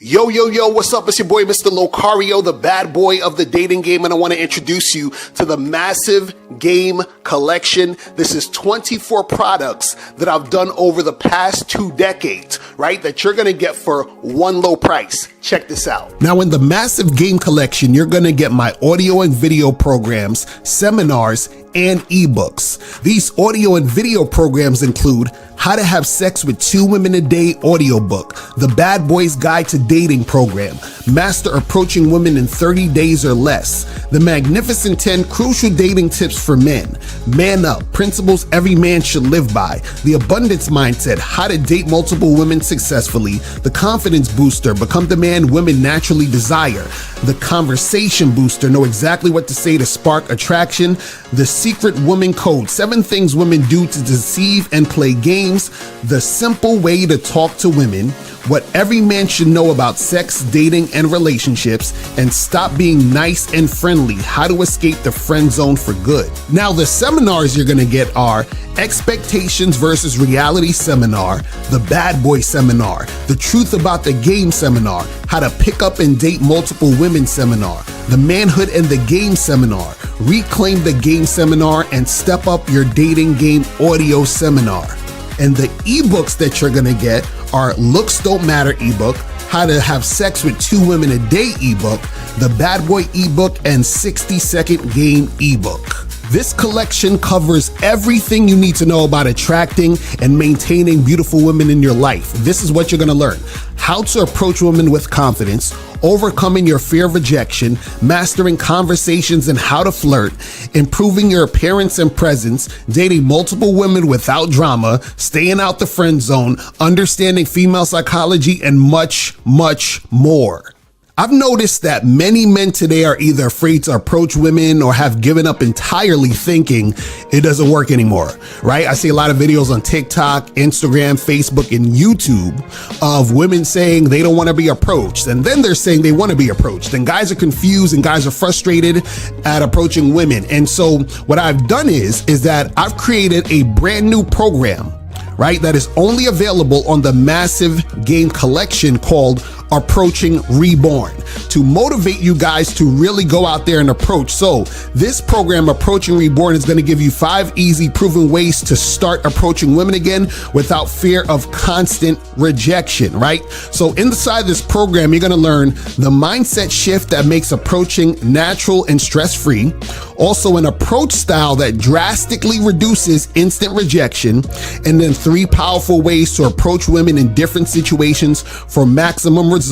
Yo, yo, yo, what's up? It's your boy, Mr. Locario, the bad boy of the dating game, and I want to introduce you to the massive game collection. This is 24 products that I've done over the past 2 decades, right? That you're going to get for one low price. Check this out. Now, in the massive game collection, you're going to get my audio and video programs, seminars, and ebooks. These audio and video programs include How to Have Sex with 2 Women a Day audiobook, The Bad Boys Guide to Dating program, Master Approaching Women in 30 Days or Less, The Magnificent 10 Crucial Dating Tips for Men, Man Up, Principles Every Man Should Live By, The Abundance Mindset, How to Date Multiple Women Successfully, The Confidence Booster, Become the Man Women Naturally Desire, The Conversation Booster, Know Exactly What to Say to Spark Attraction, The Secret Woman Code, 7 Things Women Do to Deceive and Play Games, The Simple Way to Talk to Women, What Every Man Should Know About Sex, Dating, and Relationships, and Stop Being Nice and Friendly, How to Escape the Friend Zone for Good. Now, the seminars you're gonna get are Expectations versus Reality Seminar, The Bad Boy Seminar, The Truth About the Game Seminar, How to Pick Up and Date Multiple Women Seminar, The Manhood and the Game Seminar, Reclaim the Game Seminar, and Step Up Your Dating Game Audio Seminar. And the ebooks that you're gonna get are Looks Don't Matter ebook, How to Have Sex with 2 Women a Day ebook, The Bad Boy ebook, and 60-second game ebook. This collection covers everything you need to know about attracting and maintaining beautiful women in your life. This is what you're gonna learn: how to approach women with confidence, overcoming your fear of rejection, mastering conversations and how to flirt, improving your appearance and presence, dating multiple women without drama, staying out the friend zone, understanding female psychology, and much, much more. I've noticed that many men today are either afraid to approach women or have given up entirely, thinking it doesn't work anymore, right? I see a lot of videos on TikTok, Instagram, Facebook, and YouTube of women saying they don't want to be approached, and then they're saying they want to be approached, and guys are confused and guys are frustrated at approaching women. And so what I've done is that I've created a brand new program, right, that is only available on the massive game collection called Approaching Reborn, to motivate you guys to really go out there and approach. So this program, Approaching Reborn, is going to give you 5 easy proven ways to start approaching women again without fear of constant rejection, right? So inside this program, you're going to learn the mindset shift that makes approaching natural and stress-free, also an approach style that drastically reduces instant rejection, and then 3 powerful ways to approach women in different situations for maximum results,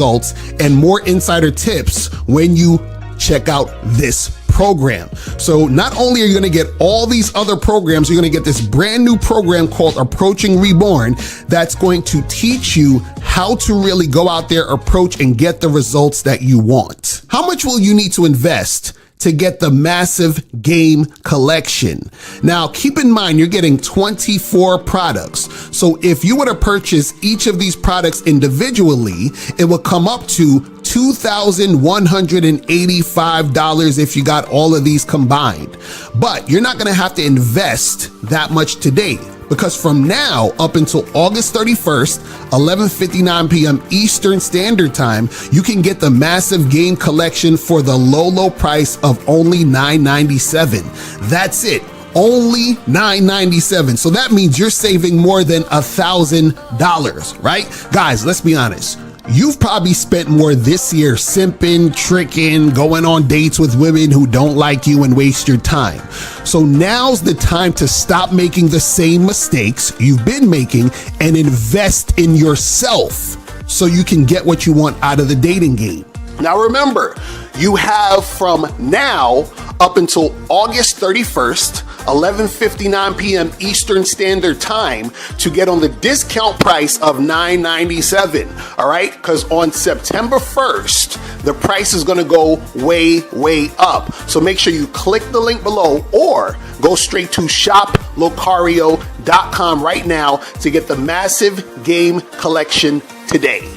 and more insider tips when you check out this program. So not only are you going to get all these other programs, you're going to get this brand new program called Approaching Reborn that's going to teach you how to really go out there, approach, and get the results that you want. How much will you need to invest to get the massive game collection? Now, keep in mind, you're getting 24 products. So if you were to purchase each of these products individually, it would come up to $2,185 if you got all of these combined. But you're not gonna have to invest that much today, because from now up until August 31st, 11:59 p.m. Eastern Standard Time, you can get the massive game collection for the low price of only $997. That's it. Only $997. So that means you're saving more than $1,000, right? Guys, let's be honest. You've probably spent more this year simping, tricking, going on dates with women who don't like you and waste your time. So now's the time to stop making the same mistakes you've been making and invest in yourself so you can get what you want out of the dating game. Now remember, you have from now up until August 31st, 11:59 p.m. Eastern Standard Time to get on the discount price of $997, all right? Because on September 1st, the price is gonna go way, way up. So make sure you click the link below or go straight to shoplocario.com right now to get the massive game collection today.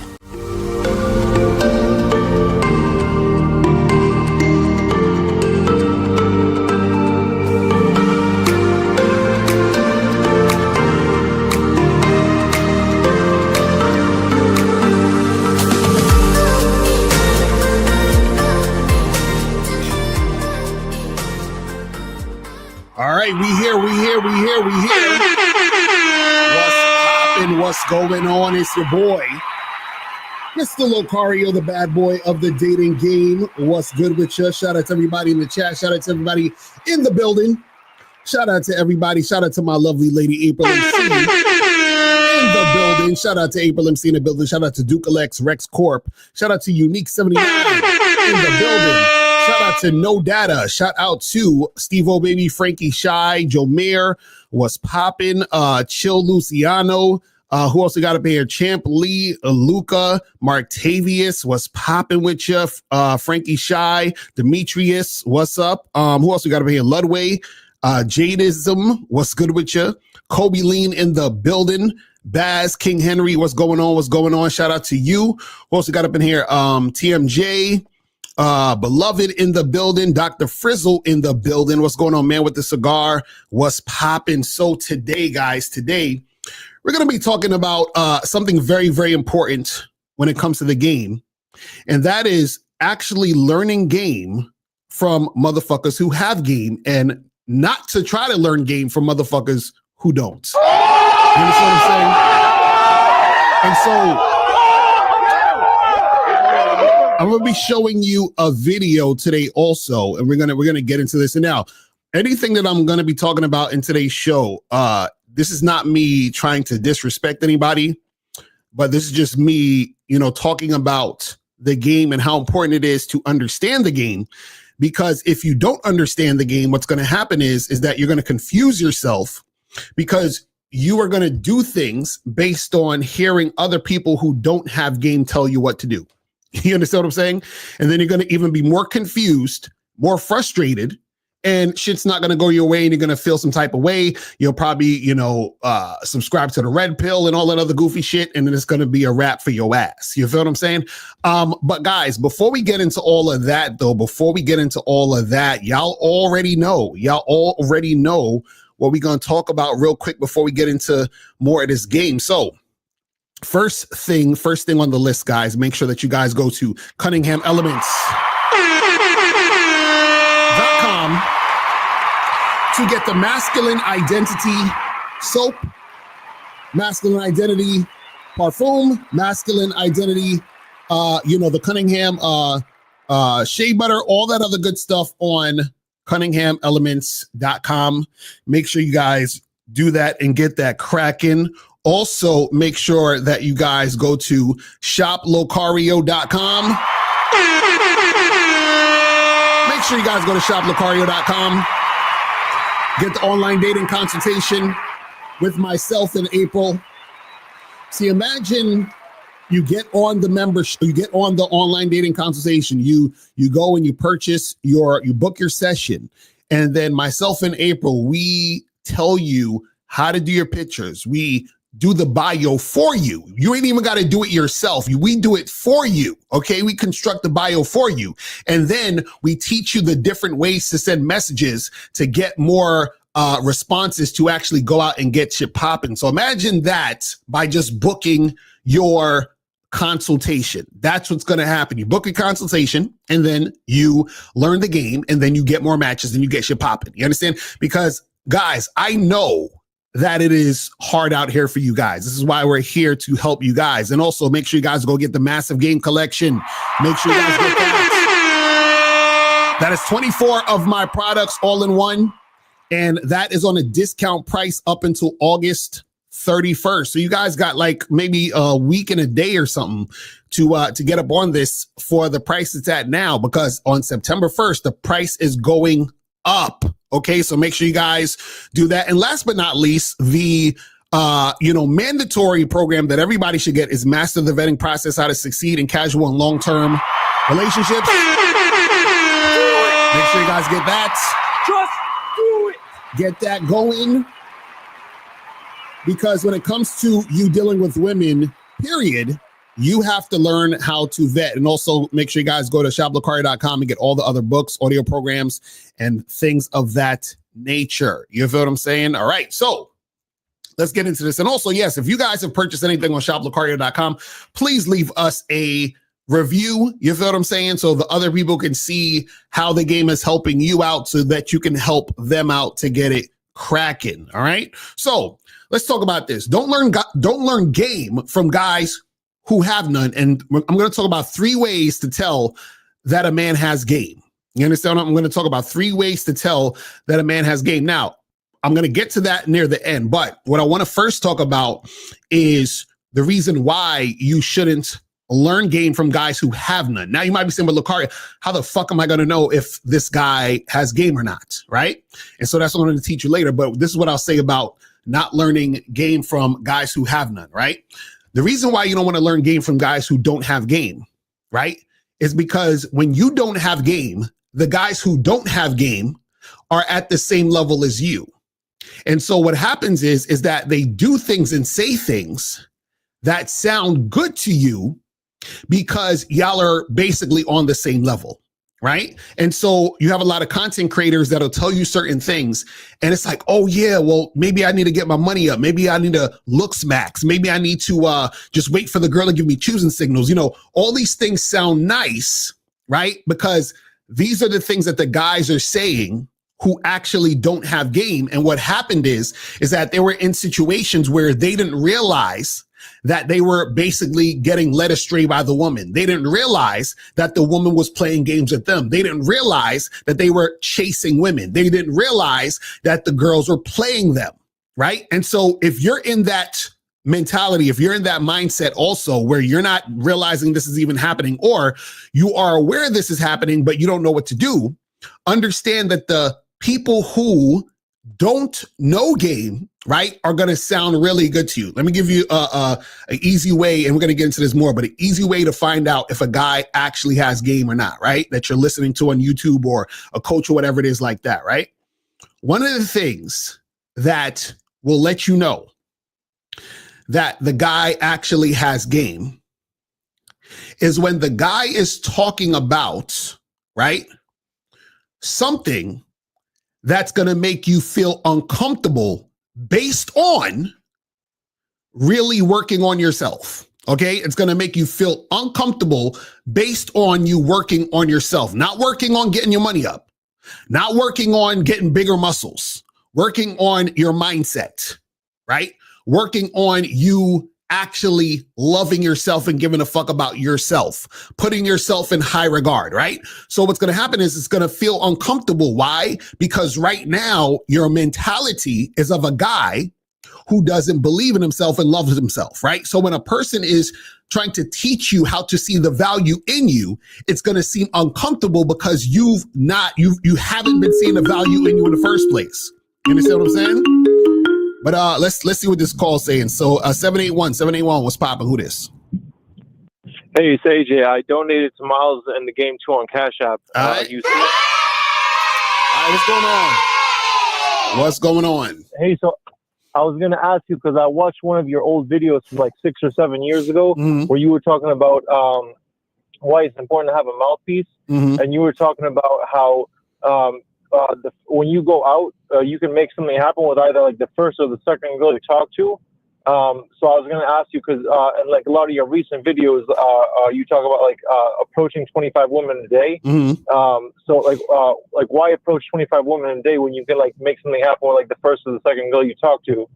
right, we here. What's poppin'? What's going on? It's your boy, Mr. Locario, the bad boy of the dating game. What's good with you? Shout out to everybody in the chat. Shout out to everybody in the building. Shout out to everybody. Shout out to my lovely lady, April MC, in the building. Shout out to April MC in the building. Shout out to Duke Alex, Rex Corp. Shout out to Unique 79 in the building. Shout out to No Data. Shout out to Steve O Baby, Frankie Shy, Joe Mayer, What's Poppin', Chill Luciano. Who else we got up here? Champ Lee, Luca, Martavius. What's poppin' with you? Frankie Shy, Demetrius. What's up? Who else we got up here? Ludway, Jadism. What's good with you? Kobe Lean in the building. Baz, King Henry. What's going on? What's going on? Shout out to you. Who else we got up in here? TMJ. Beloved in the building, Dr. Frizzle in the building. What's going on, man, with the cigar? What's popping? So today, guys, we're going to be talking about something very, very important when it comes to the game. And that is actually learning game from motherfuckers who have game and not to try to learn game from motherfuckers who don't. You understand what I'm saying? And so I'm going to be showing you a video today also, and we're going to get into this. And now, anything that I'm going to be talking about in today's show, this is not me trying to disrespect anybody, but this is just me, talking about the game and how important it is to understand the game. Because if you don't understand the game, what's going to happen is that you're going to confuse yourself because you are going to do things based on hearing other people who don't have game tell you what to do. You understand what I'm saying? And then you're going to even be more confused, more frustrated, and shit's not going to go your way and you're going to feel some type of way. You'll probably, subscribe to the red pill and all that other goofy shit. And then it's going to be a wrap for your ass. You feel what I'm saying? But guys, before we get into all of that, y'all already know what we're going to talk about real quick before we get into more of this game. So, First thing on the list, guys, make sure that you guys go to CunninghamElements.com to get the masculine identity soap, masculine identity parfum, masculine identity, the Cunningham shea butter, all that other good stuff on CunninghamElements.com. Make sure you guys do that and get that cracking. Also, make sure that you guys go to shoplocario.com. Make sure you guys go to shoplocario.com. Get the online dating consultation with myself in April. See, imagine you get on the membership, you get on the online dating consultation. You go and you purchase you book your session. And then myself in April, we tell you how to do your pictures. We do the bio for you. You ain't even got to do it yourself. We do it for you. Okay. We construct the bio for you. And then we teach you the different ways to send messages to get more responses to actually go out and get shit popping. So imagine that by just booking your consultation. That's what's going to happen. You book a consultation and then you learn the game and then you get more matches and you get shit popping. You understand? Because guys, I know that it is hard out here for you guys. This is why we're here to help you guys. And also make sure you guys go get the massive game collection. Make sure you guys get that. That is 24 of my products all in one. And that is on a discount price up until August 31st. So you guys got like maybe a week and a day or something to get up on this for the price it's at now, because on September 1st, the price is going up. Okay, so make sure you guys do that. And last but not least, the mandatory program that everybody should get is Master the Vetting Process, How to Succeed in Casual and Long-Term Relationships. Make sure you guys get that. Just do it. Get that going. Because when it comes to you dealing with women, period, you have to learn how to vet. And also make sure you guys go to shoplocario.com and get all the other books, audio programs, and things of that nature. You feel what I'm saying? All right. So let's get into this. And also, yes, if you guys have purchased anything on shoplocario.com, please leave us a review. You feel what I'm saying? So the other people can see how the game is helping you out so that you can help them out to get it cracking. All right. So let's talk about this. Don't learn game from guys who have none. And I'm going to talk about 3 ways to tell that a man has game. You understand? I'm going to talk about 3 ways to tell that a man has game. Now, I'm going to get to that near the end. But what I want to first talk about is the reason why you shouldn't learn game from guys who have none. Now, you might be saying, but Locario, how the fuck am I going to know if this guy has game or not? Right? And so that's what I'm going to teach you later. But this is what I'll say about not learning game from guys who have none. Right? The reason why you don't want to learn game from guys who don't have game, right, is because when you don't have game, the guys who don't have game are at the same level as you. And so what happens is that they do things and say things that sound good to you because y'all are basically on the same level. Right. And so you have a lot of content creators that'll tell you certain things. And it's like, oh, yeah, well, maybe I need to get my money up. Maybe I need to looks max. Maybe I need to just wait for the girl to give me choosing signals. You know, all these things sound nice. Right. Because these are the things that the guys are saying who actually don't have game. And what happened is that they were in situations where they didn't realize that they were basically getting led astray by the woman. They didn't realize that the woman was playing games with them. They didn't realize that they were chasing women. They didn't realize that the girls were playing them, right? And so if you're in that mentality, if you're in that mindset also where you're not realizing this is even happening, or you are aware this is happening, but you don't know what to do, understand that the people who don't know game, right, are going to sound really good to you. Let me give you an easy way, and we're going to get into this more, but an easy way to find out if a guy actually has game or not, right, that you're listening to on YouTube or a coach or whatever it is like that, right? One of the things that will let you know that the guy actually has game is when the guy is talking about, right, something that's going to make you feel uncomfortable based on really working on yourself. Okay. It's going to make you feel uncomfortable based on you working on yourself, not working on getting your money up, not working on getting bigger muscles, working on your mindset, right? Working on you actually loving yourself and giving a fuck about yourself, putting yourself in high regard, right? So what's going to happen is it's going to feel uncomfortable. Why? Because right now your mentality is of a guy who doesn't believe in himself and loves himself, right? So when a person is trying to teach you how to see the value in you, it's going to seem uncomfortable because you haven't been seeing the value in you in the first place. You understand what I'm saying? But let's see what this call's saying. So 781, what's popping? Who this? Hey, it's AJ. I donated to Miles in the game 2 on Cash App. You see it? All right, what's going on? Hey, so I was going to ask you because I watched one of your old videos from like 6 or 7 years ago where you were talking about why it's important to have a mouthpiece. And you were talking about how when you go out, you can make something happen with either like the first or the second girl you talk to. So I was going to ask you because in like a lot of your recent videos, you talk about like approaching 25 women a day. So like why approach 25 women a day when you can like make something happen with like the first or the second girl you talk to?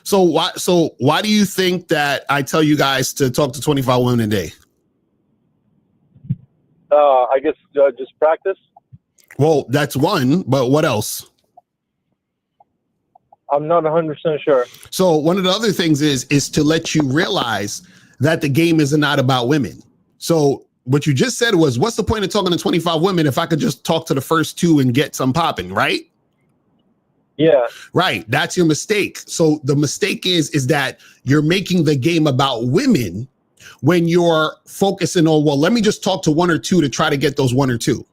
So why do you think that I tell you guys to talk to 25 women a day? I guess just practice. Well, that's one, but what else? I'm not 100% sure. So one of the other things is to let you realize that the game is not about women. So what you just said was, what's the point of talking to 25 women if I could just talk to the first 2 and get some popping, right? Yeah. Right. That's your mistake. So the mistake is that you're making the game about women when you're focusing on, well, let me just talk to 1 or 2 to try to get those 1 or 2.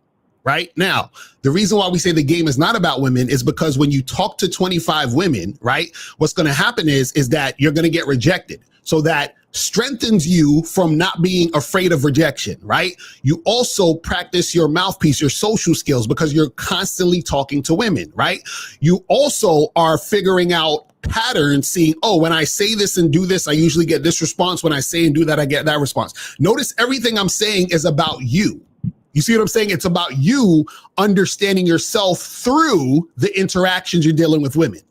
Right now, the reason why we say the game is not about women is because when you talk to 25 women, right, what's going to happen is that you're going to get rejected. So that strengthens you from not being afraid of rejection, right? You also practice your mouthpiece, your social skills, because you're constantly talking to women, right? You also are figuring out patterns, seeing, oh, when I say this and do this, I usually get this response. When I say and do that, I get that response. Notice everything I'm saying is about you. You see what I'm saying? It's about you understanding yourself through the interactions you're dealing with women.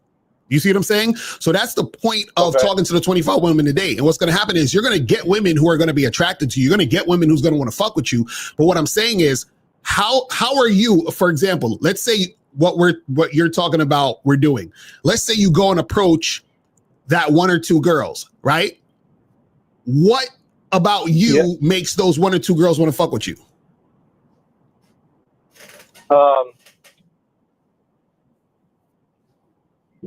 You see what I'm saying? So that's the point of talking to the 25 women a day. And what's going to happen is you're going to get women who are going to be attracted to you. You're going to get women who's going to want to fuck with you. But what I'm saying is, how are you, for example, let's say what you're talking about we're doing. Let's say you go and approach that one or two girls, right? What about you makes those one or two girls want to fuck with you?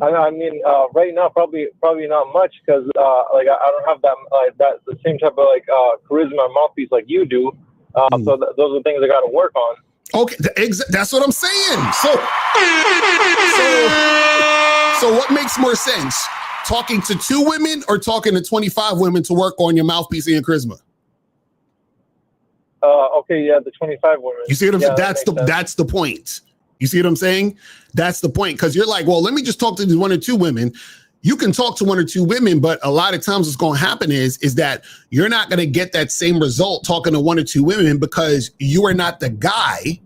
I mean, right now, probably not much because like I don't have that the same type of like charisma and mouthpiece like you do. So those are things I got to work on. Okay, that's what I'm saying. So what makes more sense? Talking to 2 women or talking to 25 women to work on your mouthpiece and your charisma? Okay, yeah, the 25 women. You see what I'm saying? That's the point. You see what I'm saying? That's the point. Because you're like, well, let me just talk to 1 or 2 women. You can talk to 1 or 2 women, but a lot of times what's going to happen is that you're not going to get that same result talking to 1 or 2 women because you are not the guy,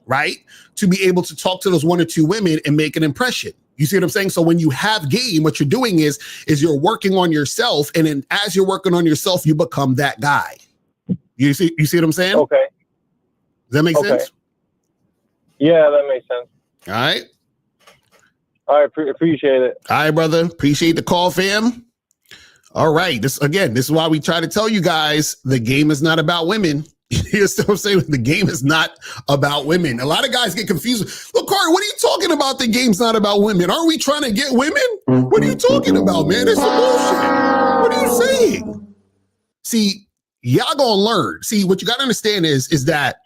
right, to be able to talk to those 1 or 2 women and make an impression. You see what I'm saying? So when you have game, what you're doing is you're working on yourself. And then as you're working on yourself, you become that guy. You see what I'm saying? Okay. Does that make sense? Yeah, that makes sense. All right. I appreciate it. All right, brother. Appreciate the call, fam. All right. This is why we try to tell you guys the game is not about women. You see what I'm saying? The game is not about women. A lot of guys get confused. Look, Corey, what are you talking about? The game's not about women. Aren't we trying to get women? What are you talking about, man? It's some bullshit. What are you saying? See, y'all gonna learn. See, what you gotta understand is that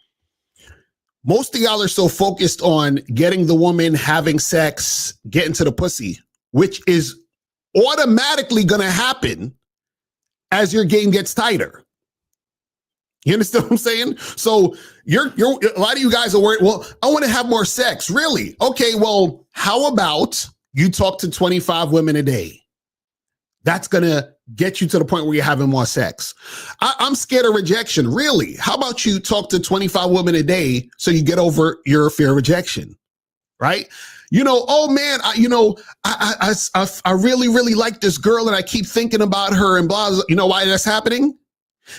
most of y'all are so focused on getting the woman, having sex, getting to the pussy, which is automatically gonna happen as your game gets tighter. You understand what I'm saying? So you're a lot of you guys are worried, well, I want to have more sex. Really? Okay, well, how about you talk to 25 women a day? That's going to get you to the point where you're having more sex. I'm scared of rejection. Really? How about you talk to 25 women a day so you get over your fear of rejection? Right? You know, oh man, I really, really like this girl and I keep thinking about her and blah, blah. You know why that's happening?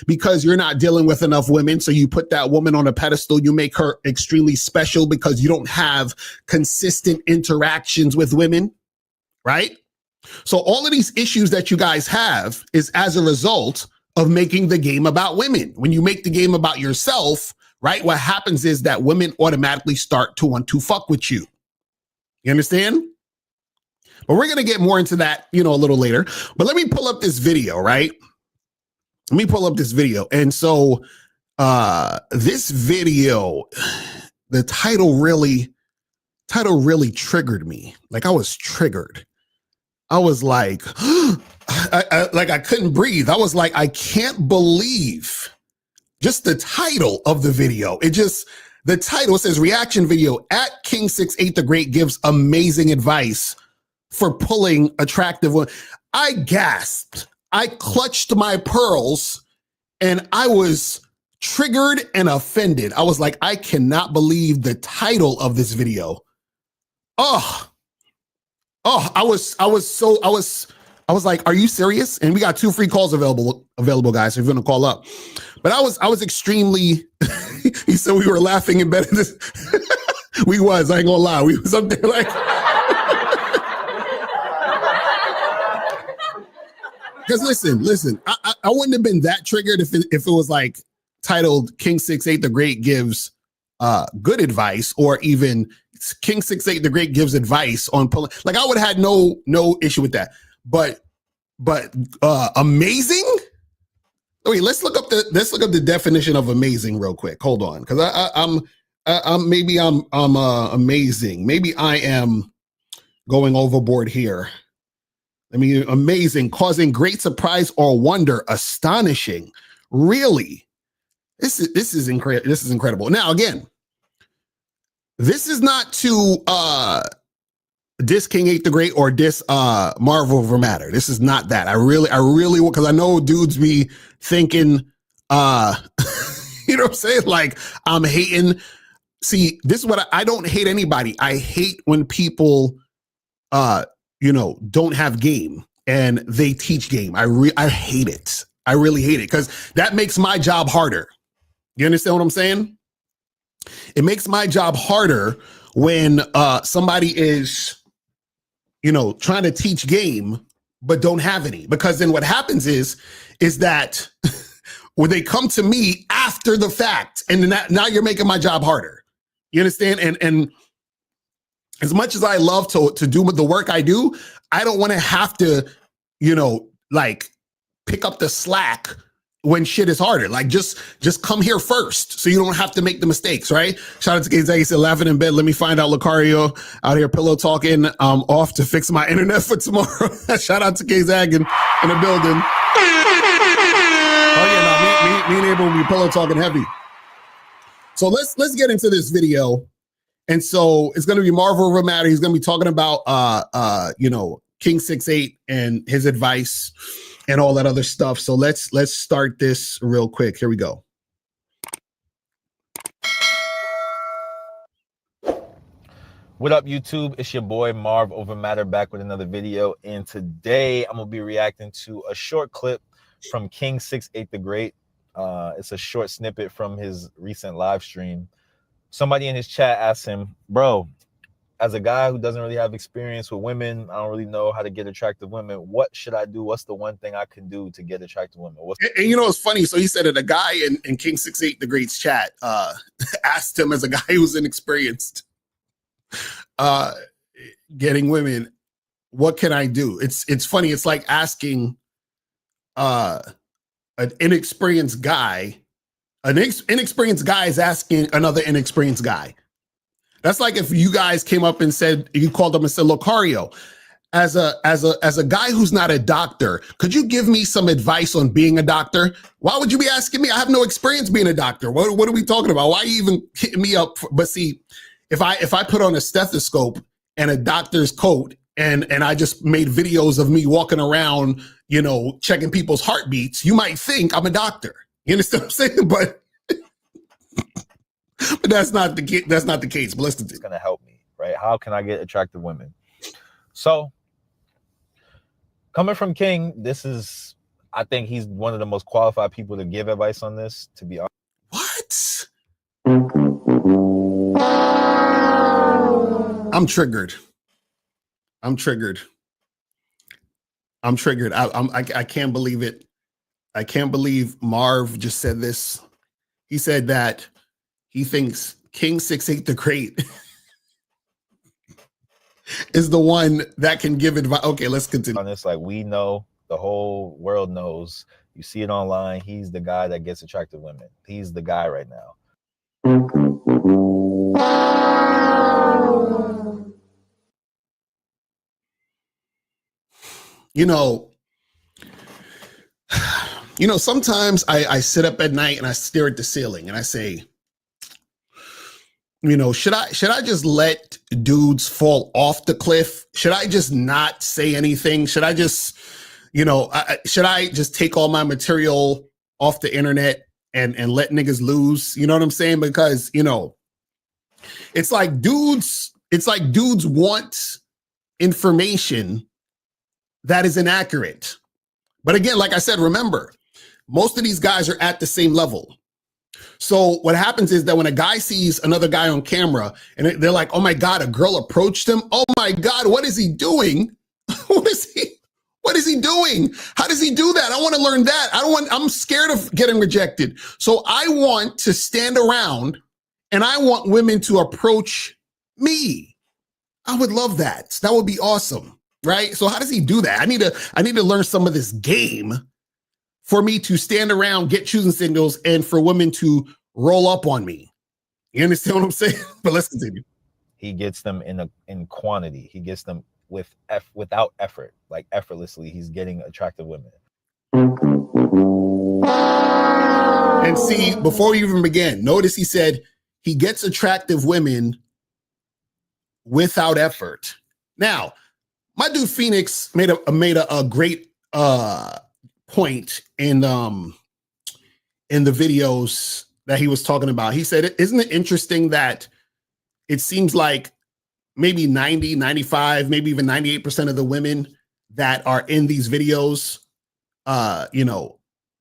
Because you're not dealing with enough women. So you put that woman on a pedestal. You make her extremely special because you don't have consistent interactions with women, right? So all of these issues that you guys have is as a result of making the game about women. When you make the game about yourself, right, what happens is that women automatically start to want to fuck with you. You understand? But we're going to get more into that, a little later. But let me pull up this video, right? Let me pull up this video. And so this video, the title really triggered me. Like I was triggered. I was like, I couldn't breathe. I was like, I can't believe just the title of the video. The title says reaction video at King68 the Great gives amazing advice for pulling attractive women. I gasped. I clutched my pearls and I was triggered and offended. I was like, I cannot believe the title of this video. I was like, are you serious? And we got 2 free calls available, guys, if you're gonna call up. But I was extremely, he said we were laughing in bed. I ain't gonna lie. We was up there like, because listen, I wouldn't have been that triggered if it was like titled King68 the Great gives good advice, or even King68 the Great gives advice on pulling. Like I would have had no issue with that. But amazing. Wait, let's look up the definition of amazing real quick. Hold on, because I'm amazing. Maybe I am going overboard here. Amazing, causing great surprise or wonder, astonishing. Really, this is incredible. This is incredible. Now, again, this is not to diss King 8 the Great or diss Marvel Vermatter. This is not that. I really, because I know dudes be thinking, You know what I'm saying? Like, I'm hating. See, this is what I don't hate anybody. I hate when people, don't have game and they teach game. I hate it. I really hate it because that makes my job harder. You understand what I'm saying? It makes my job harder when somebody is, trying to teach game but don't have any, because then what happens is that when they come to me after the fact, and then now you're making my job harder. You understand? And as much as I love to do the work I do, I don't want to have to, like pick up the slack when shit is harder. Like just come here first so you don't have to make the mistakes, right? Shout out to Gay Zay, laughing in bed. Let me find out Locario out here pillow talking. Off to fix my internet for tomorrow. Shout out to Gay Zag in the building. Oh yeah, no, me and Abel will be pillow talking heavy. So let's get into this video. And so it's going to be Marvel over Matter. He's going to be talking about King 6'8" and his advice and all that other stuff. So let's start this real quick. Here we go. What up, YouTube? It's your boy Marv Over Matter back with another video. And today I'm gonna be reacting to a short clip from King 6'8" the Great. It's a short snippet from his recent live stream. Somebody in his chat asked him, bro, as a guy who doesn't really have experience with women, I don't really know how to get attractive women. What should I do? What's the one thing I can do to get attractive women? And it's funny. So he said that a guy in King 6'8" the Great's chat asked him, as a guy who's inexperienced getting women, what can I do? It's funny. It's like asking an inexperienced guy. An inexperienced guy is asking another inexperienced guy. That's like if you guys came up and said, you called them and said, Locario, as a guy who's not a doctor, could you give me some advice on being a doctor? Why would you be asking me? I have no experience being a doctor. What are we talking about? Why are you even hitting me up? But see, if I put on a stethoscope and a doctor's coat and I just made videos of me walking around, checking people's heartbeats, you might think I'm a doctor. You understand what I'm saying? But that's not the case. That's not the case. But listen, it's gonna help me, right? How can I get attractive women? So, coming from King, I think he's one of the most qualified people to give advice on this. To be honest, what? I'm triggered. I can't believe it. I can't believe Marv just said this. He said that he thinks King 6'8" the Great is the one that can give advice. Okay, let's continue. On this, like, we know, the whole world knows. You see it online. He's the guy that gets attractive women. He's the guy right now. Sometimes I sit up at night and I stare at the ceiling and I say, should I just let dudes fall off the cliff? Should I just not say anything? Should I just, should I just take all my material off the internet and let niggas lose? You know what I'm saying? Because, it's like dudes want information that is inaccurate. But again, like I said, remember, most of these guys are at the same level. So what happens is that when a guy sees another guy on camera and they're like, oh my God, a girl approached him. Oh my God, what is he doing? What is he doing? How does he do that? I want to learn that. I'm scared of getting rejected. So I want to stand around and I want women to approach me. I would love that. That would be awesome. Right? So how does he do that? I need to learn some of this game for me to stand around, get choosing signals, and for women to roll up on me. You understand what I'm saying? But let's continue. He gets them in quantity. He gets them without effort, like effortlessly. He's getting attractive women. And see, before we even begin, notice he said he gets attractive women without effort. Now, my dude Phoenix made a great point in the videos that he was talking about. He said, isn't it interesting that it seems like maybe 90, 95, maybe even 98% of the women that are in these videos,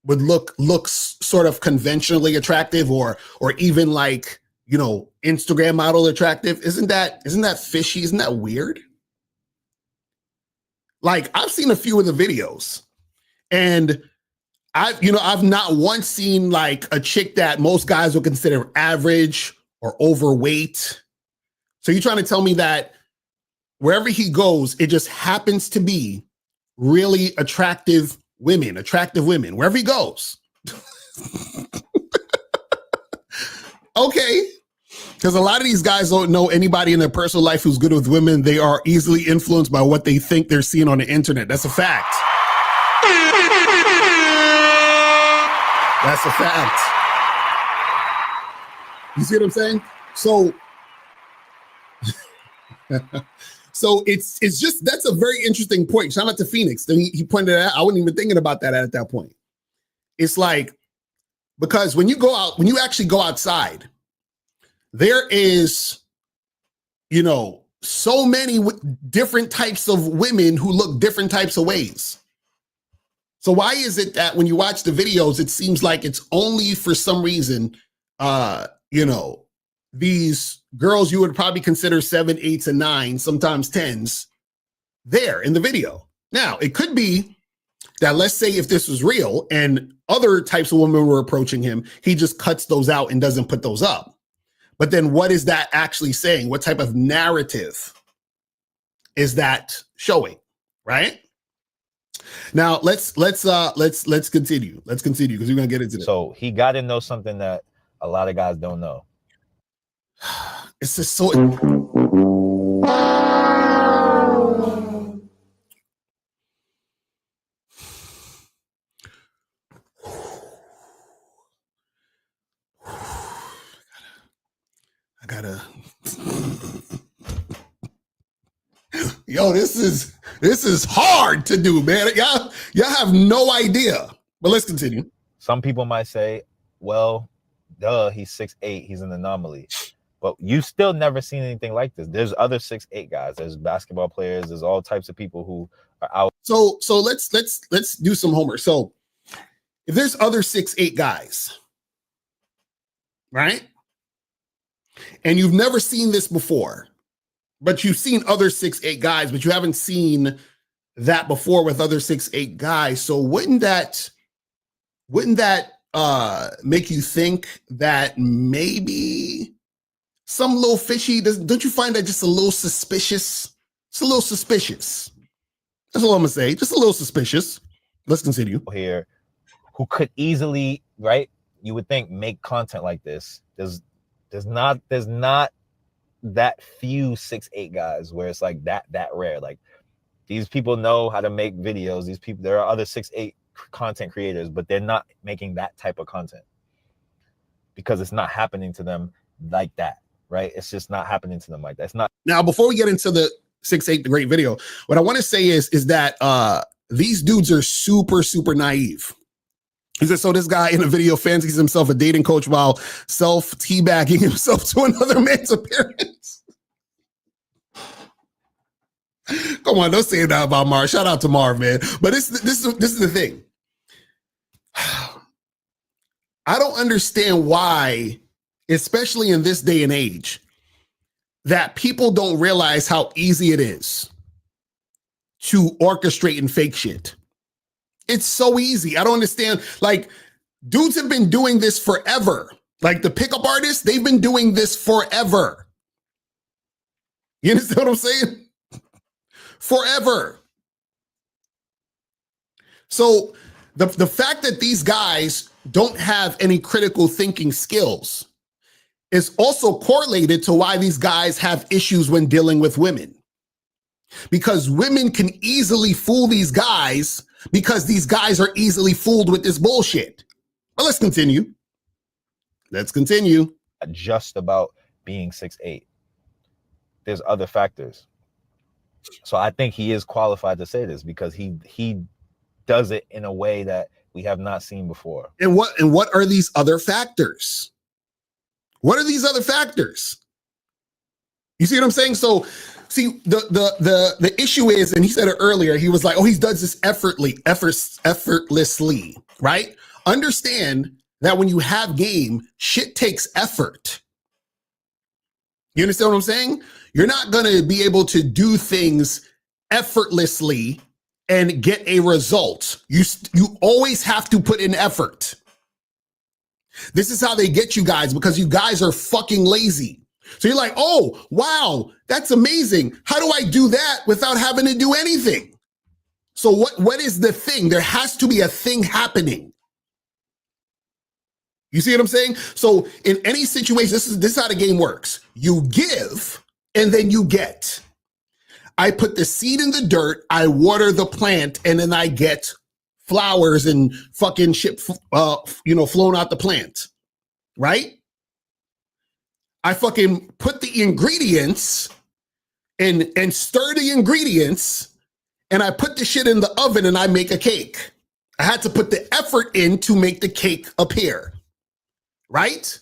would look sort of conventionally attractive or even like, Instagram model attractive. Isn't that fishy? Isn't that weird? Like, I've seen a few of the videos, and I've not once seen like a chick that most guys would consider average or overweight. So you're trying to tell me that wherever he goes, it just happens to be really attractive women, wherever he goes. Okay. Because a lot of these guys don't know anybody in their personal life who's good with women. They are easily influenced by what they think they're seeing on the internet. That's a fact. That's a fact. You see what I'm saying? So it's just, that's a very interesting point. Shout out to Phoenix. He pointed it out. I wasn't even thinking about that at that point. It's like, because when you actually go outside, there is, so many different types of women who look different types of ways. So why is it that when you watch the videos, it seems like it's only for some reason, these girls you would probably consider 7, 8s, and 9s, sometimes 10s, there in the video. Now, it could be that, let's say if this was real and other types of women were approaching him, he just cuts those out and doesn't put those up. But then what is that actually saying? What type of narrative is that showing, right? Now let's continue. Let's continue because we're gonna get into this. So he got to know something that a lot of guys don't know. It's just so. I gotta. Yo, this is hard to do, man. Y'all have no idea. But let's continue. Some people might say, well, duh, he's 6'8", he's an anomaly. But you still never seen anything like this. There's other 6'8" guys. There's basketball players. There's all types of people who are out. So let's do some homework. So if there's other 6'8" guys, right? And you've never seen this before, but you've seen other 6'8" guys, but you haven't seen that before with other 6'8" guys. So wouldn't that make you think that maybe some little fishy? Don't you find that just a little suspicious? It's a little suspicious. That's all I'm gonna say. Just a little suspicious. Let's continue. Here, who could easily, right? You would think make content like this. There's not that few 6'8" guys where it's like that rare. Like, these people know how to make videos. These people, there are other 6'8" content creators, but they're not making that type of content because it's not happening to them like that, right? It's just not happening to them like that. It's not. Now, before we get into the 6'8", the great video, what I want to say is that these dudes are super, super naive. He said, so this guy in a video fancies himself a dating coach while self-teabagging himself to another man's appearance. Come on, don't say that about Marv. Shout out to Marv, man. But this is the thing. I don't understand why, especially in this day and age, that people don't realize how easy it is to orchestrate and fake shit. It's so easy. I don't understand. Like, dudes have been doing this forever. Like the pickup artists, they've been doing this forever. You understand what I'm saying? Forever. So the fact that these guys don't have any critical thinking skills is also correlated to why these guys have issues when dealing with women. Because women can easily fool these guys because these guys are easily fooled with this bullshit. But let's continue. Let's continue. Just about being 6'8". There's other factors. So I think he is qualified to say this because he does it in a way that we have not seen before. And what are these other factors? What are these other factors? You see what I'm saying? So, see, the issue is, and he said it earlier, he was like, oh, he does this effortlessly, right? Understand that when you have game, shit takes effort. You understand what I'm saying? You're not going to be able to do things effortlessly and get a result. You always have to put in effort. This is how they get you guys, because you guys are fucking lazy. So you're like, oh, wow, that's amazing. How do I do that without having to do anything? So what is the thing? There has to be a thing happening. You see what I'm saying? So in any situation, this is how the game works. You give and then you get. I put the seed in the dirt, I water the plant, and then I get flowers and fucking shit, flown out the plant, right? I fucking put the ingredients and stir the ingredients, and I put the shit in the oven and I make a cake. I had to put the effort in to make the cake appear, right?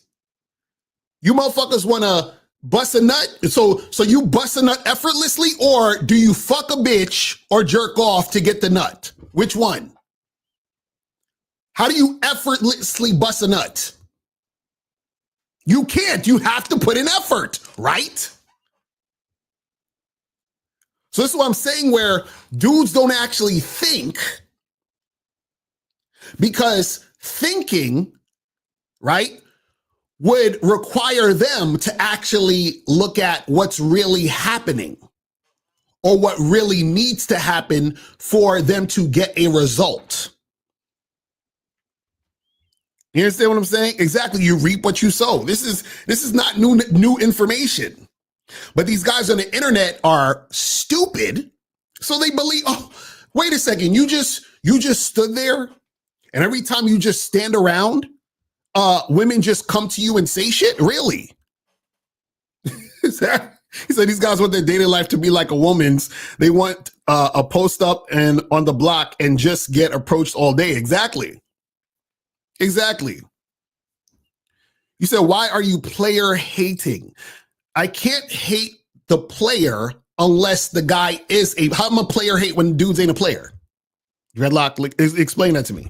You motherfuckers want to bust a nut? So you bust a nut effortlessly, or do you fuck a bitch or jerk off to get the nut? Which one? How do you effortlessly bust a nut? You can't. You have to put in effort, right? So this is what I'm saying, where dudes don't actually think, because thinking, right, would require them to actually look at what's really happening or what really needs to happen for them to get a result. You understand what I'm saying? Exactly. You reap what you sow. This is not new information. But these guys on the internet are stupid. So they believe, oh, wait a second. You just stood there, and every time you just stand around, women just come to you and say shit? Really? He said these guys want their dating life to be like a woman's. They want a post up and on the block and just get approached all day. Exactly. Exactly. You said, why are you player hating? I can't hate the player unless the guy is how am a player hate when dudes ain't a player? Dreadlock, explain that to me.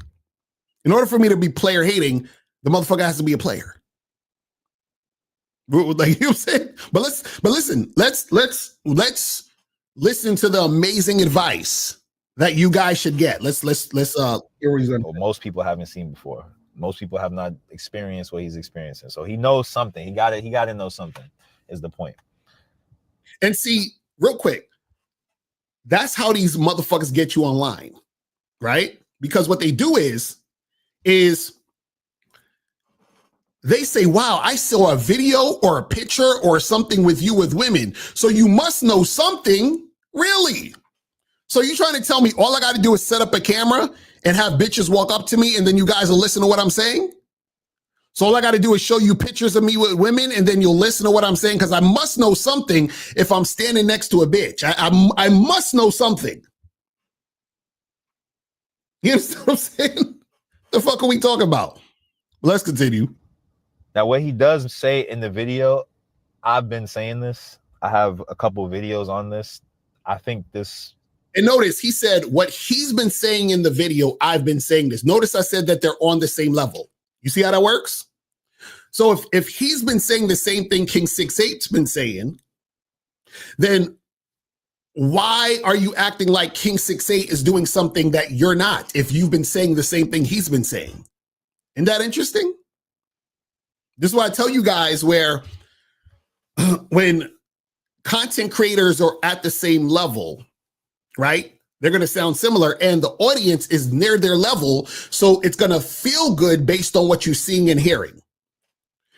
In order for me to be player hating, the motherfucker has to be a player. Like, you know what I'm saying? But listen, let's listen to the amazing advice that you guys should get. Let's hear what he's going to say. Most people haven't seen before. Most people have not experienced what he's experiencing. So he knows something. He got to know something, is the point. And see, real quick, that's how these motherfuckers get you online, right? Because what they do is they say, wow, I saw a video or a picture or something with you with women, so you must know something. Really? So you trying to tell me all I got to do is set up a camera and have bitches walk up to me and then you guys will listen to what I'm saying? So all I got to do is show you pictures of me with women and then you'll listen to what I'm saying? Because I must know something if I'm standing next to a bitch. I must know something. You understand what I'm saying? The fuck are we talking about? Let's continue. Now, what he does say in the video, I've been saying this. I have a couple of videos on this. I think this... And notice, he said what he's been saying in the video, I've been saying this. Notice I said that they're on the same level. You see how that works? So if he's been saying the same thing King 6'8's been saying, then why are you acting like King 6'8 is doing something that you're not, if you've been saying the same thing he's been saying? Isn't that interesting? This is why I tell you guys, where when content creators are at the same level, right? They're going to sound similar and the audience is near their level. So it's going to feel good based on what you're seeing and hearing.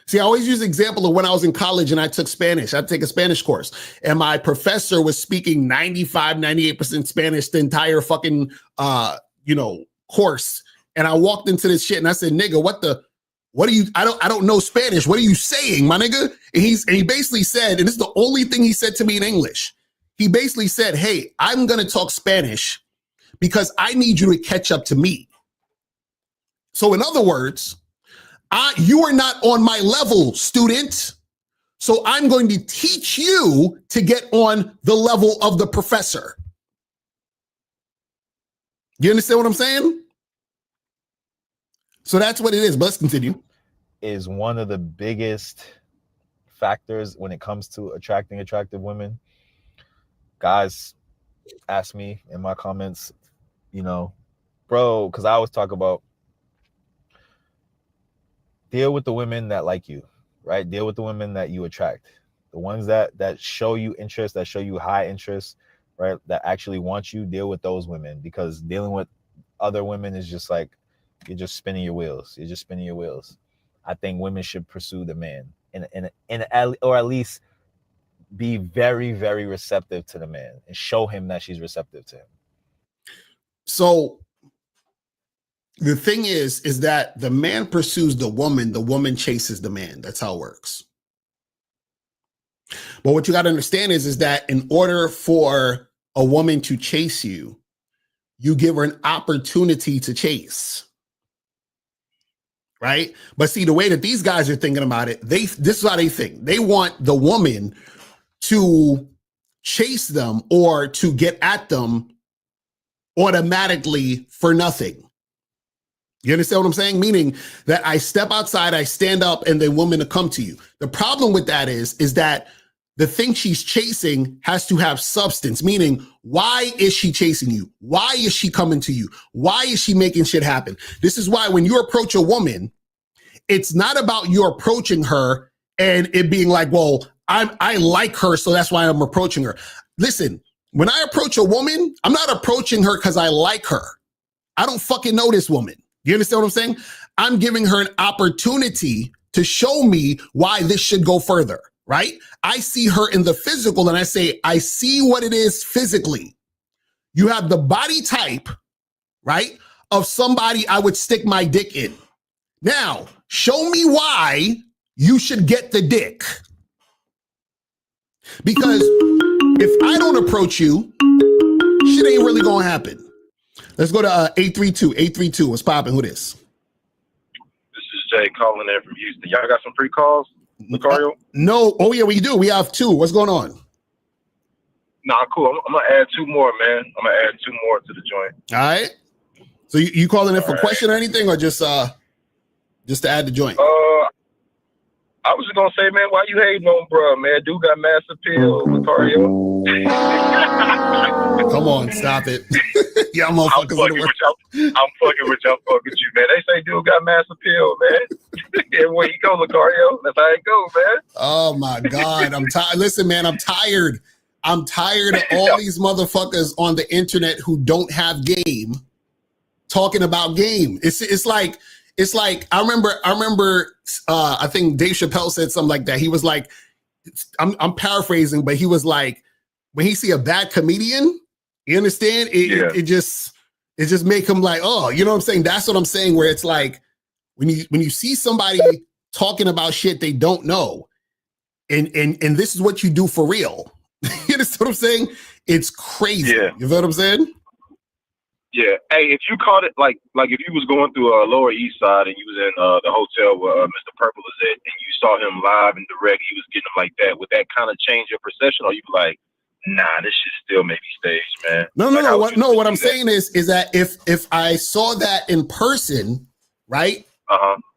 See, I always use the example of when I was in college and I took Spanish. I'd take a Spanish course and my professor was speaking 95, 98% Spanish the entire fucking, course. And I walked into this shit and I said, nigga, what are you, I don't know Spanish. What are you saying, my nigga? And he basically said, and this is the only thing he said to me in English. He basically said, hey, I'm going to talk Spanish because I need you to catch up to me. So in other words, You are not on my level, student. So I'm going to teach you to get on the level of the professor. You understand what I'm saying? So that's what it is. But let's continue. Is one of the biggest factors when it comes to attracting attractive women. Guys ask me in my comments, you know, bro, because I always talk about deal with the women that like you, right? Deal with the women that you attract. The ones that show you interest, that show you high interest, right? That actually want you, deal with those women, because dealing with other women is just like, you're just spinning your wheels. You're just spinning your wheels. I think women should pursue the man or at least be very, very receptive to the man and show him that she's receptive to him. So the thing is that the man pursues the woman chases the man. That's how it works. But what you got to understand is that in order for a woman to chase you, you give her an opportunity to chase. Right? But see, the way that these guys are thinking about it, this is how they think. They want the woman to chase them or to get at them automatically for nothing. You understand what I'm saying? Meaning that I step outside, I stand up, and the woman to come to you. The problem with that is that the thing she's chasing has to have substance, meaning why is she chasing you? Why is she coming to you? Why is she making shit happen? This is why when you approach a woman, it's not about you approaching her and it being like, well, I like her, so that's why I'm approaching her. Listen, when I approach a woman, I'm not approaching her because I like her. I don't fucking know this woman. You understand what I'm saying? I'm giving her an opportunity to show me why this should go further, right? I see her in the physical and I say, I see what it is physically. You have the body type, right, of somebody I would stick my dick in. Now, show me why you should get the dick. Because if I don't approach you, shit ain't really gonna happen. Let's go to 832. 832. What's popping? Who this? This is Jay calling in from Houston. Y'all got some free calls, Locario? No. Oh, yeah, we do. We have two. What's going on? Nah, cool. I'm going to add two more, man. I'm going to add two more to the joint. All right. So you calling in for a question or anything, or just to add the joint? I was just going to say, man, why you hating on bro, man? Dude got mass appeal, Locario. Come on, stop it. Yeah, I'm fucking with y'all. I'm fucking with y'all. Fuck with you, man. They say dude got mass appeal, man. And where you go, Locario? That's how it go, man. Oh my God. I'm tired. Listen, man, I'm tired. I'm tired of all these motherfuckers on the internet who don't have game talking about game. It's like I remember I think Dave Chappelle said something like that. He was like, I'm paraphrasing, but he was like, when he see a bad comedian, you understand? It just make him like, oh, you know what I'm saying? That's what I'm saying, where it's like when you see somebody talking about shit they don't know, and this is what you do for real. You understand what I'm saying? It's crazy. Yeah. You know what I'm saying? Yeah. Hey, if you caught it, like if you was going through Lower East Side and you was in the hotel where Mr. Purple is at, and you saw him live and direct, he was getting them like that, would that kind of change your perception, or you be like, nah, this shit still may be staged, man? No. What I'm saying is that if I saw that in person, right,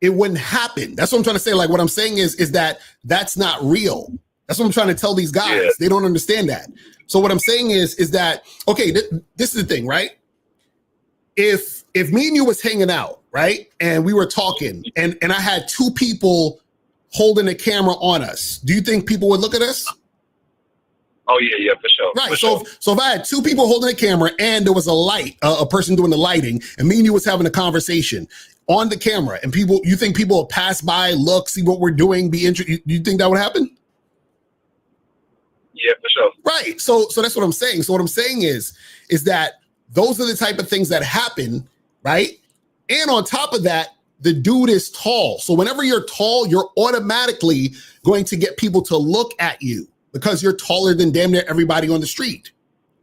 it wouldn't happen. That's what I'm trying to say. Like, what I'm saying is that that's not real. That's what I'm trying to tell these guys. Yeah. They don't understand that. So what I'm saying is that, okay, this is the thing, right? If me and you was hanging out, right, and we were talking, and I had two people holding a camera on us, do you think people would look at us? Oh yeah, for sure. Right. For so sure. So if I had two people holding a camera and there was a light, a person doing the lighting, and me and you was having a conversation on the camera, and you think people will pass by, look, see what we're doing, be interested? You think that would happen? Yeah, for sure. Right. So that's what I'm saying. So what I'm saying is that those are the type of things that happen, right? And on top of that, the dude is tall. So whenever you're tall, you're automatically going to get people to look at you because you're taller than damn near everybody on the street.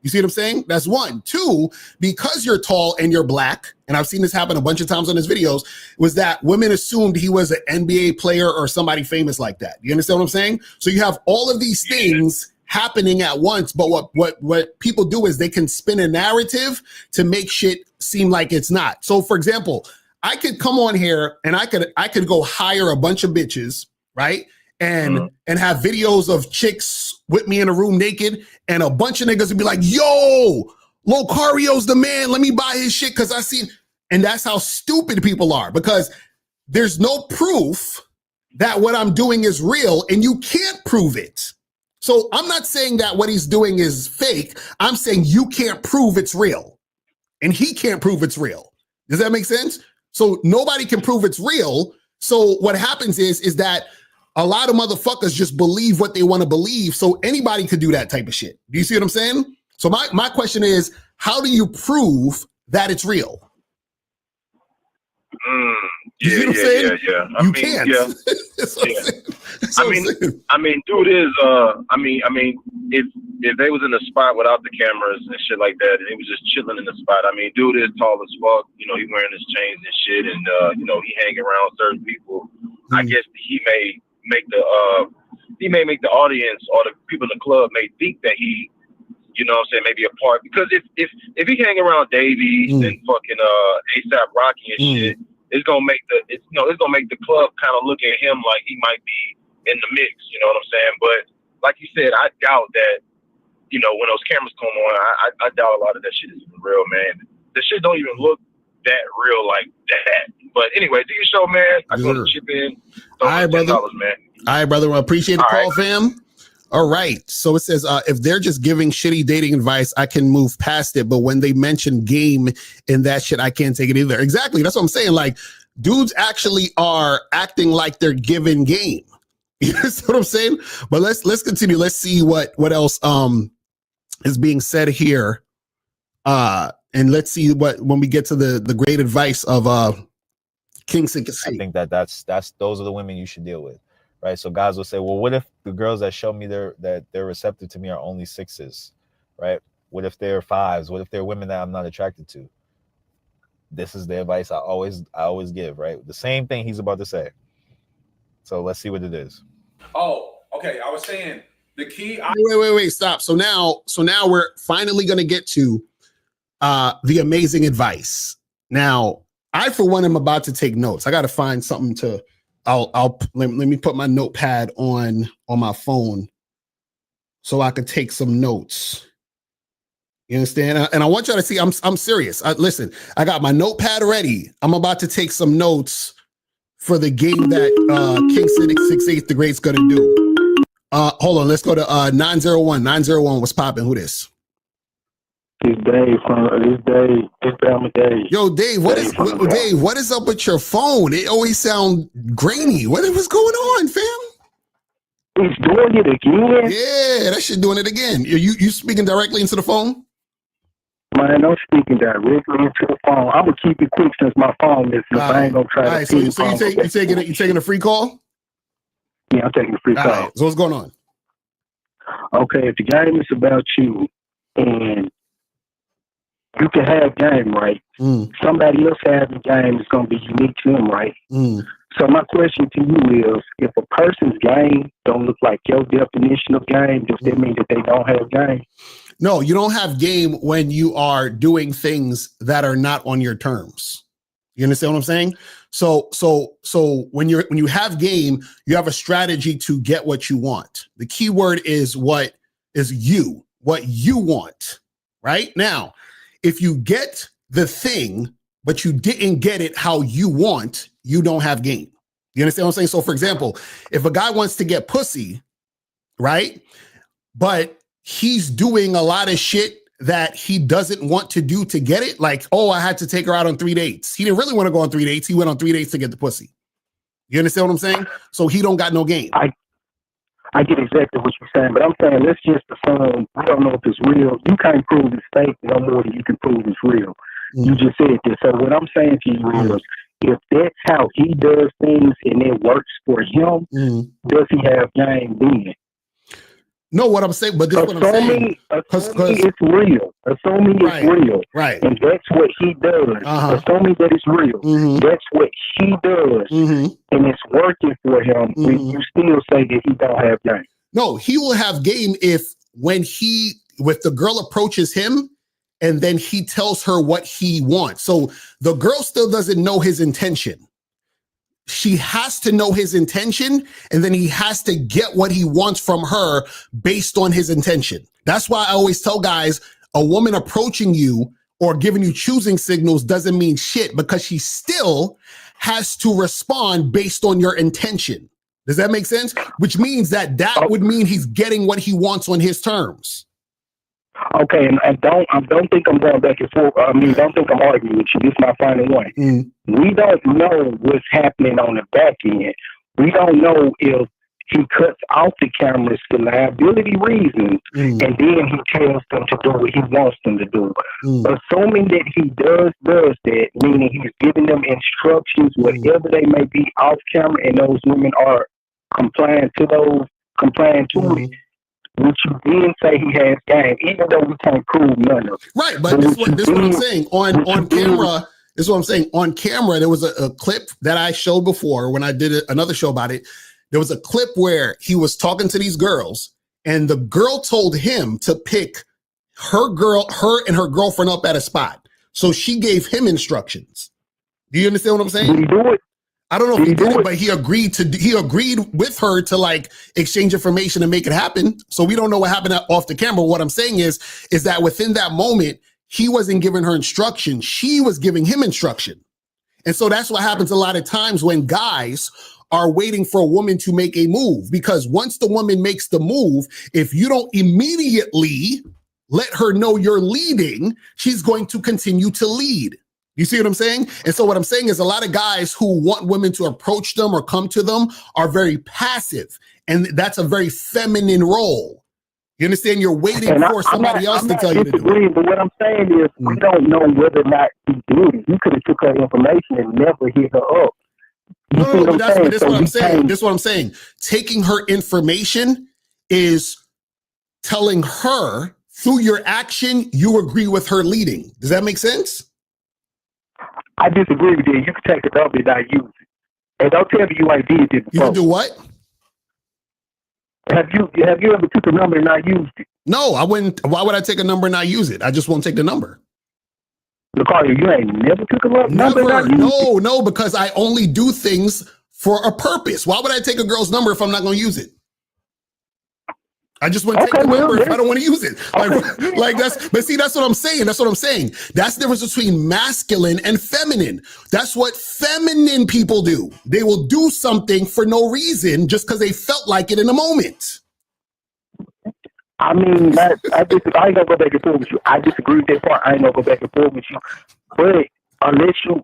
You see what I'm saying? That's one. Two, because you're tall and you're black, and I've seen this happen a bunch of times on his videos, was that women assumed he was an NBA player or somebody famous like that. You understand what I'm saying? So you have all of these things happening at once, but what people do is they can spin a narrative to make shit seem like it's not. So for example, I could come on here and I could go hire a bunch of bitches, right? And have videos of chicks with me in a room naked, and a bunch of niggas would be like, yo, Locario's the man, let me buy his shit because I see. And that's how stupid people are, because there's no proof that what I'm doing is real, and you can't prove it. So I'm not saying that what he's doing is fake. I'm saying you can't prove it's real, and he can't prove it's real. Does that make sense? So nobody can prove it's real. So what happens is that a lot of motherfuckers just believe what they want to believe. So anybody could do that type of shit. Do you see what I'm saying? So my question is, how do you prove that it's real? You see what I'm saying? Yeah. You can't. Yeah. I mean, dude is. I mean, if they was in the spot without the cameras and shit like that, and he was just chilling in the spot. I mean, dude is tall as fuck. You know, he wearing his chains and shit, and you know, he hanging around certain people. I guess he may make the audience or the people in the club may think that he, you know what I'm saying, maybe a part, because if he hang around Davies and fucking ASAP Rocky and shit, it's gonna make the club kind of look at him like he might be in the mix, you know what I'm saying? But like you said, I doubt that, you know, when those cameras come on, I doubt a lot of that shit is even real, man. The shit don't even look that real like that. But anyway, do your show, man. I go to chip in. All right, brother. Man. All right, brother. I appreciate the call, fam. All right. So it says, if they're just giving shitty dating advice, I can move past it. But when they mention game and that shit, I can't take it either. Exactly. That's what I'm saying. Like, dudes actually are acting like they're giving game. You know what I'm saying? But let's continue. Let's see what else is being said here. And let's see when we get to the great advice of King 6. I think that's those are the women you should deal with. Right. So guys will say, well, what if the girls that show me that they're receptive to me are only 6s? Right. What if they're 5s? What if they're women that I'm not attracted to? This is the advice I always give. Right. The same thing he's about to say. So let's see what it is. Oh, okay. I was saying the key. Wait, stop. So now we're finally going to get to the amazing advice. Now, I, for one, am about to take notes. I got to find something to, let me put my notepad on my phone so I could take some notes. You understand? And I want y'all to see, I'm serious. Listen, I got my notepad ready. I'm about to take some notes for the game that King 6 the Great's gonna do. Hold on, let's go to 901. 901, what's popping? Who this? It's Dave It's Bama Dave. Yo, Dave, what is up with your phone? It always sounds grainy. What's going on, fam? It's doing it again? Yeah, that shit doing it again. You speaking directly into the phone? Man, I'm speaking directly into the phone. I'm gonna keep it quick since my phone is. I ain't gonna try to. All right, so you taking a free call? Yeah, I'm taking a free call. Right, so what's going on? Okay, if the game is about you and you can have game, right? Somebody else having game is gonna be unique to them, right? So my question to you is, if a person's game don't look like your definition of game, does that mean that they don't have game? No, you don't have game when you are doing things that are not on your terms. You understand what I'm saying? So when you have game, you have a strategy to get what you want. The key word is what you want. Right now, if you get the thing, but you didn't get it how you want, you don't have game. You understand what I'm saying? So for example, if a guy wants to get pussy, right? But he's doing a lot of shit that he doesn't want to do to get it. Like, oh, I had to take her out on 3 dates. He didn't really want to go on 3 dates. He went on 3 dates to get the pussy. You understand what I'm saying? So he don't got no game. I get exactly what you're saying, but I'm saying let's just assume, I don't know if it's real. You can't prove it's fake no more than you can prove it's real. You just said this. So what I'm saying to you is, if that's how he does things and it works for him, does he have game then? No, what I'm saying, but this is what I'm saying. Assuming it's real. Assuming it's real. Right. And that's what he does. Assuming that it's real. That's what he does. And it's working for him. You still say that he don't have game. No, he will have game if the girl approaches him and then he tells her what he wants. So the girl still doesn't know his intention. She has to know his intention, and then he has to get what he wants from her based on his intention. That's why I always tell guys, a woman approaching you or giving you choosing signals doesn't mean shit, because she still has to respond based on your intention. Does that make sense? Which means that would mean he's getting what he wants on his terms. Okay, and don't think I'm going back and forth. Don't think I'm arguing with you. This is my final one. We don't know what's happening on the back end. We don't know if he cuts off the cameras for liability reasons, and then he tells them to do what he wants them to do. Assuming that he does that, meaning he's giving them instructions, whatever they may be off camera, and those women are complying to it. Which you then say he has game, even though we can't prove none of it. Right, but this is what I'm saying. On camera, this is what I'm saying. On camera, there was a clip that I showed before when I did another show about it. There was a clip where he was talking to these girls, and the girl told him to pick her and her girlfriend up at a spot. So she gave him instructions. Do you understand what I'm saying? Did he do it? I don't know if he did it, but he agreed with her to like exchange information and make it happen. So we don't know what happened off the camera. What I'm saying is that within that moment, he wasn't giving her instruction. She was giving him instruction. And so that's what happens a lot of times when guys are waiting for a woman to make a move, because once the woman makes the move, if you don't immediately let her know you're leading, she's going to continue to lead. You see what I'm saying? And so what I'm saying is a lot of guys who want women to approach them or come to them are very passive. And that's a very feminine role. You understand? You're waiting for somebody else to tell you to do it. But what I'm saying is we don't know whether or not he did it. You could have took her information and never hit her up. But this is what I'm saying. This is what I'm saying. Taking her information is telling her through your action, you agree with her leading. Does that make sense? I disagree with you. You can take the number and not use it. And don't tell me you ain't did it before. You can do what? Have you ever took a number and not used it? No, I wouldn't. Why would I take a number and not use it? I just won't take the number. Locario, you ain't never took a number and not used it? No, because I only do things for a purpose. Why would I take a girl's number if I'm not going to use it? I just want to take the number if I don't want to use it. That's what I'm saying. That's what I'm saying. That's the difference between masculine and feminine. That's what feminine people do. They will do something for no reason just because they felt like it in a moment. I mean, I ain't gonna go back and forth with you. I disagree with that part. I ain't gonna go back and forth with you. But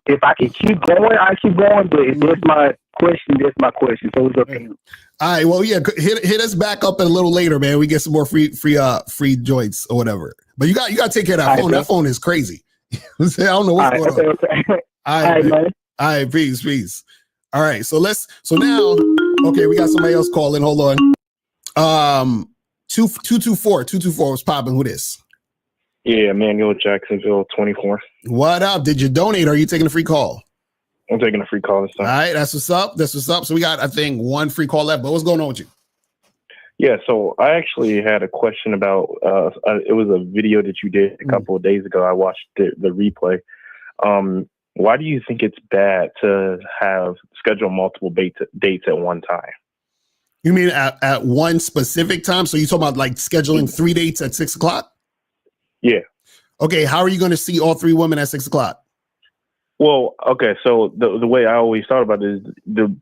if I can keep going, I keep going. But if that's my question, that's my question. So it's up to you. All right, well, yeah, hit us back up a little later, man. We get some more free joints or whatever. But you got to take care of that phone. That phone is crazy. I don't know what's going on. All right, man. All right, peace. All right, so now, okay, we got somebody else calling. Hold on. 224 was popping. Who this? Yeah, Emmanuel Jacksonville, 24. What up? Did you donate or are you taking a free call? I'm taking a free call this time. All right, that's what's up. So we got, I think, one free call left, but what's going on with you? Yeah, so I actually had a question about, it was a video that you did a couple of days ago. I watched the replay. Why do you think it's bad to schedule multiple dates at one time? You mean at one specific time? So you talking about like scheduling 3 dates at 6 o'clock? Yeah. Okay, how are you going to see all 3 women at 6 o'clock? Well, okay, so the way I always thought about it is the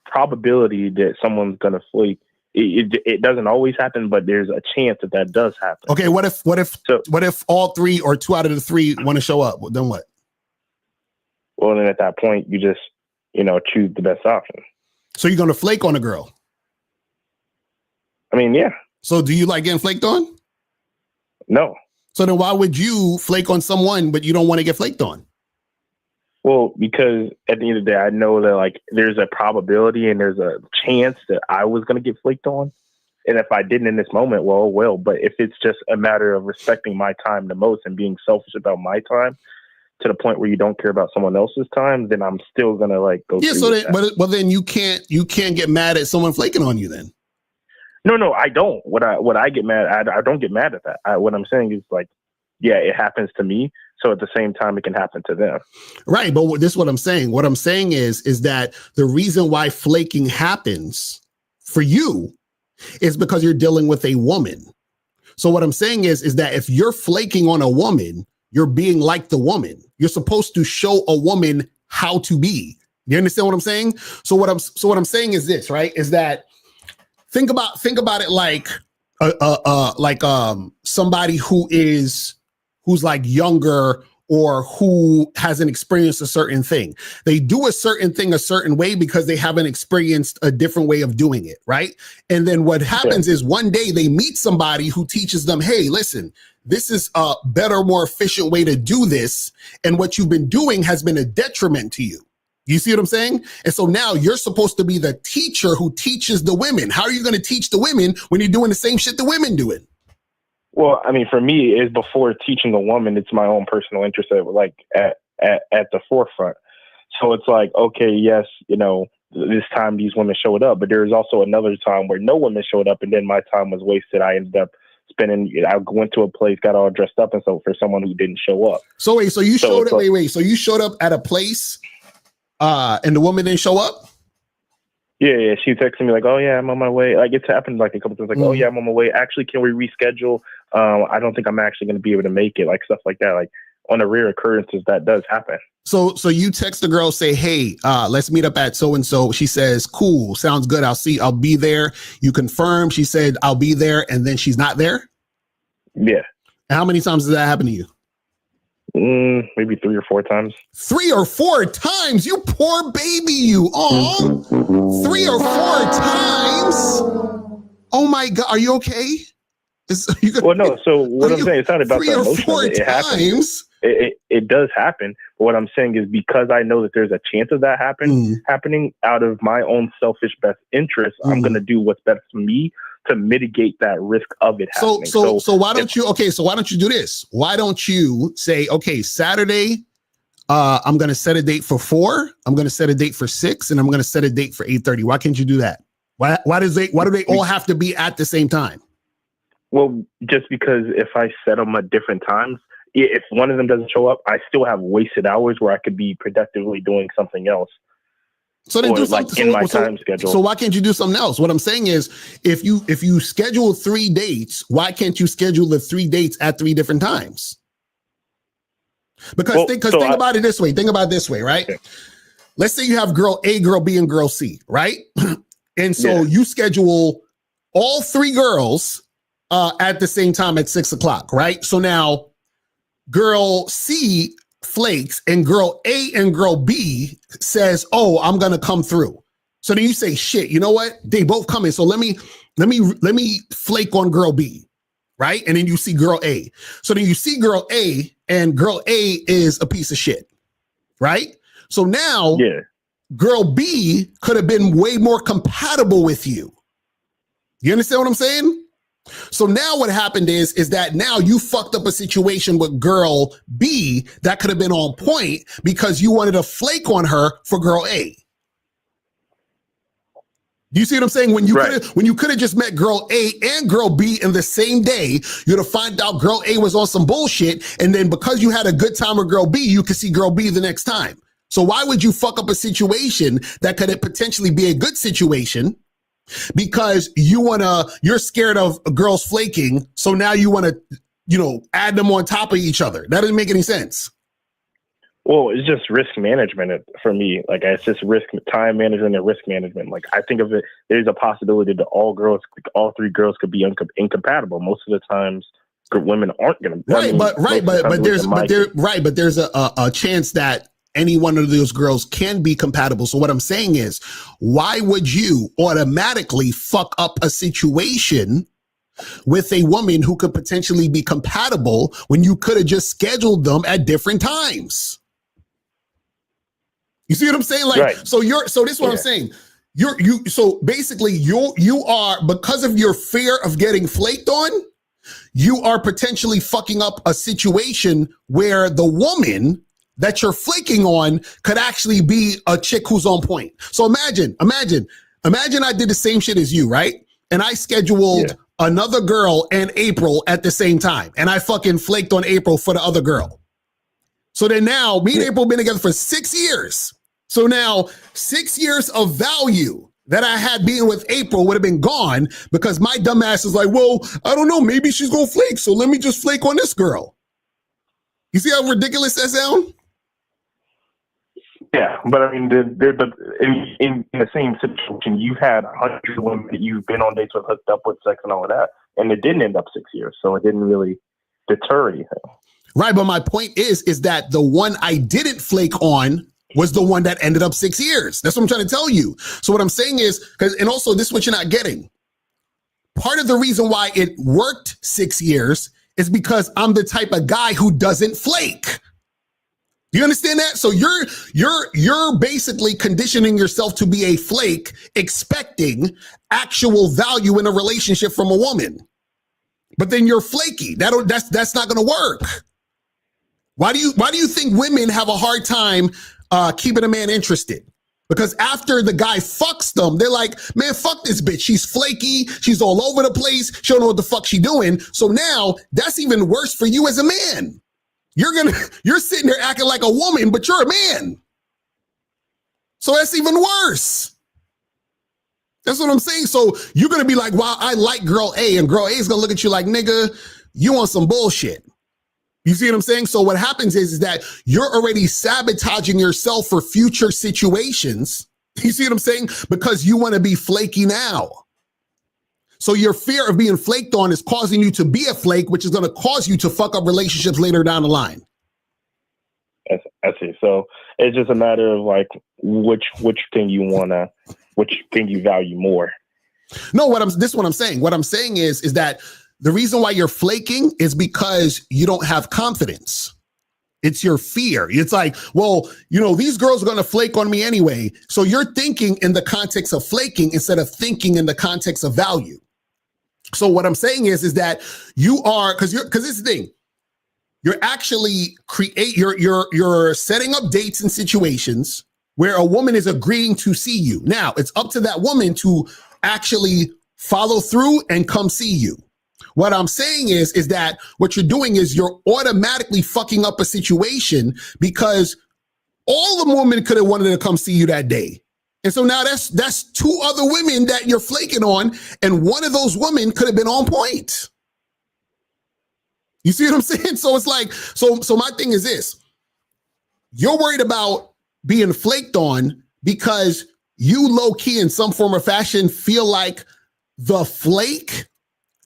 probability that someone's going to flake. It doesn't always happen, but there's a chance that does happen. Okay, what if all 3 or 2 out of the 3 want to show up? Then what? Well, then at that point, you just, choose the best option. So you're going to flake on a girl? I mean, yeah. So do you like getting flaked on? No. So then why would you flake on someone, but you don't want to get flaked on? Well, because at the end of the day, I know that like there's a probability and there's a chance that I was going to get flaked on. And if I didn't in this moment, well. But if it's just a matter of respecting my time the most and being selfish about my time to the point where you don't care about someone else's time, then I'm still gonna like go. Yeah. So then you can't get mad at someone flaking on you then. No, I don't. What I get mad at, I don't get mad at that. What I'm saying is like, yeah, it happens to me. So at the same time, it can happen to them. Right. But this is what I'm saying. What I'm saying is that the reason why flaking happens for you is because you're dealing with a woman. So what I'm saying is that if you're flaking on a woman, you're being like the woman. You're supposed to show a woman how to be. You understand what I'm saying? So what I'm saying is this, right? Is that think about it like somebody who's like younger or who hasn't experienced a certain thing. They do a certain thing a certain way because they haven't experienced a different way of doing it, right? And then what happens is one day they meet somebody who teaches them, hey, listen, this is a better, more efficient way to do this. And what you've been doing has been a detriment to you. You see what I'm saying? And so now you're supposed to be the teacher who teaches the women. How are you going to teach the women when you're doing the same shit the women doing? Well, I mean, for me, is before teaching a woman, it's my own personal interest at the forefront. So it's like, okay, yes, you know, this time these women showed up, but there was also another time where no women showed up, and then my time was wasted. I ended up I went to a place, got all dressed up, and so for someone who didn't show up. So wait, so you showed up? So you showed up at a place, and the woman didn't show up? Yeah. She texted me like, "Oh yeah, I'm on my way." Like it's happened like a couple times. Like, "Oh yeah, I'm on my way. Actually, can we reschedule? I don't think I'm actually going to be able to make it." Like stuff like that. Like on the rare occurrences that does happen. So you text the girl, say, "Hey, let's meet up at so and so." She says, "Cool, sounds good. I'll be there." You confirm. She said, "I'll be there," and then she's not there. Yeah. And how many times does that happen to you? Maybe 3 or 4 times. 3 or 4 times? You poor baby, you. Oh, 3 or 4 times? Oh my God, are you okay? Well, no. So what I'm saying, it's not about the emotion. 3 or 4 it times. It does happen. But what I'm saying is because I know that there's a chance of that happening out of my own selfish best interest, I'm going to do what's best for me to mitigate that risk of it happening. So why don't you do this? Why don't you say, okay, Saturday, I'm going to set a date for 4, I'm going to set a date for 6, and I'm going to set a date for 8:30. Why can't you do that? Why do they all have to be at the same time? Well, just because if I set them at different times, if one of them doesn't show up, I still have wasted hours where I could be productively doing something else. So then do something in my time schedule. So why can't you do something else? What I'm saying is, if you schedule 3 dates, why can't you schedule the 3 dates at 3 different times? Think about it this way. Think about it this way, right? Okay. Let's say you have girl A, girl B, and girl C, right? And so you schedule all 3 girls at the same time at 6 o'clock, right? So now girl C flakes and girl A and girl B says, "Oh, I'm gonna come through." So then you say, "Shit, you know what? They both coming. So let me flake on girl B," right? And then you see girl A. So then you see girl A, and girl A is a piece of shit, right? So now, girl B could have been way more compatible with you. You understand what I'm saying? So now what happened is that now you fucked up a situation with girl B that could have been on point because you wanted to flake on her for girl A. Do you see what I'm saying? When you could have just met girl A and girl B in the same day, you'd have found out girl A was on some bullshit. And then because you had a good time with girl B, you could see girl B the next time. So why would you fuck up a situation that could potentially be a good situation? Because you're scared of girls flaking. So now you want to, add them on top of each other. That doesn't make any sense. Well, it's just risk management for me. Like it's just time management and risk management. Like I think of it, there's a possibility that all 3 girls could be incompatible. Most of the times women aren't going to. But there's a chance that any one of those girls can be compatible. So what I'm saying is, why would you automatically fuck up a situation with a woman who could potentially be compatible when you could have just scheduled them at different times? You see what I'm saying? So this is what I'm saying. So basically you are, because of your fear of getting flaked on, you are potentially fucking up a situation where the woman that you're flaking on could actually be a chick who's on point. So imagine I did the same shit as you, right? And I scheduled another girl and April at the same time. And I fucking flaked on April for the other girl. So then now me and April been together for 6 years. So now 6 years of value that I had being with April would have been gone because my dumb ass is like, well, I don't know, maybe she's gonna flake, so let me just flake on this girl. You see how ridiculous that sounds? Yeah, but I mean, in the same situation, you've had 100 women that you've been on dates with, hooked up with, sex and all of that, and it didn't end up 6 years, so it didn't really deter anything. Right, but my point is that the one I didn't flake on was the one that ended up 6 years. That's what I'm trying to tell you. So what I'm saying is, and also this is what you're not getting. Part of the reason why it worked 6 years is because I'm the type of guy who doesn't flake. You understand that? So you're basically conditioning yourself to be a flake, expecting actual value in a relationship from a woman. But then you're flaky. That's not going to work. Why do you think women have a hard time keeping a man interested? Because after the guy fucks them, they're like, man, fuck this bitch. She's flaky. She's all over the place. She don't know what the fuck she doing. So now that's even worse for you as a man. You're sitting there acting like a woman, but you're a man. So that's even worse. That's what I'm saying. So you're going to be like, wow, I like girl A, and girl A is going to look at you like, nigga, you on some bullshit. You see what I'm saying? So what happens is that you're already sabotaging yourself for future situations. You see what I'm saying? Because you want to be flaky now. So your fear of being flaked on is causing you to be a flake, which is going to cause you to fuck up relationships later down the line. I see. So it's just a matter of like which thing you which thing you value more. No, this is what I'm saying. What I'm saying is that the reason why you're flaking is because you don't have confidence. It's your fear. It's like, well, these girls are going to flake on me anyway. So you're thinking in the context of flaking instead of thinking in the context of value. So what I'm saying is that you are, because this is the thing, you're actually you're setting up dates and situations where a woman is agreeing to see you. Now it's up to that woman to actually follow through and come see you. What I'm saying is that what you're doing is you're automatically fucking up a situation because all the women could have wanted to come see you that day. And so now that's two other women that you're flaking on, and one of those women could have been on point. You see what I'm saying? So it's like, so my thing is this. You're worried about being flaked on because you low-key in some form or fashion feel like the flake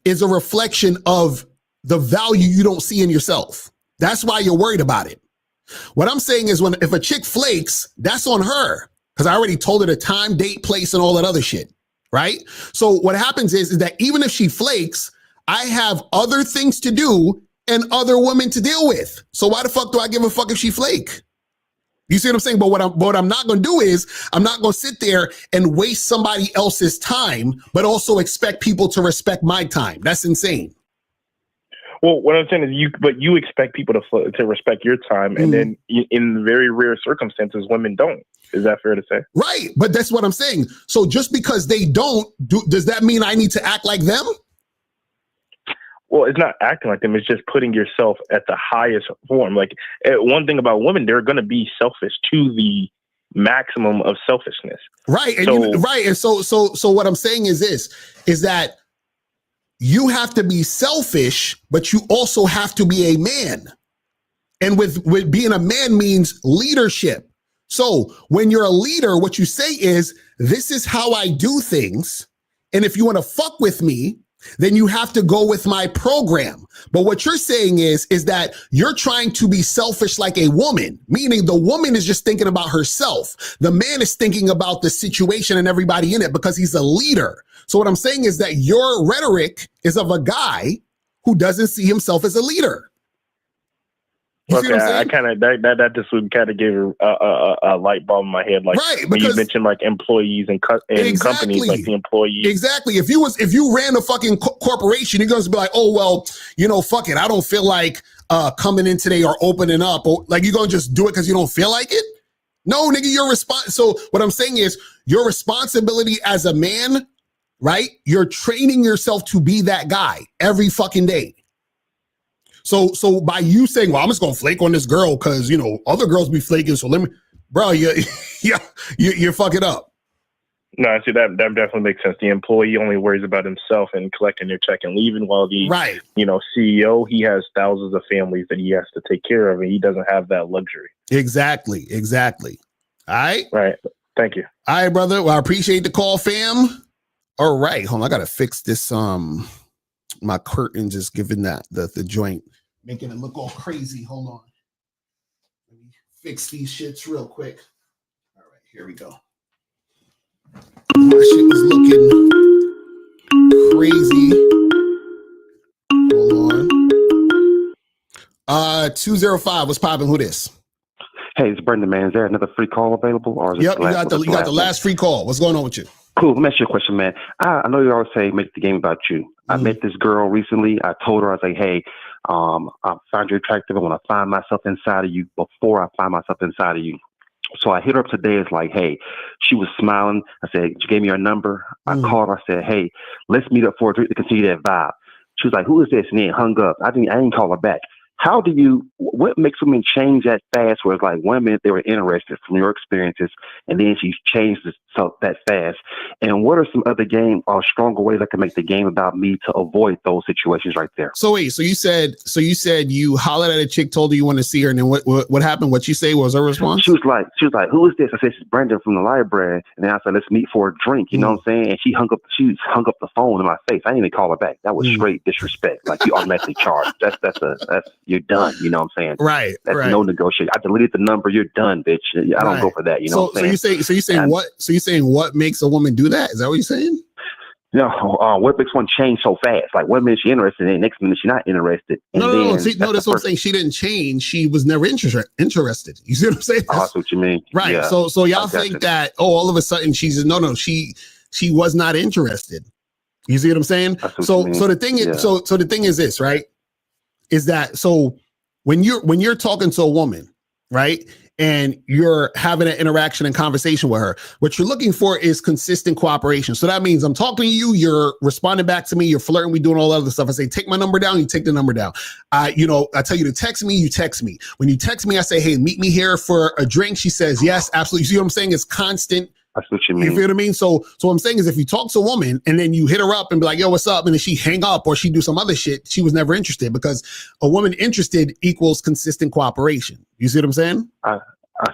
is a reflection of the value you don't see in yourself. That's why you're worried about it. What I'm saying is if a chick flakes, that's on her. Because I already told her the time, date, place, and all that other shit, right? So what happens is that even if she flakes, I have other things to do and other women to deal with. So why the fuck do I give a fuck if she flake? You see what I'm saying? But what I'm not going to do is I'm not going to sit there and waste somebody else's time, but also expect people to respect my time. That's insane. Well, what I'm saying is you expect people to respect your time, and then in very rare circumstances, women don't. Is that fair to say? Right, but that's what I'm saying. So just because they don't, does that mean I need to act like them? Well, it's not acting like them. It's just putting yourself at the highest form. Like one thing about women, they're going to be selfish to the maximum of selfishness. Right, and And so what I'm saying is this: is that you have to be selfish, but you also have to be a man. And with being a man means leadership. So when you're a leader, what you say is, this is how I do things. And if you want to fuck with me, then you have to go with my program. But what you're saying is that you're trying to be selfish like a woman, meaning the woman is just thinking about herself. The man is thinking about the situation and everybody in it because he's a leader. So what I'm saying is that your rhetoric is of a guy who doesn't see himself as a leader. You see what I'm saying? I kind of that just would kind of give a light bulb in my head, like when you mentioned like employees and companies, like the employees. Exactly. If you ran a fucking corporation, you're going to be like, oh well, fuck it, I don't feel like coming in today or opening up, or like you're going to just do it because you don't feel like it. No, nigga, so what I'm saying is your responsibility as a man, right? You're training yourself to be that guy every fucking day. So by you saying, well, I'm just gonna flake on this girl because other girls be flaking, so let me, bro, you're fucking up. No, I see that definitely makes sense. The employee only worries about himself and collecting their check and leaving, while the CEO, he has thousands of families that he has to take care of, and he doesn't have that luxury. Exactly. All right. Thank you. All right, brother. Well, I appreciate the call, fam. All right, hold on. I gotta fix this. My curtain just giving that the joint, making it look all crazy. Hold on. Let me fix these shits real quick. All right, here we go. My shit was looking crazy. Hold on. 205. What's popping? Who this? Hey, it's Brendan, man. Is there another free call available? Or is yep, you got the last free call. What's going on with you? Cool. Let me ask you a question, man. I know you always say make the game about you. I met this girl recently. I told her, I was like, hey, I find you attractive. I want to find myself inside of you before I find myself inside of you. So I hit her up today. It's like, hey, she was smiling. I said, you gave me your number. I called her. I said, hey, let's meet up for a drink to continue that vibe. She was like, who is this? And then hung up. I didn't call her back. What makes women change that fast? Where it's like 1 minute they were interested from your experiences, and then she's changed that fast. And what are some other stronger ways I can make the game about me to avoid those situations right there? So wait, so you said you hollered at a chick, told her you want to see her, and then what happened? What she say was her response? She was like, who is this? I said, she's Brenda from the library. And then I said, let's meet for a drink. You know what I'm saying? And she hung up the phone in my face. I didn't even call her back. That was straight disrespect. Like, you automatically charged. That's you're done. You know what I'm saying? Right. That's no negotiation. I deleted the number. You're done, bitch. I don't go for that. You know what I'm saying? So you're saying what makes a woman do that? Is that what you're saying? No, what makes one change so fast? Like 1 minute she's interested, and next minute she's not interested. No. That's what I'm saying. She didn't change. She was never interested. You see what I'm saying? That's what you mean. Right. Yeah. So y'all think that all of a sudden she was not interested. You see what I'm saying? So the thing is this, right? Is that so when you're talking to a woman, right? And you're having an interaction and conversation with her, what you're looking for is consistent cooperation. So that means I'm talking to you, you're responding back to me, you're flirting, we doing all that other stuff. I say, take my number down, you take the number down. I tell you to text me, you text me. When you text me, I say, hey, meet me here for a drink. She says, yes, absolutely. You see what I'm saying? It's constant. That's what you mean. You feel what I mean? So what I'm saying is if you talk to a woman and then you hit her up and be like, yo, what's up? And then she hang up or she do some other shit, she was never interested, because a woman interested equals consistent cooperation. You see what I'm saying? I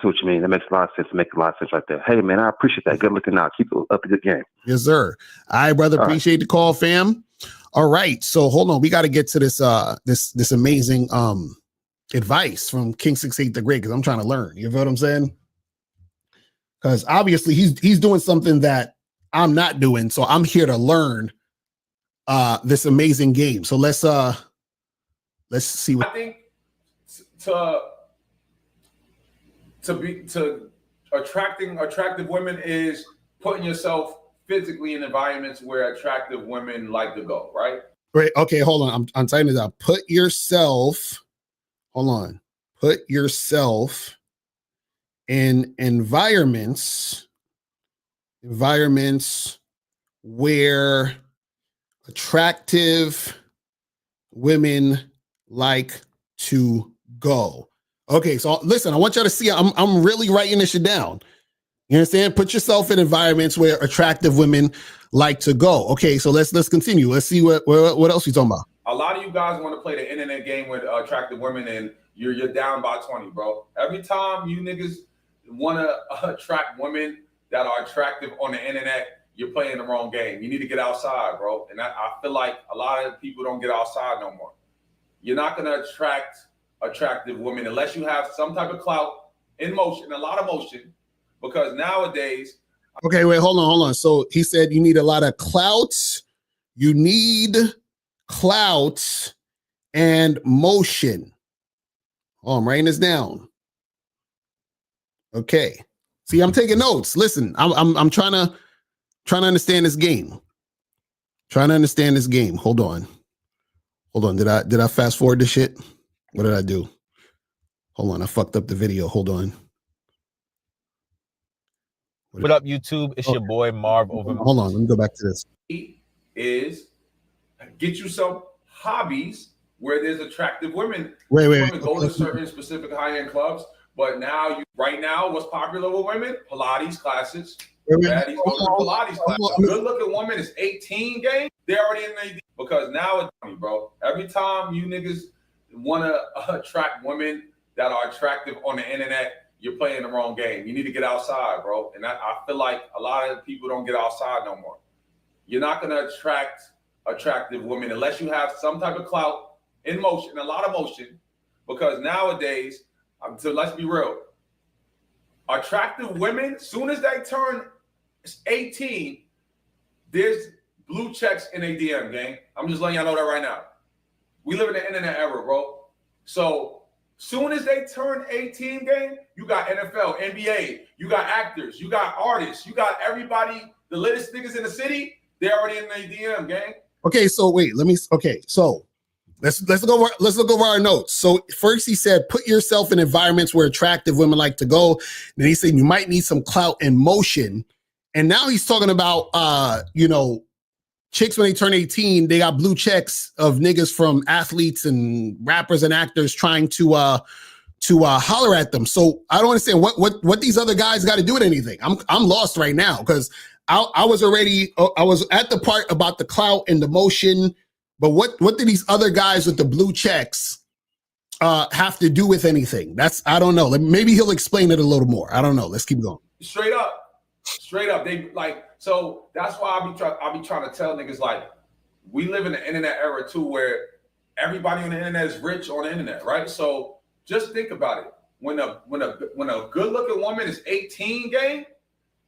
see what you mean. That makes a lot of sense. Right there. Hey, man, I appreciate that. Good looking out. Keep up the good game. Yes, sir. All right, brother. Appreciate the call, fam. All right. So hold on. We got to get to this this amazing advice from King 68 the Great, because I'm trying to learn. You feel what I'm saying? Because obviously he's doing something that I'm not doing. So I'm here to learn this amazing game. So let's see what I think to attractive women is putting yourself physically in environments where attractive women like to go, right? Right. Okay, hold on. I'm typing this out. Put yourself in environments where attractive women like to go. Okay, so listen, I want y'all to see, I'm really writing this shit down. You understand? Put yourself in environments where attractive women like to go. Okay, so let's continue. Let's see what else we talking about. A lot of you guys want to play the internet game with attractive women, and you're down by 20, bro. Every time you niggas want to attract women that are attractive on the internet, you're playing the wrong game. You need to get outside, bro. And I feel like a lot of people don't get outside no more. You're not going to attract attractive women unless you have some type of clout in motion, a lot of motion, because nowadays. Okay, wait, hold on. So he said you need a lot of clout. You need clout and motion. Oh, I'm writing this down. Okay. See, I'm taking notes. Listen, I'm trying to understand this game. Trying to understand this game. Hold on. Did I fast forward this shit? What did I do? Hold on. I fucked up the video. Hold on. What up, YouTube? It's your boy Marv over. Hold on. Let me go back to this. Is get you some hobbies where there's attractive women. Wait. Women go to certain specific high-end clubs, but right now, what's popular with women? Pilates classes. Baddies go to Pilates classes. A good-looking woman is 18 game. They're already in the because now it's funny, bro. Every time you niggas want to attract women that are attractive on the internet, you're playing the wrong game. You need to get outside, bro. And I feel like a lot of people don't get outside no more. You're not going to attract attractive women unless you have some type of clout in motion, a lot of motion, because nowadays, so let's be real, attractive women, soon as they turn 18, there's blue checks in a DM, gang. I'm just letting y'all know that right now. We live in the internet era, bro. So soon as they turn 18, gang, you got NFL, NBA, you got actors, you got artists, you got everybody, the latest niggas in the city, they're already in the DM, gang. Okay, so wait, so let's look over our notes. So first he said, put yourself in environments where attractive women like to go. Then he said you might need some clout and motion. And now he's talking about chicks when they turn 18, they got blue checks of niggas from athletes and rappers and actors trying to holler at them. So I don't understand what these other guys got to do with anything. I'm lost right now because I was at the part about the clout and the motion, but what did these other guys with the blue checks have to do with anything? I don't know. Maybe he'll explain it a little more. I don't know. Let's keep going. Straight up. They like, so that's why I be trying to tell niggas like, we live in the internet era too, where everybody on the internet is rich on the internet, right? So just think about it. When a good looking woman is 18, gang,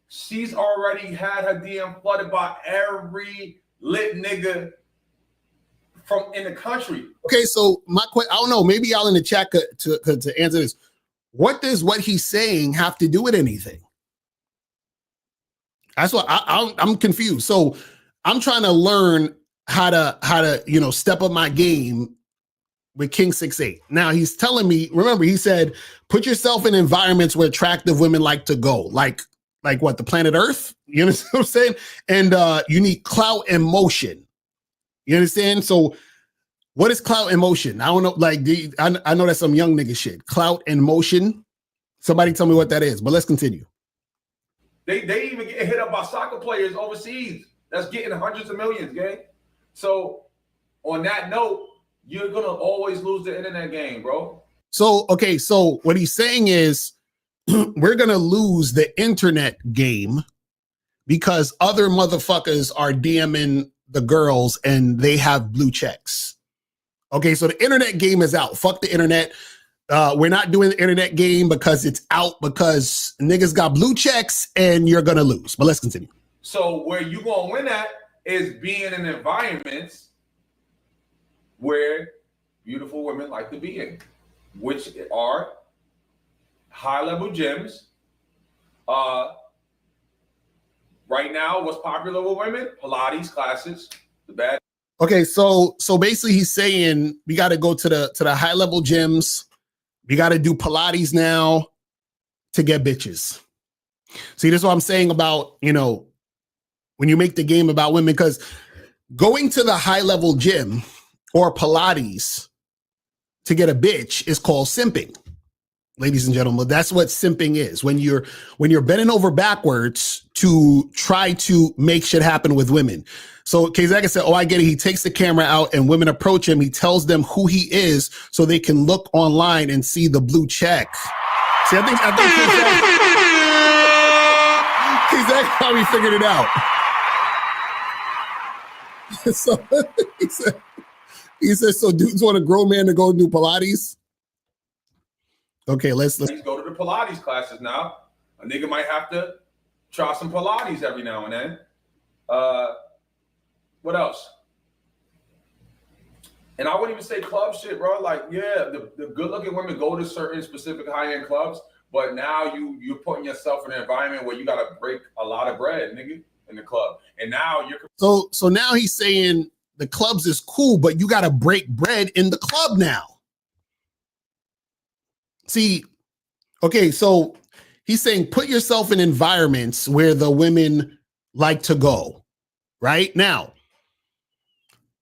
she's already had her DM flooded by every lit nigga from in the country. Okay, so my question, I don't know, maybe y'all in the chat to answer this. What does what he's saying have to do with anything? That's what I'm confused. So I'm trying to learn how to step up my game with King 6'8". Now he's telling me, remember, he said, put yourself in environments where attractive women like to go. Like what, the planet Earth? You understand what I'm saying? And you need clout and motion. You understand? So what is clout and motion? I don't know. I know that's some young nigga shit. Clout and motion. Somebody tell me what that is, but let's continue. They even get hit up by soccer players overseas that's getting hundreds of millions, gang. So on that note, you're gonna always lose the internet game, bro. So what he's saying is we're gonna lose the internet game because other motherfuckers are DMing the girls and they have blue checks. Okay, so the internet game is out. Fuck the internet. We're not doing the internet game because it's out because niggas got blue checks and you're gonna lose. But let's continue. So where you gonna win at is being in environments where beautiful women like to be in, which are high-level gyms. Right now, what's popular with women? Pilates classes. Okay, so basically he's saying we got to go to the high-level gyms. We got to do Pilates now to get bitches. See, this is what I'm saying about, when you make the game about women, because going to the high-level gym or Pilates to get a bitch is called simping. Ladies and gentlemen, that's what simping is. When you're bending over backwards to try to make shit happen with women. So Kazaka said, I get it. He takes the camera out and women approach him. He tells them who he is so they can look online and see the blue check. See, I think Kazaka probably figured it out. So he said, so dudes want a grown man to go do Pilates? Okay, let's go to the Pilates classes now. A nigga might have to try some Pilates every now and then. What else? And I wouldn't even say club shit, bro. Like, yeah, the good-looking women go to certain specific high-end clubs, but now you're putting yourself in an environment where you got to break a lot of bread, nigga, in the club. And now you're... So now he's saying the clubs is cool, but you got to break bread in the club now. See, okay, so he's saying put yourself in environments where the women like to go, right? Now,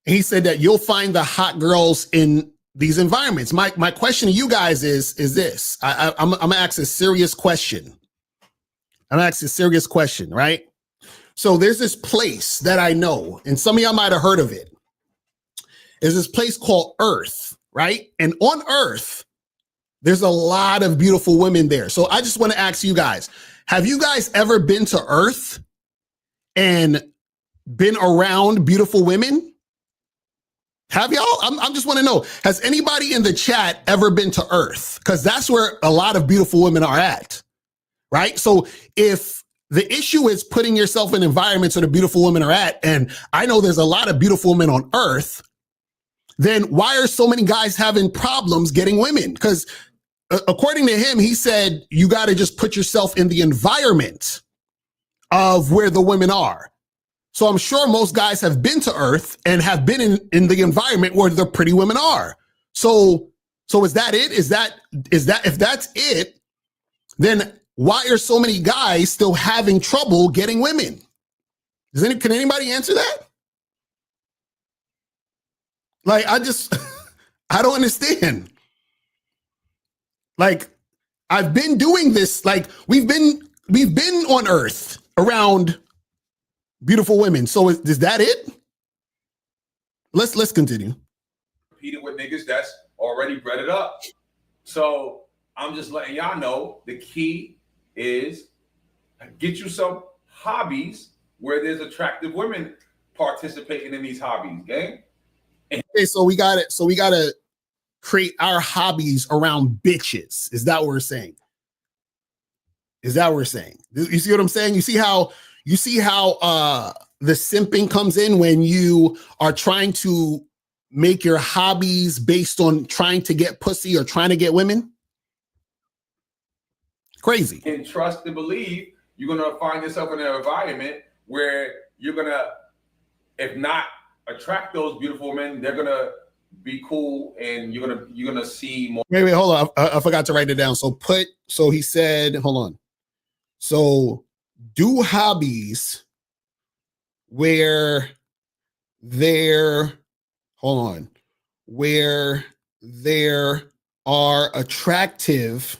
he said that you'll find the hot girls in these environments. My question to you guys is this. I'm gonna ask a serious question. I'm gonna ask a serious question, right? So there's this place that I know, and some of y'all might have heard of it. There's this place called Earth, right? And on Earth, there's a lot of beautiful women there. So I just want to ask you guys, have you guys ever been to Earth and been around beautiful women? Have y'all? I'm just want to know, has anybody in the chat ever been to Earth? Because that's where a lot of beautiful women are at, right? So if the issue is putting yourself in environments where the beautiful women are at, and I know there's a lot of beautiful women on Earth, then why are so many guys having problems getting women? Because according to him, he said you got to just put yourself in the environment of where the women are. So I'm sure most guys have been to Earth and have been in the environment where the pretty women are. So is that it? Is that if that's it, then why are so many guys still having trouble getting women? Can anybody answer that? Like, I don't understand. Like, I've been doing this. Like, we've been on Earth around beautiful women. So is that it? Let's continue. Competing with niggas that's already breaded up. So I'm just letting y'all know the key is get you some hobbies where there's attractive women participating in these hobbies, gang. Okay, so we got it. So we got to create our hobbies around bitches. Is that what we're saying? Is that what we're saying? You see what I'm saying? You see how the simping comes in when you are trying to make your hobbies based on trying to get pussy or trying to get women? Crazy. And trust and believe you're going to find yourself in an environment where you're going to, if not attract those beautiful women, they're going to be cool and you're going to see more. Wait, hold on. I forgot to write it down. So he said, hold on. So do hobbies where there are attractive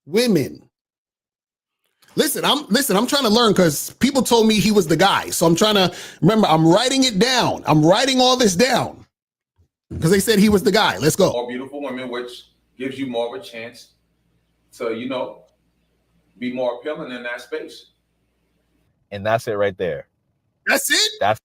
women. Listen, I'm trying to learn because people told me he was the guy. So I'm trying to remember, I'm writing it down. I'm writing all this down because they said he was the guy. Let's go. More beautiful women, which gives you more of a chance to, be more appealing in that space. And that's it right there. That's it? That's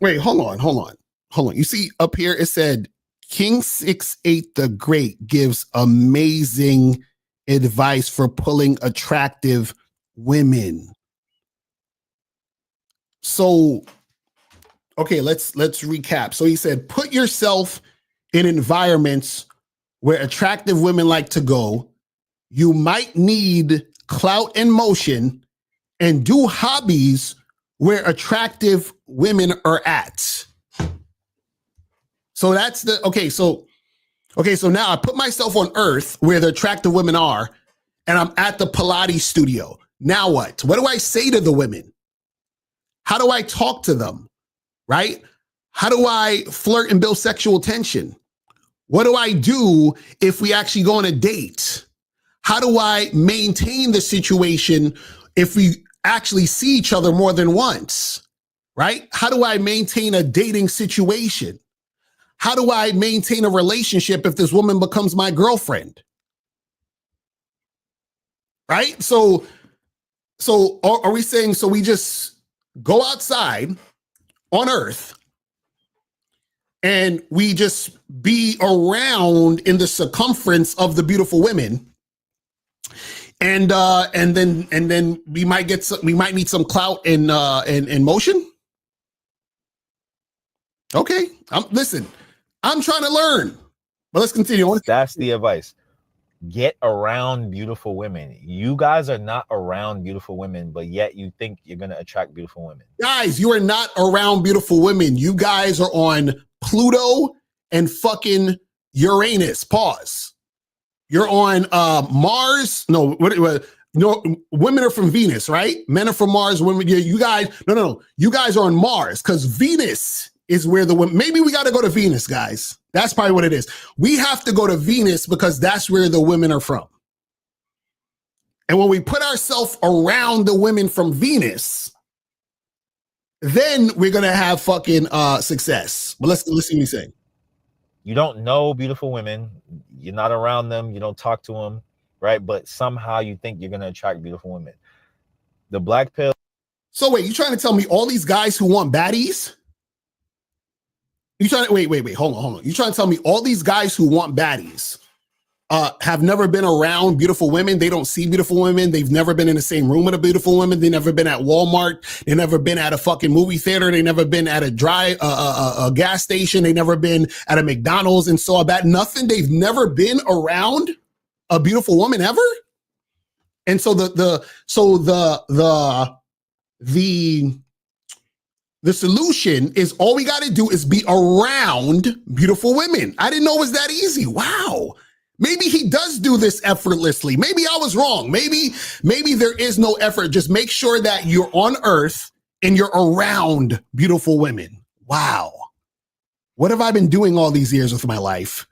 Wait, hold on. You see up here, it said King 6'8" the Great gives amazing advice for pulling attractive women. So, okay, let's recap. So he said, put yourself in environments where attractive women like to go. You might need clout and motion, and do hobbies where attractive women are at. So that's so now I put myself on Earth where the attractive women are, and I'm at the Pilates studio. Now what? What do I say to the women? How do I talk to them? Right? How do I flirt and build sexual tension? What do I do if we actually go on a date? How do I maintain the situation if we actually see each other more than once? Right? How do I maintain a dating situation? How do I maintain a relationship if this woman becomes my girlfriend? Right? So are we saying, so we just go outside on Earth and we just be around in the circumference of the beautiful women, and then we might need some clout in motion? Okay. Listen, I'm trying to learn. But let's continue. That's the advice. Get around beautiful women. You guys are not around beautiful women, but yet you think you're going to attract beautiful women. Guys, you are not around beautiful women. You guys are on Pluto and fucking Uranus. Pause. You're on Mars. No, women are from Venus, right? Men are from Mars. Women, you guys, no. You guys are on Mars because Venus is where the women, maybe we got to go to Venus, guys. That's probably what it is. We have to go to Venus because that's where the women are from. And when we put ourselves around the women from Venus, then we're going to have fucking success. But let's listen to me say. You don't know beautiful women. You're not around them. You don't talk to them, right? But somehow you think you're going to attract beautiful women. The black pill. So wait, you trying to tell me all these guys who want baddies? You trying to wait, hold on. You trying to tell me all these guys who want baddies have never been around beautiful women? They don't see beautiful women. They've never been in the same room with a beautiful woman. They've never been at Walmart. They've never been at a fucking movie theater. They've never been at a gas station. They've never been at a McDonald's and saw that. Nothing. They've never been around a beautiful woman ever. And so the solution is all we got to do is be around beautiful women. I didn't know it was that easy. Wow. Maybe he does do this effortlessly. Maybe I was wrong. Maybe there is no effort. Just make sure that you're on Earth and you're around beautiful women. Wow. What have I been doing all these years with my life?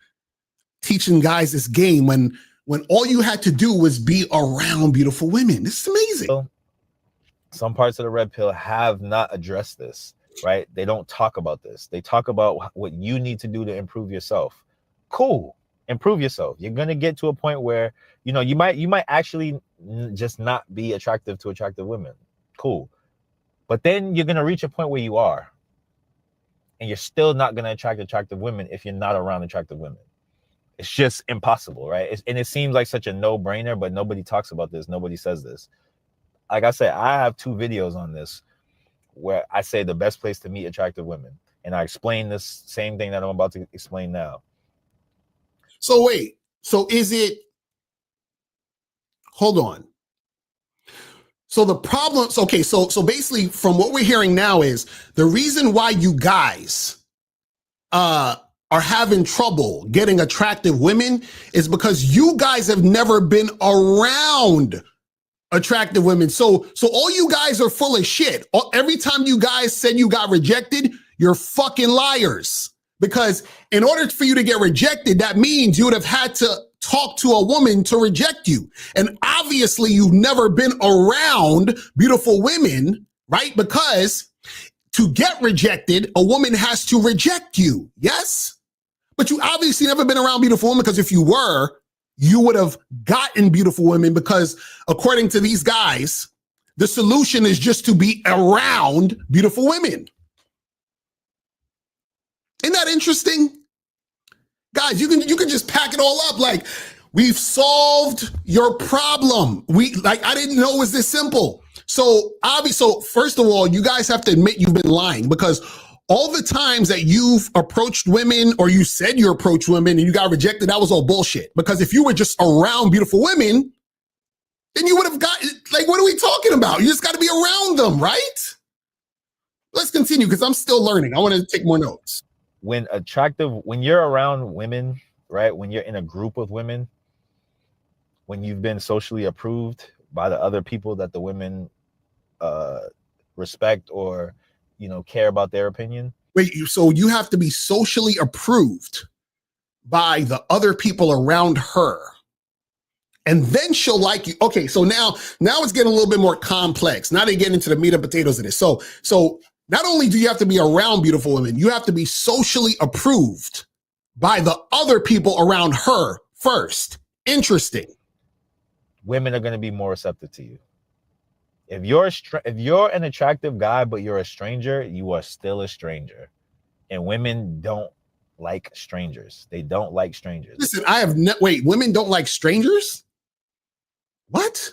Teaching guys this game when all you had to do was be around beautiful women. This is amazing. Some parts of the red pill have not addressed this, right? They don't talk about this. They talk about what you need to do to improve yourself. Cool. Improve yourself. You're going to get to a point where, you might actually just not be attractive to attractive women. Cool. But then you're going to reach a point where you are, and you're still not going to attract attractive women if you're not around attractive women. It's just impossible, right? And it seems like such a no-brainer, but nobody talks about this. Nobody says this. Like I said, I have 2 videos on this where I say the best place to meet attractive women. And I explain this same thing that I'm about to explain now. So wait, hold on. So the problem, okay, so basically from what we're hearing now is the reason why you guys are having trouble getting attractive women is because you guys have never been around attractive women. So all you guys are full of shit. Every time you guys said you got rejected, you're fucking liars. Because in order for you to get rejected, that means you would have had to talk to a woman to reject you. And obviously you've never been around beautiful women, right? Because to get rejected, a woman has to reject you. Yes? But you obviously never been around beautiful women, because if you were, you would have gotten beautiful women, because according to these guys, the solution is just to be around beautiful women. Isn't that interesting? Guys, you can just pack it all up. Like, we've solved your problem. I didn't know it was this simple. So first of all, you guys have to admit you've been lying, because all the times that you've approached women, or you said you approached women and you got rejected, that was all bullshit. Because if you were just around beautiful women, then you would have got, like, what are we talking about? You just got to be around them, right? Let's continue, because I'm still learning. I want to take more notes. When you're around women, right? When you're in a group of women, when you've been socially approved by the other people that the women respect or, care about their opinion. Wait, so you have to be socially approved by the other people around her, and then she'll like you. Okay, so now it's getting a little bit more complex. Now they get into the meat and potatoes of this. So not only do you have to be around beautiful women, you have to be socially approved by the other people around her first. Interesting. Women are going to be more receptive to you. If you're an attractive guy, but you're a stranger, you are still a stranger. And women don't like strangers. They don't like strangers. Listen, women don't like strangers? What?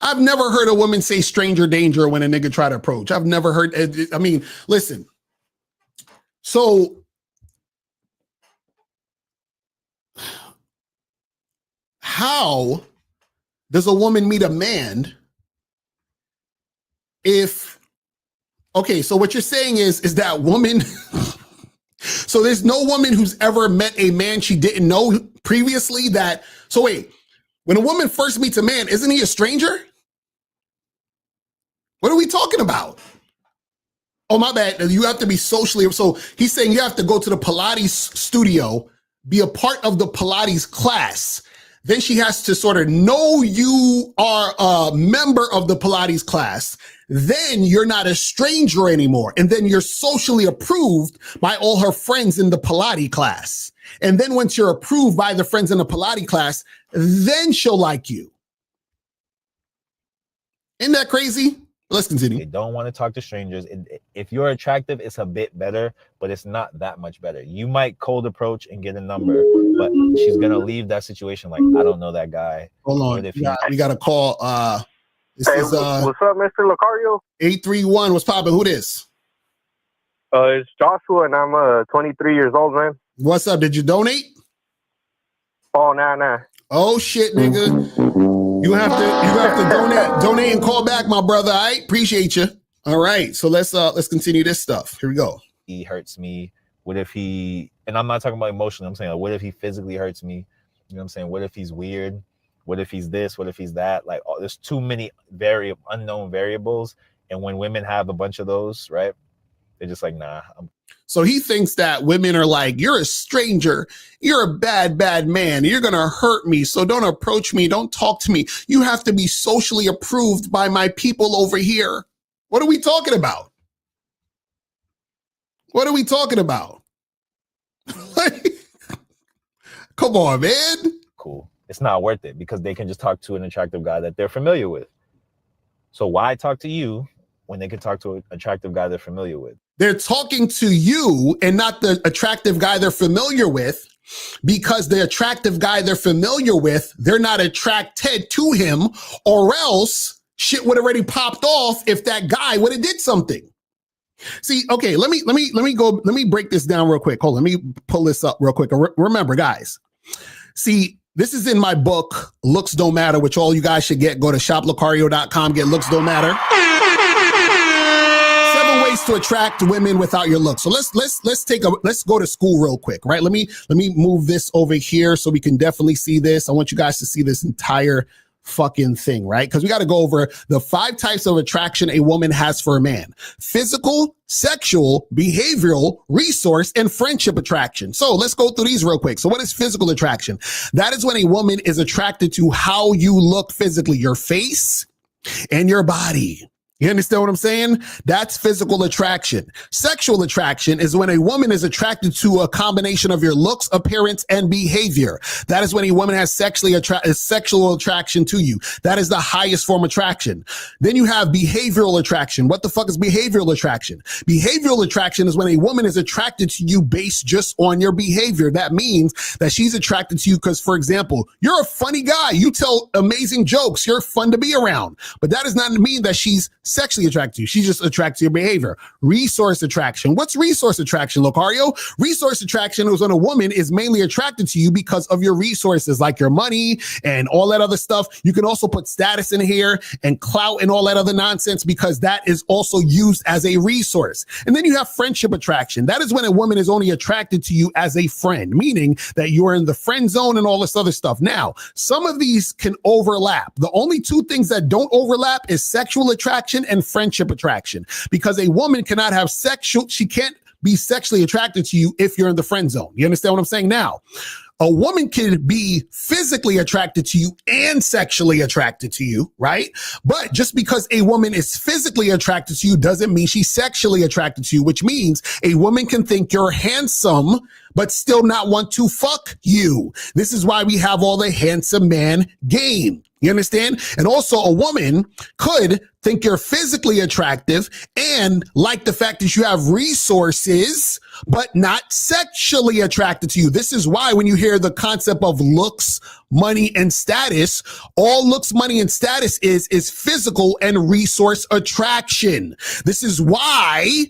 I've never heard a woman say stranger danger when a nigga try to approach. I've never heard. I mean, listen, So how does a woman meet a man if, okay, so what you're saying is that woman, so there's no woman who's ever met a man she didn't know previously that, so wait, when a woman first meets a man, isn't he a stranger? What are we talking about? Oh, my bad. You have to be socially. So he's saying you have to go to the Pilates studio, be a part of the Pilates class. Then she has to sort of know you are a member of the Pilates class. Then you're not a stranger anymore. And then you're socially approved by all her friends in the Pilates class. And then once you're approved by the friends in the Pilates class, then she'll like you. Isn't that crazy? Let's continue. They don't want to talk to strangers. If you're attractive, it's a bit better, but it's not that much better. You might cold approach and get a number, but she's going to leave that situation like, I don't know that guy. Hold on. We got to call. This is what's up, Mr. Locario? 831. What's poppin'? Who this? It's Joshua, and I'm 23 years old, man. What's up? Did you donate? Oh, nah. Oh shit, nigga. You have to donate and call back, my brother. All right, appreciate you. All right, so let's continue this stuff. Here we go. He hurts me. What if he? And I'm not talking about emotionally. I'm saying, like, what if he physically hurts me? You know what I'm saying? What if he's weird? What if he's this? What if he's that? Like, there's too many unknown variables. And when women have a bunch of those, right? They're just like, nah. So he thinks that women are like, you're a stranger. You're a bad, bad man. You're going to hurt me. So don't approach me. Don't talk to me. You have to be socially approved by my people over here. What are we talking about? What are we talking about? Come on, man. Cool. It's not worth it because they can just talk to an attractive guy that they're familiar with. So why talk to you when they can talk to an attractive guy they're familiar with? They're talking to you and not the attractive guy they're familiar with, because the attractive guy they're familiar with, they're not attracted to him, or else shit would have already popped off if that guy would have did something. See, okay, let me break this down real quick. Hold on, let me pull this up real quick. Remember, guys, see, this is in my book, Looks Don't Matter, which all you guys should get. Go to shoplocario.com, get Looks Don't Matter. 7 ways to attract women without your looks. So let's go to school real quick, right? Let me move this over here so we can definitely see this. I want you guys to see this entire fucking thing, right? Because we got to go over the 5 types of attraction a woman has for a man: physical, sexual, behavioral, resource, and friendship attraction. So let's go through these real quick. So what is physical attraction? That is when a woman is attracted to how you look physically, your face and your body. You understand what I'm saying? That's physical attraction. Sexual attraction is when a woman is attracted to a combination of your looks, appearance, and behavior. That is when a woman has sexual attraction to you. That is the highest form of attraction. Then you have behavioral attraction. What the fuck is behavioral attraction? Behavioral attraction is when a woman is attracted to you based just on your behavior. That means that she's attracted to you because, for example, you're a funny guy. You tell amazing jokes. You're fun to be around. But that does not mean that she's sexually attracted to you. She just attracts your behavior. Resource attraction. What's resource attraction, Locario? Resource attraction is when a woman is mainly attracted to you because of your resources, like your money and all that other stuff. You can also put status in here and clout and all that other nonsense, because that is also used as a resource. And then you have friendship attraction. That is when a woman is only attracted to you as a friend, meaning that you are in the friend zone and all this other stuff. Now, some of these can overlap. The only 2 things that don't overlap is sexual attraction and friendship attraction, because a woman cannot have she can't be sexually attracted to you if you're in the friend zone. You understand what I'm saying? Now, a woman can be physically attracted to you and sexually attracted to you, right? But just because a woman is physically attracted to you doesn't mean she's sexually attracted to you, which means a woman can think you're handsome but still not want to fuck you. This is why we have all the handsome man game. You understand? And also, a woman could think you're physically attractive and like the fact that you have resources, but not sexually attracted to you. This is why when you hear the concept of looks, money, and status, all looks, money, and status is physical and resource attraction. This is why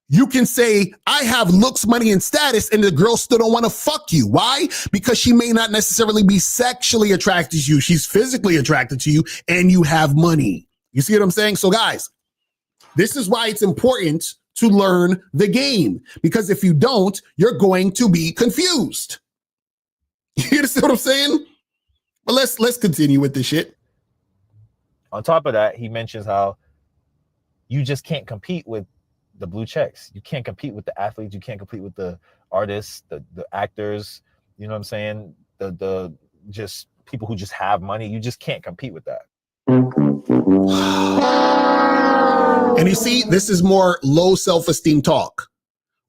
You can say, I have looks, money, and status, and the girl still don't want to fuck you. Why? Because she may not necessarily be sexually attracted to you. She's physically attracted to you, and you have money. You see what I'm saying? So guys, this is why it's important to learn the game, because if you don't, you're going to be confused. You understand what I'm saying? But let's continue with this shit. On top of that, he mentions how you just can't compete with the blue checks. You can't compete with the athletes. You can't compete with the artists, the actors. You know what I'm saying? The just people who just have money. You just can't compete with that. And you see, this is more low self-esteem talk.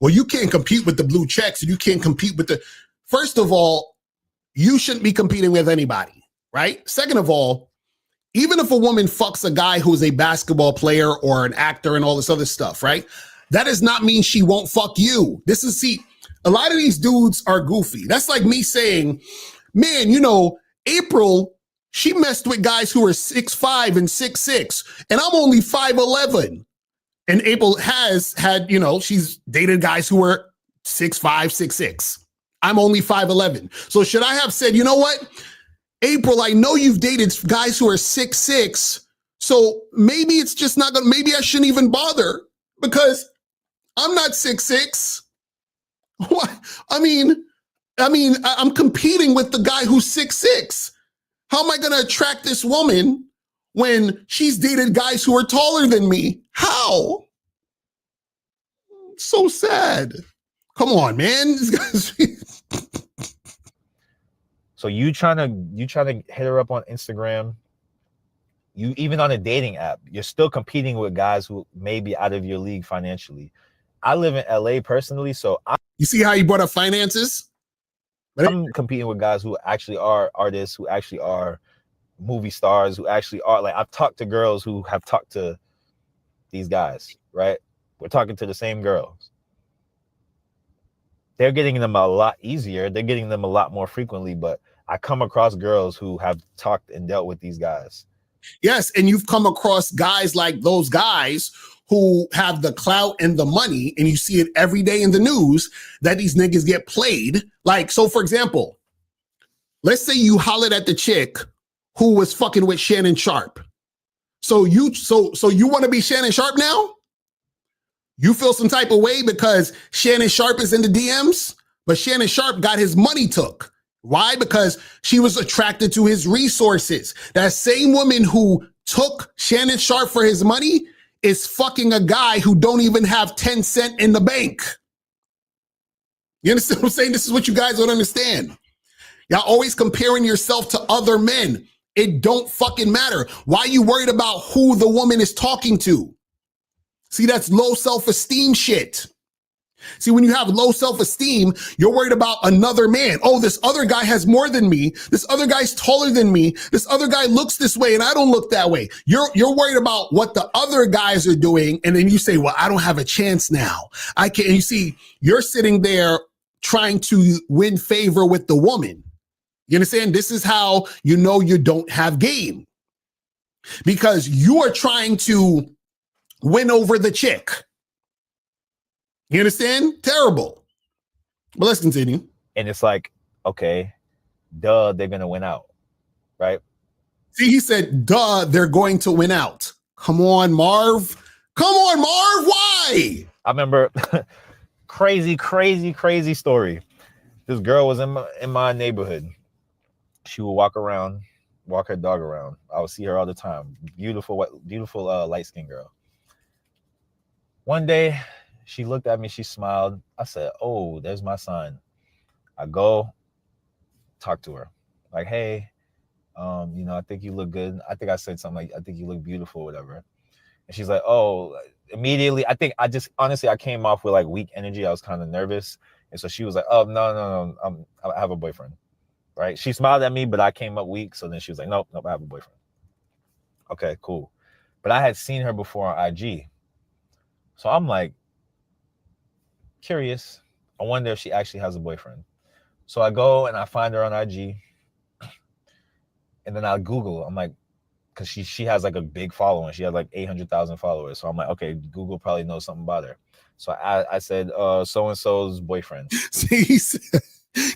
Well, you can't compete with the blue checks, and you can't compete with the. First of all, you shouldn't be competing with anybody, right? Second of all, even if a woman fucks a guy who's a basketball player or an actor and all this other stuff, right? That does not mean she won't fuck you. See, a lot of these dudes are goofy. That's like me saying, man, April, she messed with guys who are 6'5" and 6'6", and I'm only 5'11". And April has had, she's dated guys who are 6'5", 6'6". I'm only 5'11". So should I have said, you know what? April, I know you've dated guys who are 6'6", so maybe it's just not gonna, maybe I shouldn't even bother because I'm not 6'6". What? I mean, I'm competing with the guy who's 6'6". How am I gonna attract this woman when she's dated guys who are taller than me? How? So sad. Come on, man. So you trying to hit her up on Instagram, you even on a dating app, you're still competing with guys who may be out of your league financially. I live in LA personally, so you see how you brought up finances? I'm competing with guys who actually are artists, who actually are movie stars, who actually are like, I've talked to girls who have talked to these guys, right? We're talking to the same girls. They're getting them a lot easier. They're getting them a lot more frequently, but I come across girls who have talked and dealt with these guys. Yes, and you've come across guys like those guys who have the clout and the money, and you see it every day in the news that these niggas get played. Like, so for example, let's say you hollered at the chick who was fucking with Shannon Sharp. So you want to be Shannon Sharp now? You feel some type of way because Shannon Sharp is in the DMs, but Shannon Sharp got his money took. Why? Because she was attracted to his resources. That same woman who took Shannon Sharp for his money is fucking a guy who don't even have 10 cents in the bank. You understand what I'm saying? This is what you guys don't understand. Y'all always comparing yourself to other men. It don't fucking matter. Why are you worried about who the woman is talking to? See, that's low self-esteem shit. See, when you have low self-esteem, you're worried about another man. Oh, this other guy has more than me. This other guy's taller than me. This other guy looks this way and I don't look that way. You're worried about what the other guys are doing. And then you say, well, I don't have a chance now. I can't. And you see, you're sitting there trying to win favor with the woman. You understand? This is how you know you don't have game. Because you are trying to win over the chick. You understand? Terrible. But let's continue. And it's like, okay, duh, they're going to win out, right? See, he said, duh, they're going to win out. Come on, Marv. Come on, Marv. Why? I remember crazy story. This girl was in my neighborhood. She would walk her dog around. I would see her all the time. Beautiful light-skinned girl. One day, she looked at me, she smiled. I said, oh, there's my son. I go talk to her. Like, hey, I think you look good. I think I said something like, I think you look beautiful, whatever. And she's like, oh, immediately, I think I came off with like weak energy. I was kind of nervous. And so she was like, oh, no, I have a boyfriend, right? She smiled at me, but I came up weak. So then she was like, nope, I have a boyfriend. Okay, cool. But I had seen her before on IG. So I'm like, curious. I wonder if she actually has a boyfriend. So I go and I find her on IG. And then I Google. I'm like, because she has like a big following. She has like 800,000 followers. So I'm like, okay, Google probably knows something about her. So I said, so and so's boyfriend. See,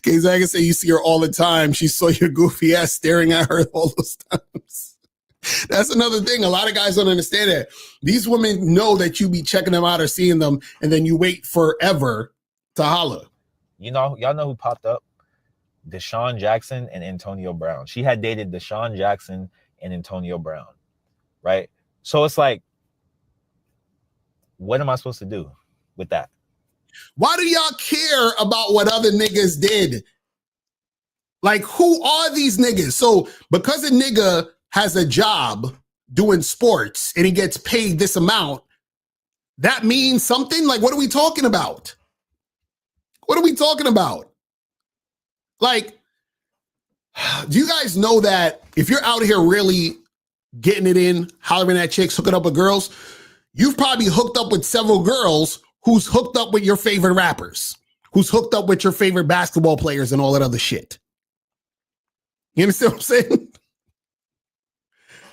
K's I can say you see her all the time. She saw your goofy ass staring at her all those times. That's another thing. A lot of guys don't understand that. These women know that you be checking them out or seeing them, and then you wait forever to holler. You know, y'all know who popped up? Deshaun Jackson and Antonio Brown. She had dated Deshaun Jackson and Antonio Brown, right? So it's like, what am I supposed to do with that? Why do y'all care about what other niggas did? Like, who are these niggas? So because a nigga has a job doing sports and he gets paid this amount, that means something? Like, what are we talking about? What are we talking about? Like, do you guys know that if you're out here really getting it in, hollering at chicks, hooking up with girls, you've probably hooked up with several girls who's hooked up with your favorite rappers, who's hooked up with your favorite basketball players and all that other shit. You understand what I'm saying?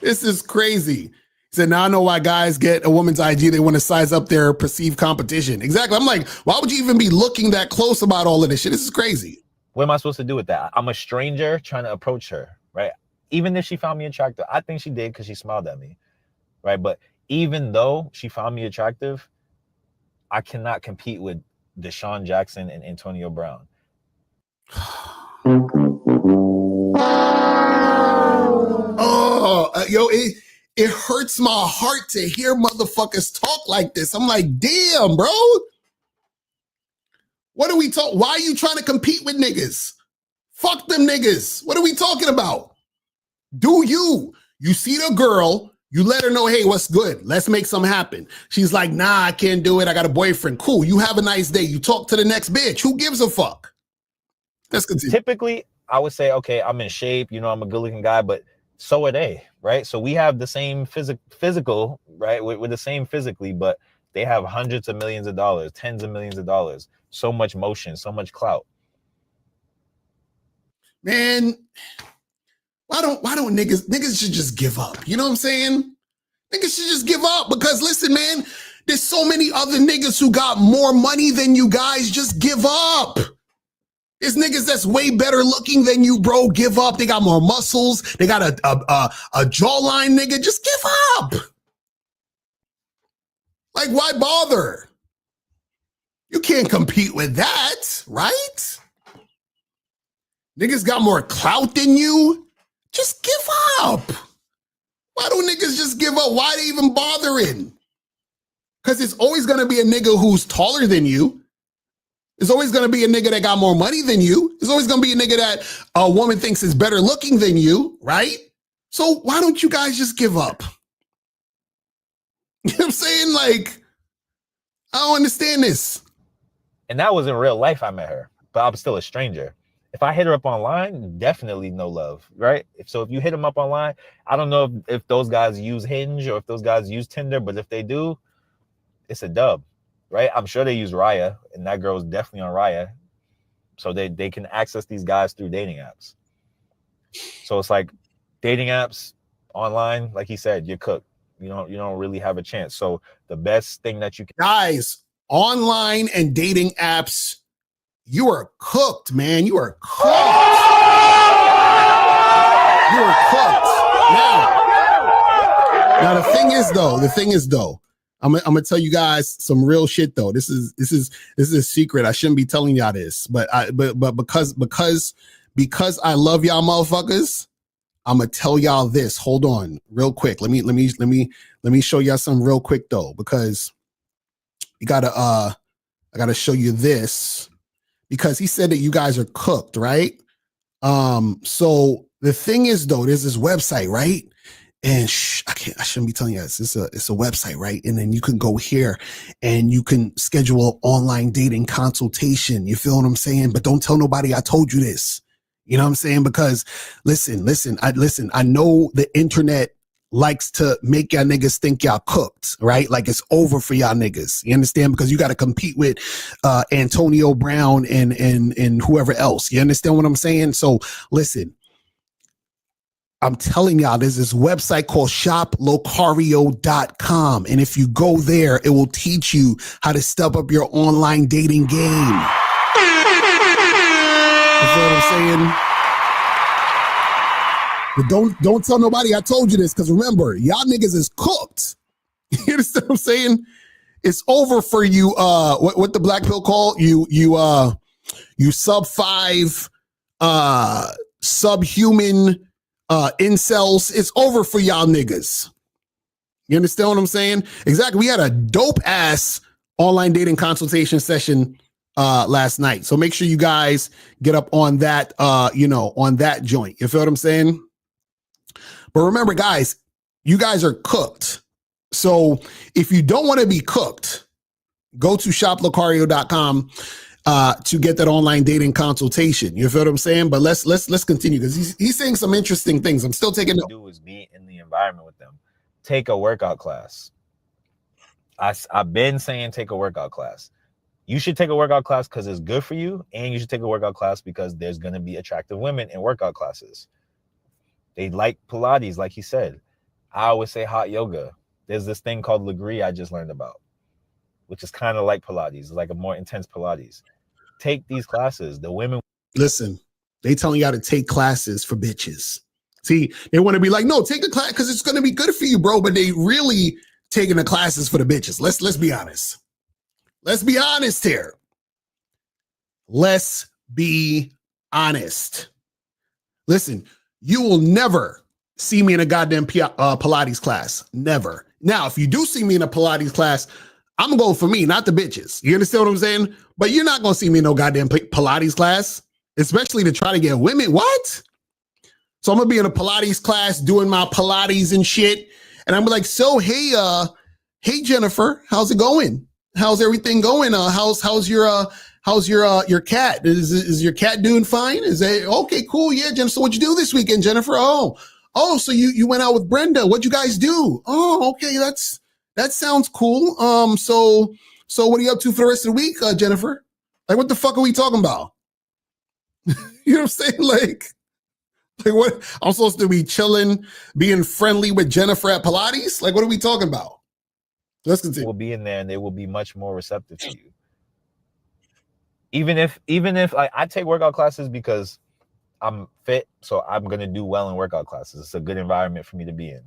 This is crazy. He said, now I know why guys get a woman's IG. They want to size up their perceived competition. Exactly. I'm like, why would you even be looking that close about all of this shit? This is crazy. What am I supposed to do with that? I'm a stranger trying to approach her, right? Even if she found me attractive, I think she did because she smiled at me, right? But even though she found me attractive, I cannot compete with Deshaun Jackson and Antonio Brown. It hurts my heart to hear motherfuckers talk like this. I'm like, damn, bro. What are we talking? Why are you trying to compete with niggas? Fuck them niggas. What are we talking about? Do you? You see the girl, you let her know, hey, what's good? Let's make something happen. She's like, nah, I can't do it. I got a boyfriend. Cool. You have a nice day. You talk to the next bitch. Who gives a fuck? Let's continue. Typically, I would say, okay, I'm in shape. You know, I'm a good looking guy, but so are they, right? So we have the same physical, right? We're the same physically, but they have hundreds of millions of dollars, tens of millions of dollars, so much motion, so much clout. Man, why don't niggas should just give up? You know what I'm saying? Niggas should just give up because listen, man, there's so many other niggas who got more money than you guys. Just give up. There's niggas that's way better looking than you, bro. Give up. They got more muscles. They got a jawline, nigga. Just give up. Like, why bother? You can't compete with that, right? Niggas got more clout than you. Just give up. Why don't niggas just give up? Why they even bothering? Because it's always going to be a nigga who's taller than you. There's always going to be a nigga that got more money than you. There's always going to be a nigga that a woman thinks is better looking than you, right? So why don't you guys just give up? You know what I'm saying? Like, I don't understand this. And that was in real life I met her, but I'm still a stranger. If I hit her up online, definitely no love, right? So if you hit them up online, I don't know if those guys use Hinge or if those guys use Tinder, but if they do, it's a dub. Right? I'm sure they use Raya, and that girl's definitely on Raya. So they can access these guys through dating apps. So it's like dating apps online, like he said, you're cooked. You don't really have a chance. So the best thing that you can guys, online and dating apps, you are cooked, man. You are cooked. You are cooked. Now the thing is though, I'm gonna tell you guys some real shit though. This is a secret. I shouldn't be telling y'all this, but because I love y'all motherfuckers, I'm gonna tell y'all this. Hold on, real quick. Let me show y'all something real quick though, because you gotta I gotta show you this because he said that you guys are cooked, right? So the thing is though, there's this website, right? And I shouldn't be telling you this. It's a website, right? And then you can go here and you can schedule an online dating consultation. You feel what I'm saying? But don't tell nobody I told you this. You know what I'm saying? Because listen, I know the internet likes to make y'all niggas think y'all cooked, right? Like it's over for y'all niggas. You understand? Because you got to compete with Antonio Brown and whoever else. You understand what I'm saying? So listen. I'm telling y'all, there's this website called shoplocario.com. And if you go there, it will teach you how to step up your online dating game. You feel what I'm saying? But don't tell nobody I told you this, because remember, y'all niggas is cooked. You understand what I'm saying? It's over for you. What the black pill call you sub 5 subhuman incels. It's over for y'all niggas. You understand what I'm saying? Exactly. We had a dope ass online dating consultation session last night. So make sure you guys get up on that, on that joint. You feel what I'm saying? But remember, guys, you guys are cooked. So if you don't want to be cooked, go to shoplocario.com to get that online dating consultation. You feel what I'm saying? But let's continue, because he's saying some interesting things. I'm still taking notes. Do is be in the environment with them. Take a workout class. I've been saying take a workout class. You should take a workout class because it's good for you, and you should take a workout class because there's going to be attractive women in workout classes. They like Pilates, like he said. I always say hot yoga. There's this thing called Legree I just learned about, which is kind of like Pilates. It's like a more intense Pilates. Take these classes. The women. Listen, they telling you how to take classes for bitches. See, they want to be like, no, take the class because it's going to be good for you, bro. But they really taking the classes for the bitches. Let's be honest. Let's be honest here. Let's be honest. Listen, you will never see me in a goddamn Pilates class. Never. Now, if you do see me in a Pilates class, I'm going to go for me, not the bitches. You understand what I'm saying? But you're not going to see me in no goddamn Pilates class, especially to try to get women. What? So I'm going to be in a Pilates class doing my Pilates and shit. And I'm like, so, hey, Jennifer, how's it going? How's everything going? How's your cat? Is your cat doing fine? Is it okay? Cool. Yeah, Jennifer. So what'd you do this weekend, Jennifer? Oh, so you went out with Brenda. What'd you guys do? Oh, okay. That sounds cool. So what are you up to for the rest of the week, Jennifer? Like, what the fuck are we talking about? You know what I'm saying? Like what? I'm supposed to be chilling, being friendly with Jennifer at Pilates? Like, what are we talking about? Let's continue. Will be in there and they will be much more receptive to you. Even if I take workout classes because I'm fit, so I'm gonna do well in workout classes. It's a good environment for me to be in.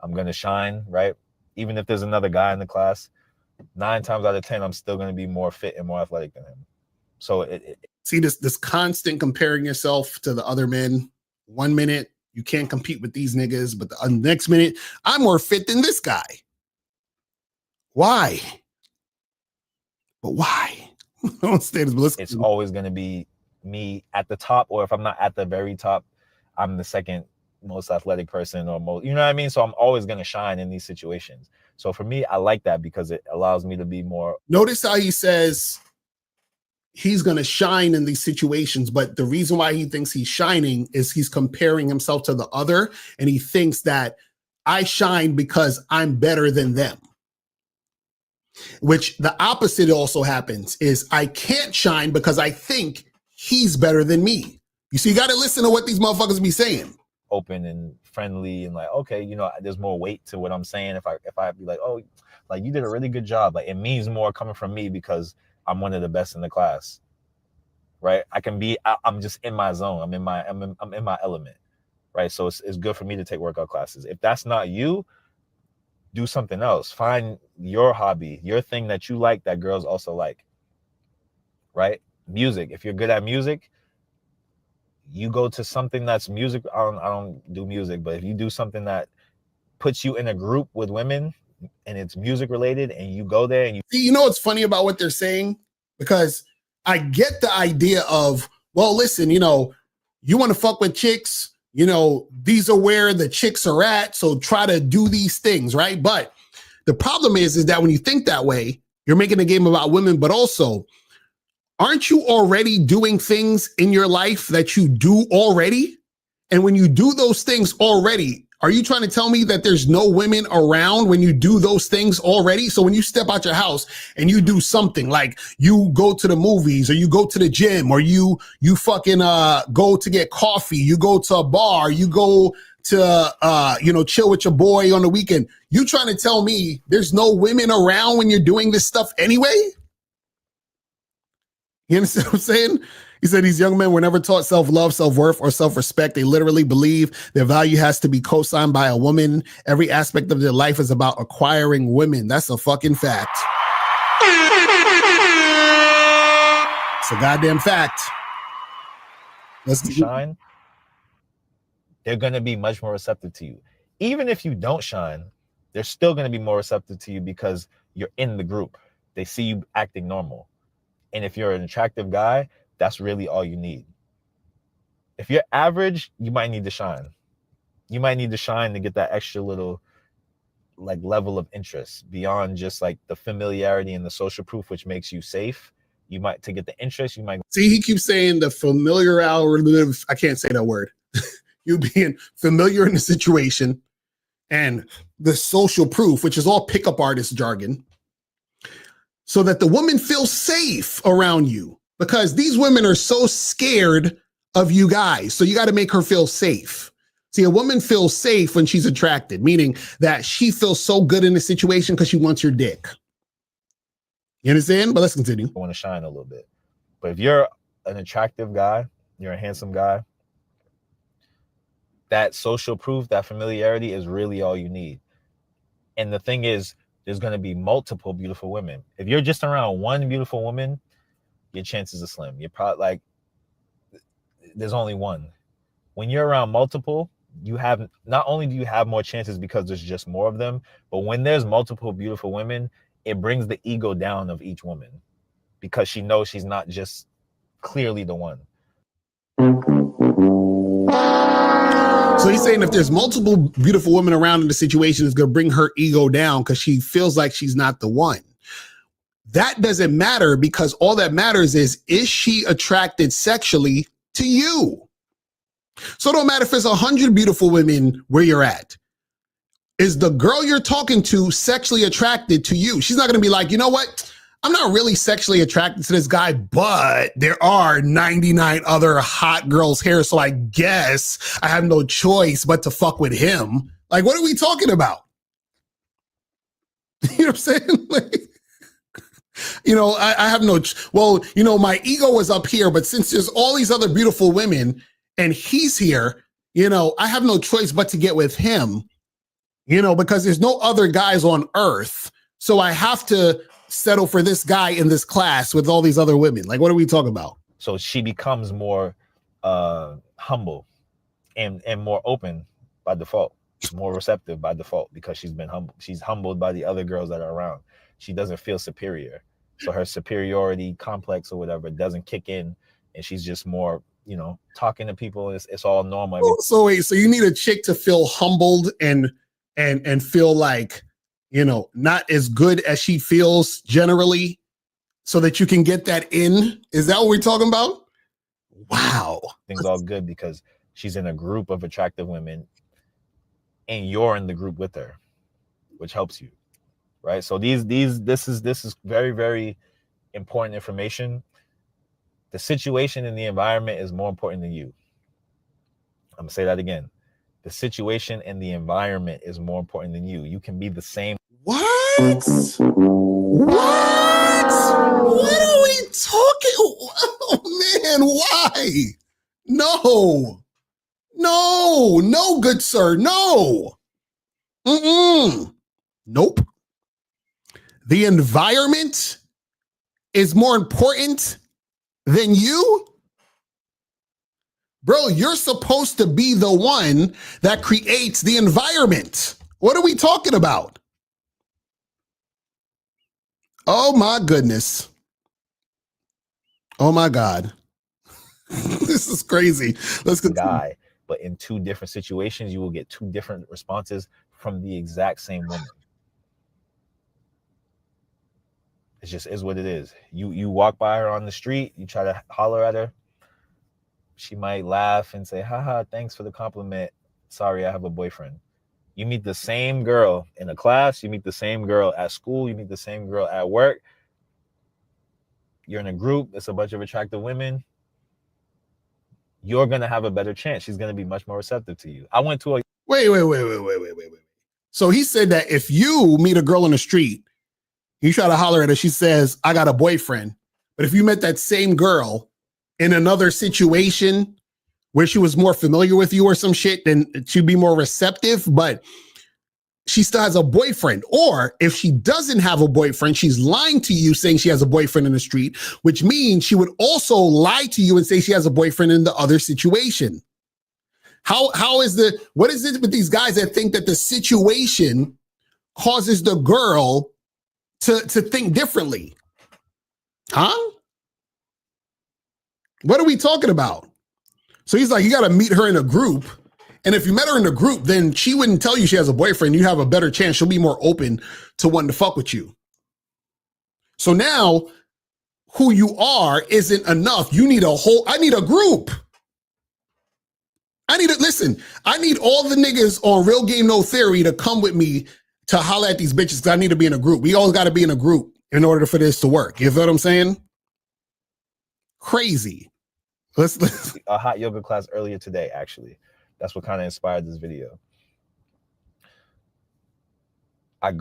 I'm gonna shine, right? Even if there's another guy in the class, 9 times out of 10, I'm still gonna be more fit and more athletic than him. So see this constant comparing yourself to the other men. 1 minute you can't compete with these niggas, but the next minute I'm more fit than this guy. Why? But why? It's always going to be me at the top, or if I'm not at the very top, I'm the second most athletic person, or most, you know what I mean? So I'm always going to shine in these situations. So for me, I like that because it allows me to be more. Notice how he says he's going to shine in these situations, but the reason why he thinks he's shining is he's comparing himself to the other, and he thinks that I shine because I'm better than them. Which the opposite also happens is I can't shine because I think he's better than me. You see, you got to listen to what these motherfuckers be saying. Open and friendly and like, okay, there's more weight to what I'm saying. If I be like, oh, like you did a really good job. Like it means more coming from me because I'm one of the best in the class, right? I'm just in my zone. I'm in my element, right? So it's good for me to take workout classes. If that's not you, do something else. Find your hobby, your thing that you like that girls also like, right? Music. If you're good at music, you go to something that's music. I don't do music, but if you do something that puts you in a group with women and it's music related and you go there and you see, what's funny about what they're saying? Because I get the idea of, well, listen, you want to fuck with chicks, these are where the chicks are at. So try to do these things, right? But the problem is that when you think that way, you're making a game about women, but also, aren't you already doing things in your life that you do already? And when you do those things already, are you trying to tell me that there's no women around when you do those things already? So when you step out your house and you do something like you go to the movies or you go to the gym or you fucking go to get coffee, you go to a bar, you go to chill with your boy on the weekend. You trying to tell me there's no women around when you're doing this stuff anyway? You understand what I'm saying? He said these young men were never taught self-love, self-worth, or self-respect. They literally believe their value has to be co-signed by a woman. Every aspect of their life is about acquiring women. That's a fucking fact. It's a goddamn fact. Let's shine. They're going to be much more receptive to you. Even if you don't shine, they're still going to be more receptive to you because you're in the group. They see you acting normal. And if you're an attractive guy, that's really all you need. If you're average, you might need to shine. You might need to shine to get that extra little like level of interest beyond just like the familiarity and the social proof, which makes you safe. You might, to get the interest, you might. See, he keeps saying the familiarity. I can't say that word. You being familiar in the situation and the social proof, which is all pickup artist jargon, so that the woman feels safe around you, because these women are so scared of you guys. So you got to make her feel safe. See, a woman feels safe when she's attracted, meaning that she feels so good in the situation because she wants your dick. You understand? But let's continue. I want to shine a little bit. But if you're an attractive guy, you're a handsome guy, that social proof, that familiarity is really all you need. And the thing is, there's going to be multiple beautiful women. If you're just around one beautiful woman, your chances are slim. You're probably like, there's only one. When you're around multiple, you have, not only do you have more chances because there's just more of them, but when there's multiple beautiful women, it brings the ego down of each woman because she knows she's not just clearly the one. So he's saying if there's multiple beautiful women around in the situation, it's going to bring her ego down because she feels like she's not the one. That doesn't matter, because all that matters is she attracted sexually to you? So it don't matter if it's 100 beautiful women where you're at. Is the girl you're talking to sexually attracted to you? She's not going to be like, you know what? I'm not really sexually attracted to this guy, but there are 99 other hot girls here, so I guess I have no choice but to fuck with him. Like, what are we talking about? You know what I'm saying? Like, I have no, my ego is up here, but since there's all these other beautiful women and he's here, I have no choice but to get with him, because there's no other guys on earth. So I have to settle for this guy in this class with all these other women. Like, what are we talking about? So she becomes more humble and more open by default, more receptive by default, because she's been humble. She's humbled by the other girls that are around. She doesn't feel superior. So her superiority complex or whatever doesn't kick in, and she's just more, talking to people. It's all normal. So wait, so you need a chick to feel humbled and feel like, not as good as she feels generally, so that you can get that in? Is that what we're talking about? Wow. Things all good because she's in a group of attractive women and you're in the group with her, which helps you, right? So this is very, very important information. The situation and the environment is more important than you. I'm gonna say that again. The situation and the environment is more important than you. You can be the same. What? What are we talking? Oh man, why? No, good sir, no. Nope. The environment is more important than you? Bro, you're supposed to be the one that creates the environment. What are we talking about? Oh my goodness. Oh my God. This is crazy. Let's continue. Guy, but in two different situations, you will get two different responses from the exact same woman. It just is what it is. You walk by her on the street, you try to holler at her. She might laugh and say, haha, thanks for the compliment. Sorry, I have a boyfriend. You meet the same girl in a class, you meet the same girl at school, you meet the same girl at work. You're in a group, it's a bunch of attractive women. You're going to have a better chance. She's going to be much more receptive to you. I went to a Wait. So he said that if you meet a girl on the street, you try to holler at her, she says, I got a boyfriend. But if you met that same girl in another situation where she was more familiar with you or some shit, then she'd be more receptive, but she still has a boyfriend. Or if she doesn't have a boyfriend, she's lying to you saying she has a boyfriend in the street, which means she would also lie to you and say she has a boyfriend in the other situation. What is it with these guys that think that the situation causes the girl to think differently? Huh? What are we talking about? So he's like, you got to meet her in a group. And if you met her in a group, then she wouldn't tell you she has a boyfriend. You have a better chance. She'll be more open to wanting to fuck with you. So now who you are isn't enough. I need a group. I need all the niggas on Real Game No Theory to come with me to holler at these bitches because I need to be in a group. We all got to be in a group in order for this to work. You feel what I'm saying? Crazy. Let's a hot yoga class earlier today, actually. That's what kind of inspired this video. I'm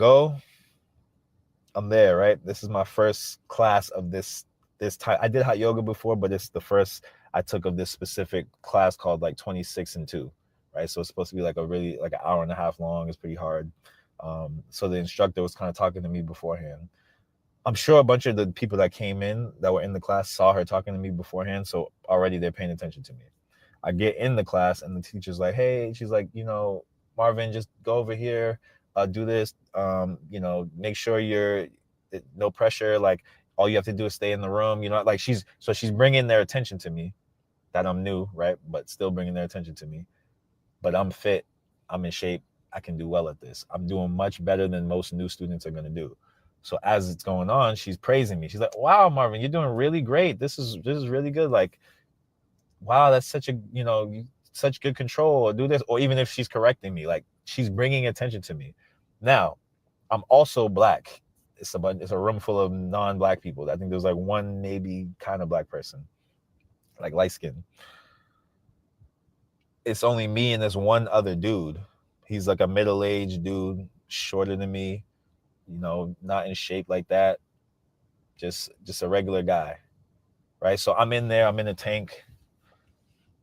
there, right? This is my first class of this type. I did hot yoga before, but it's the first I took of this specific class called like 26 and 2, right? So it's supposed to be like an hour and a half long. It's pretty hard. So the instructor was kind of talking to me beforehand. I'm sure a bunch of the people that came in that were in the class saw her talking to me beforehand. So already they're paying attention to me. I get in the class and the teacher's like, hey, she's like, Marvin, just go over here, do this, make sure you're no pressure. Like all you have to do is stay in the room, like she's bringing their attention to me that I'm new, right? But still bringing their attention to me, but I'm fit. I'm in shape. I can do well at this. I'm doing much better than most new students are going to do. So as it's going on, she's praising me. She's like, wow, Marvin, you're doing really great. This is really good. Like, wow, that's such good control, or do this. Or even if she's correcting me, like she's bringing attention to me. Now, I'm also black. It's a room full of non-black people. I think there's like one maybe kind of black person, like light skin. It's only me and this one other dude. He's like a middle-aged dude, shorter than me, not in shape like that. Just a regular guy, right? So I'm in there. I'm in a tank.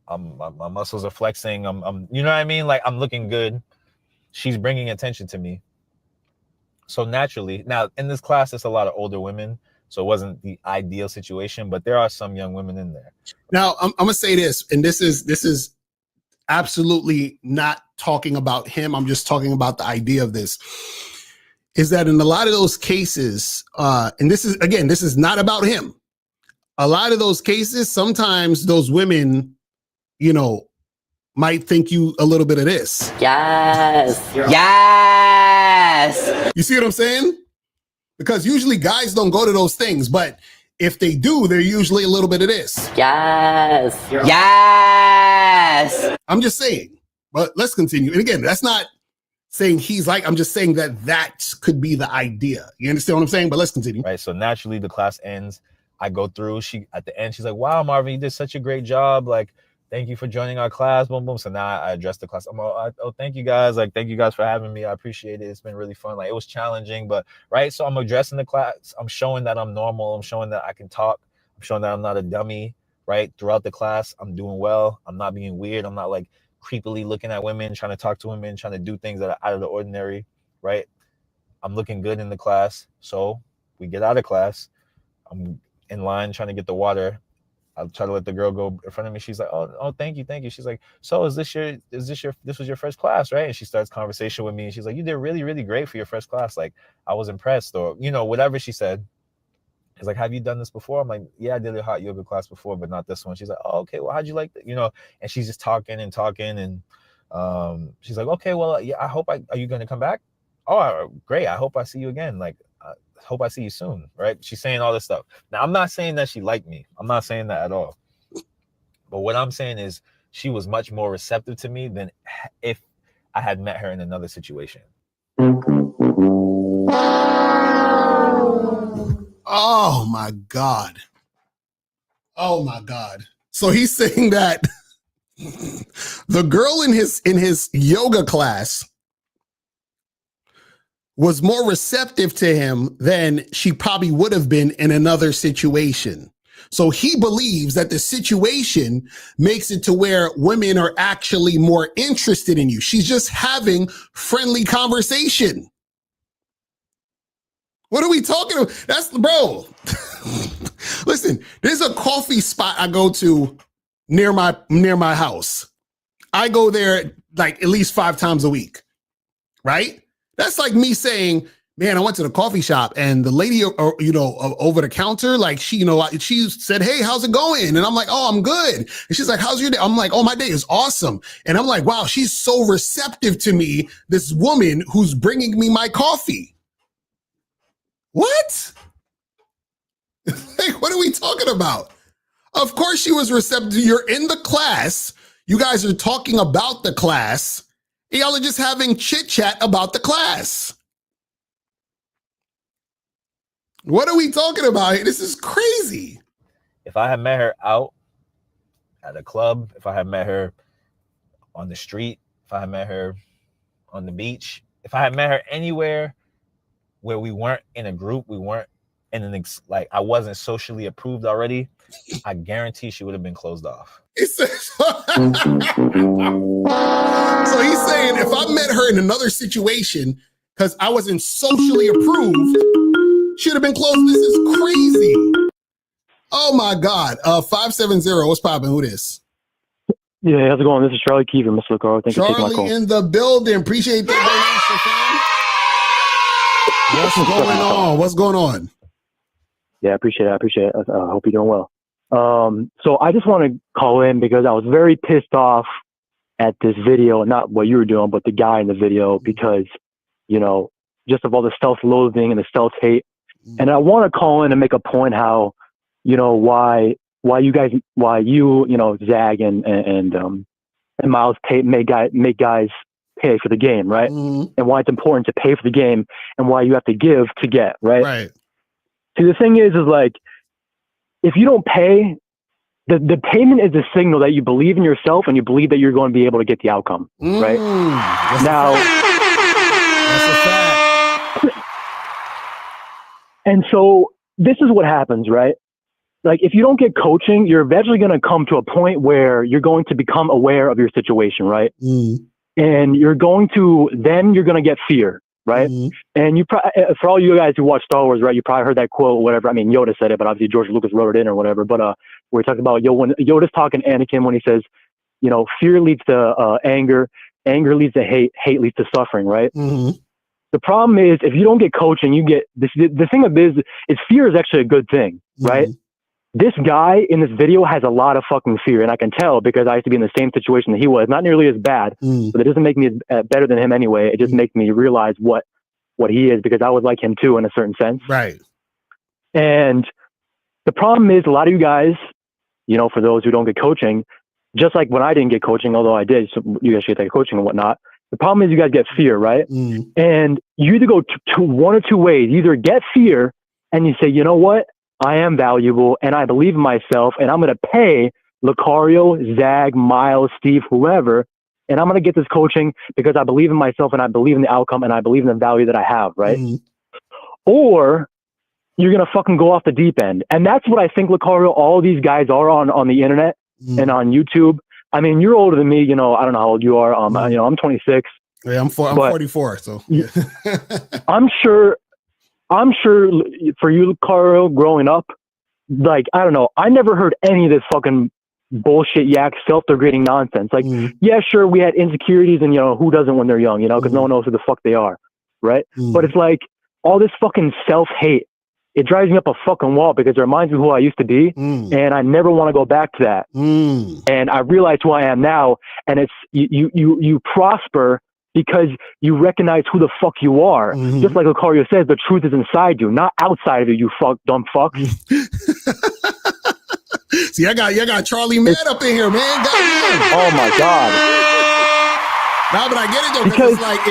My muscles are flexing. I'm you know what I mean? Like I'm looking good. She's bringing attention to me. So naturally, now in this class, it's a lot of older women. So it wasn't the ideal situation, but there are some young women in there. Now I'm gonna say this, and this is absolutely not talking about him. I'm just talking about the idea of this. Is that in a lot of those cases, and this is not about him. A lot of those cases, sometimes those women, might think you a little bit of this. Yes. Yes. You see what I'm saying? Because usually guys don't go to those things, but if they do, they're usually a little bit of this. Yes. Yes. I'm just saying, but let's continue. And again, that's not saying he's like, I'm just saying that could be the idea. You understand what I'm saying? But let's continue. Right. So naturally the class ends. I go through, at the end, she's like, wow, Marvin, you did such a great job. Like, thank you for joining our class. Boom, boom. So now I address the class. I'm like, oh, thank you guys. Like, thank you guys for having me. I appreciate it. It's been really fun. Like, it was challenging, but right. So I'm addressing the class. I'm showing that I'm normal. I'm showing that I can talk. I'm showing that I'm not a dummy, right? Throughout the class, I'm doing well. I'm not being weird. I'm not like creepily looking at women, trying to talk to women, trying to do things that are out of the ordinary, right? I'm looking good in the class. So we get out of class. I'm in line trying to get the water. I'll try to let the girl go in front of me. She's like, oh, thank you. She's like, so this was your first class, right? And she starts conversation with me. And she's like, you did really, really great for your first class. Like, I was impressed, or, whatever she said. It's like, have you done this before? I'm like, yeah, I did a hot yoga class before, but not this one. She's like, oh, okay. Well, how'd you like that? And she's just talking. And she's like, okay, well, yeah, are you going to come back? Oh, great. I hope I see you again. Like, hope I see you soon, right? She's saying all this stuff. Now, I'm not saying that she liked me. I'm not saying that at all. But what I'm saying is she was much more receptive to me than if I had met her in another situation. Oh, my God. Oh, my God. So he's saying that The girl in his yoga class was more receptive to him than she probably would have been in another situation. So he believes that the situation makes it to where women are actually more interested in you. She's just having friendly conversation. What are we talking about? That's bro. Listen, there's a coffee spot I go to near my house. I go there like at least 5 times a week, right? That's like me saying, man, I went to the coffee shop and the lady, over the counter, like she said, hey, how's it going? And I'm like, oh, I'm good. And she's like, how's your day? I'm like, oh, my day is awesome. And I'm like, wow, she's so receptive to me, this woman who's bringing me my coffee. What? Like, what are we talking about? Of course she was receptive. You're in the class. You guys are talking about the class. Y'all are just having chit chat about the class. What are we talking about here? This is crazy. If I had met her out at a club, if I had met her on the street, if I had met her on the beach, if I had met her anywhere where we weren't in a group, we weren't in I wasn't socially approved already, I guarantee she would have been closed off. So he's saying if I met her in another situation because I wasn't socially approved, should have been closed. This is crazy. Oh my God. 570. What's popping? Who this? Yeah, how's it going? This is Charlie Keever, Mr. Locario. Thank you for taking my call. Charlie in the building. Appreciate that donation, fam. What's going on? What's going on? Yeah, I appreciate it. I hope you're doing well. So I just want to call in because I was very pissed off at this video, not what you were doing, but the guy in the video, because, just of all the self-loathing and the self-hate. And I want to call in and make a point how, why you, Zag and Miles make guys pay for the game, right? Mm-hmm. And why it's important to pay for the game and why you have to give to get, right? Right. See, the thing is like, if you don't pay, the payment is a signal that you believe in yourself and you believe that you're going to be able to get the outcome, right? Now, that's a fact. And so this is what happens, right? Like, if you don't get coaching, you're eventually going to come to a point where you're going to become aware of your situation, right? And you're going to get fear, right? And for all you guys who watch Star Wars, right, you probably heard that quote or whatever. I mean, Yoda said it, but obviously George Lucas wrote it in or whatever. But we're talking about when Yoda's talking to Anakin when he says, fear leads to anger, anger leads to hate, hate leads to suffering, right? The problem is if you don't get coaching, you get this. The thing of this is fear is actually a good thing, right? This guy in this video has a lot of fucking fear, and I can tell because I used to be in the same situation that he was. Not nearly as bad, but it doesn't make me better than him anyway. It just makes me realize what he is, because I was like him too in a certain sense. Right. And the problem is a lot of you guys, for those who don't get coaching, just like when I didn't get coaching, although I did, so you guys should take coaching and whatnot. The problem is you guys get fear, right? And you either go to one or two ways. You either get fear and you say, you know what? I am valuable and I believe in myself and I'm going to pay Locario, Zag, Miles, Steve, whoever, and I'm going to get this coaching because I believe in myself and I believe in the outcome and I believe in the value that I have, right? Or you're going to fucking go off the deep end. And that's what I think, Locario, all these guys are on the internet and on YouTube. I mean, you're older than me, I don't know how old you are. I'm 26. Yeah, I'm 44. So yeah. I'm sure for you, Locario, growing up, like, I don't know, I never heard any of this fucking bullshit yak self-degrading nonsense. Like, yeah, sure, we had insecurities and, who doesn't when they're young, because no one knows who the fuck they are, right? But it's like all this fucking self-hate. It drives me up a fucking wall because it reminds me who I used to be, and I never want to go back to that. And I realize who I am now, and it's you prosper because you recognize who the fuck you are. Just like Locario says, the truth is inside you, not outside of you. You dumb fuck. See, I got Charlie mad up in here, man. Oh my God. No, but I get it though, because it's like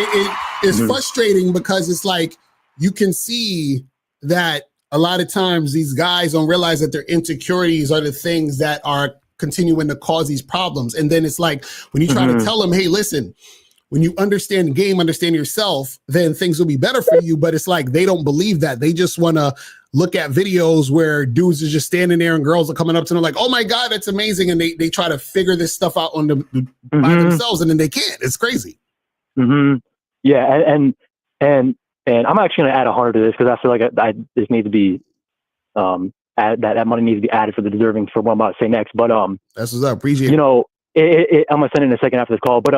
it's frustrating because it's like you can see that a lot of times these guys don't realize that their insecurities are the things that are continuing to cause these problems. And then it's like when you try to tell them, hey, listen, when you understand the game, understand yourself, then things will be better for you. But it's like they don't believe that. They just want to look at videos where dudes are just standing there and girls are coming up to them like, oh my God, that's amazing. And they try to figure this stuff out on them by themselves, and then they can't. It's crazy. Yeah, and I'm actually going to add 100 to this because I feel like this needs to be that money needs to be added for the deserving for what I'm about to say next. But that's what's up. Appreciate it. You know, I'm gonna send it in a second after this call. But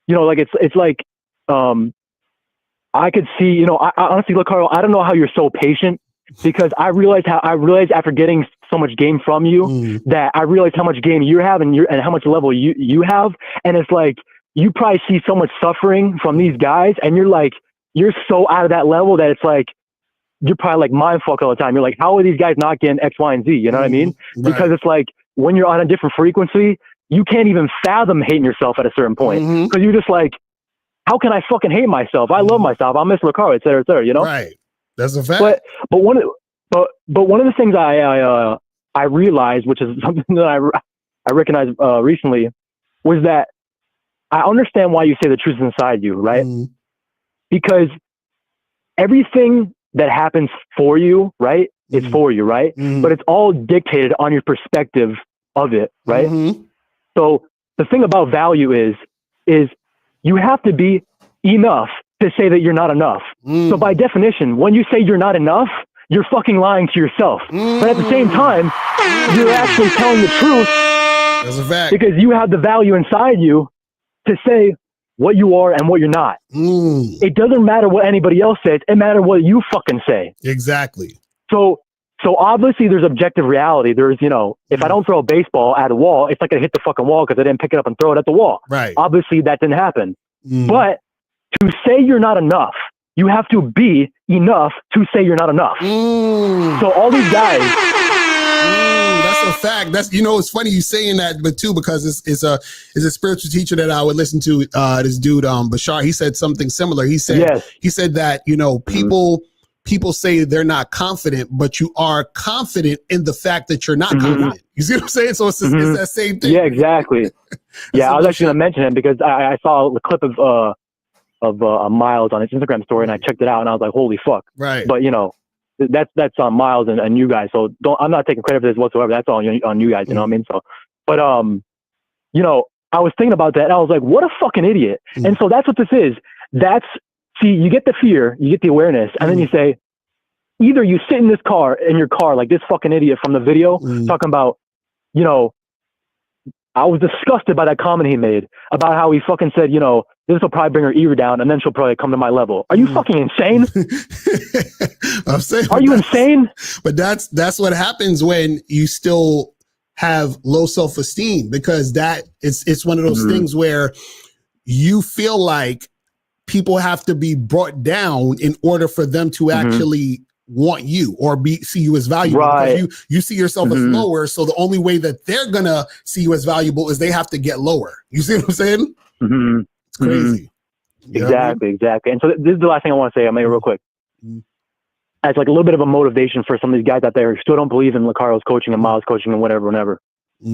you know, like it's like I could see, you know, I honestly, Locario, I don't know how you're so patient, because I realized after getting so much game from you that I realized how much game you have and how much level you have, and it's like you probably see so much suffering from these guys, and you're so out of that level that it's like you're probably like mind fuck all the time. You're like, how are these guys not getting X, Y, and Z? You know what I mean? Right. Because it's like when you're on a different frequency, you can't even fathom hating yourself at a certain point, because you're just like, how can I fucking hate myself? I love myself. I miss Locario, et cetera, you know? Right. That's a fact. But one of the things I realized, which is something that I recognized recently, was that I understand why you say the truth is inside you, right? Because everything that happens for you, right, it's for you, right? But it's all dictated on your perspective of it, right? So the thing about value is you have to be enough to say that you're not enough. So by definition, when you say you're not enough, you're fucking lying to yourself. But at the same time, you're actually telling the truth. That's a fact. Because you have the value inside you to say what you are and what you're not. It doesn't matter what anybody else says. It matters what you fucking say. Exactly. So obviously there's objective reality. There's, you know, if I don't throw a baseball at a wall, it's not going to hit the fucking wall because I didn't pick it up and throw it at the wall. Right. Obviously that didn't happen. But to say you're not enough, you have to be enough to say you're not enough. So all these guys. That's a fact. That's, you know, it's funny you saying that, but too, because it's a spiritual teacher that I would listen to, this dude, Bashar, he said something similar. He said, he said that, you know, people say they're not confident, but you are confident in the fact that you're not confident. You see what I'm saying? So it's that same thing. Yeah, exactly. I was actually going to mention him because I saw the clip of Miles on his Instagram story, and I checked it out, and I was like, holy fuck. Right. But, you know, that's on Miles and you guys. So I'm not taking credit for this whatsoever. That's all on you guys, you know what I mean? So, but, you know, I was thinking about that, and I was like, what a fucking idiot. And so that's what this is. See, you get the fear, you get the awareness, and then you say, either you sit in your car, like this fucking idiot from the video, talking about, you know, I was disgusted by that comment he made about how he fucking said, you know, this will probably bring her ear down and then she'll probably come to my level. Are you fucking insane? I'm saying, are you insane? But that's what happens when you still have low self-esteem, because it's one of those things where you feel like people have to be brought down in order for them to actually want you or see you as valuable. Right. Because you see yourself as lower, so the only way that they're gonna see you as valuable is they have to get lower. You see what I'm saying? It's crazy. Exactly. And so this is the last thing I want to say. I'll make it real quick. As like a little bit of a motivation for some of these guys out there who still don't believe in Locario's coaching and Miles' coaching and whatever.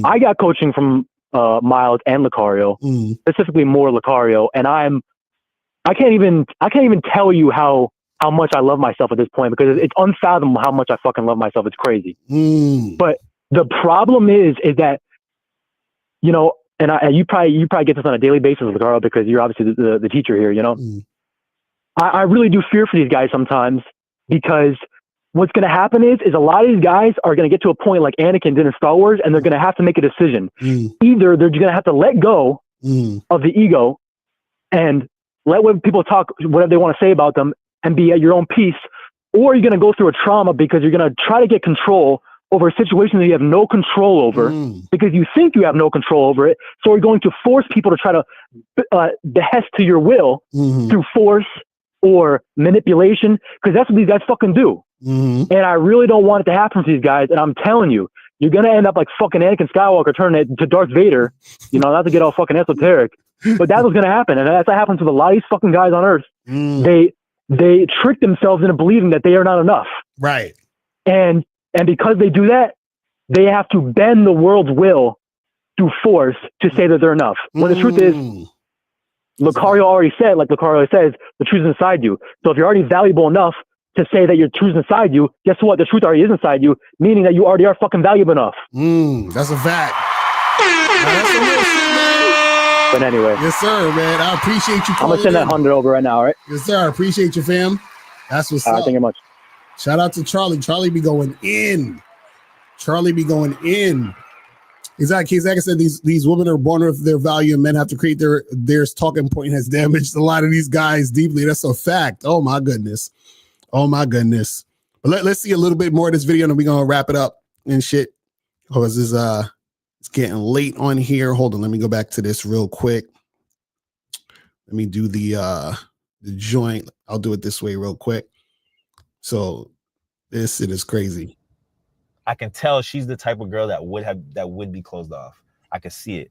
I got coaching from Miles and Locario, specifically more Locario, and I can't even tell you how much I love myself at this point, because it's unfathomable how much I fucking love myself. It's crazy. But the problem is that, you know, and you probably get this on a daily basis, Locario, because you're obviously the teacher here, you know. I really do fear for these guys sometimes, because what's going to happen is a lot of these guys are going to get to a point like Anakin did in Star Wars, and they're going to have to make a decision. Either they're going to have to let go of the ego and let people talk whatever they want to say about them and be at your own peace, or you're going to go through a trauma because you're going to try to get control over a situation that you have no control over because you think you have no control over it. So you're going to force people to try to behest to your will through force or manipulation, because that's what these guys fucking do. And I really don't want it to happen to these guys. And I'm telling you, you're going to end up like fucking Anakin Skywalker turning it to Darth Vader, you know, not to get all fucking esoteric, but that's what's going to happen. And that's what happens with a lot of these fucking guys on earth. They trick themselves into believing that they are not enough. Right. And because they do that, they have to bend the world's will through force to say that they're enough. When the truth is, Locario already said, like Locario says, the truth is inside you. So if you're already valuable enough to say that your truth is inside you, guess what? The truth already is inside you, meaning that you already are fucking valuable enough. That's a fact. That's some real shit, man. But anyway. Yes, sir, man. I appreciate you. I'm going to send that 100 over right now, all right? Yes, sir. I appreciate you, fam. That's what's up. Thank you much. Shout out to Charlie. Charlie be going in. Charlie be going in. Exactly. Like I said, these women are born with their value, and men have to create their talking point has damaged a lot of these guys deeply. That's a fact. Oh my goodness. Oh my goodness. But let's see a little bit more of this video, and then we're gonna wrap it up and shit. Because it's getting late on here. Hold on, let me go back to this real quick. Let me do the joint. I'll do it this way real quick. So this it is crazy. I can tell she's the type of girl that would be closed off. I could see it.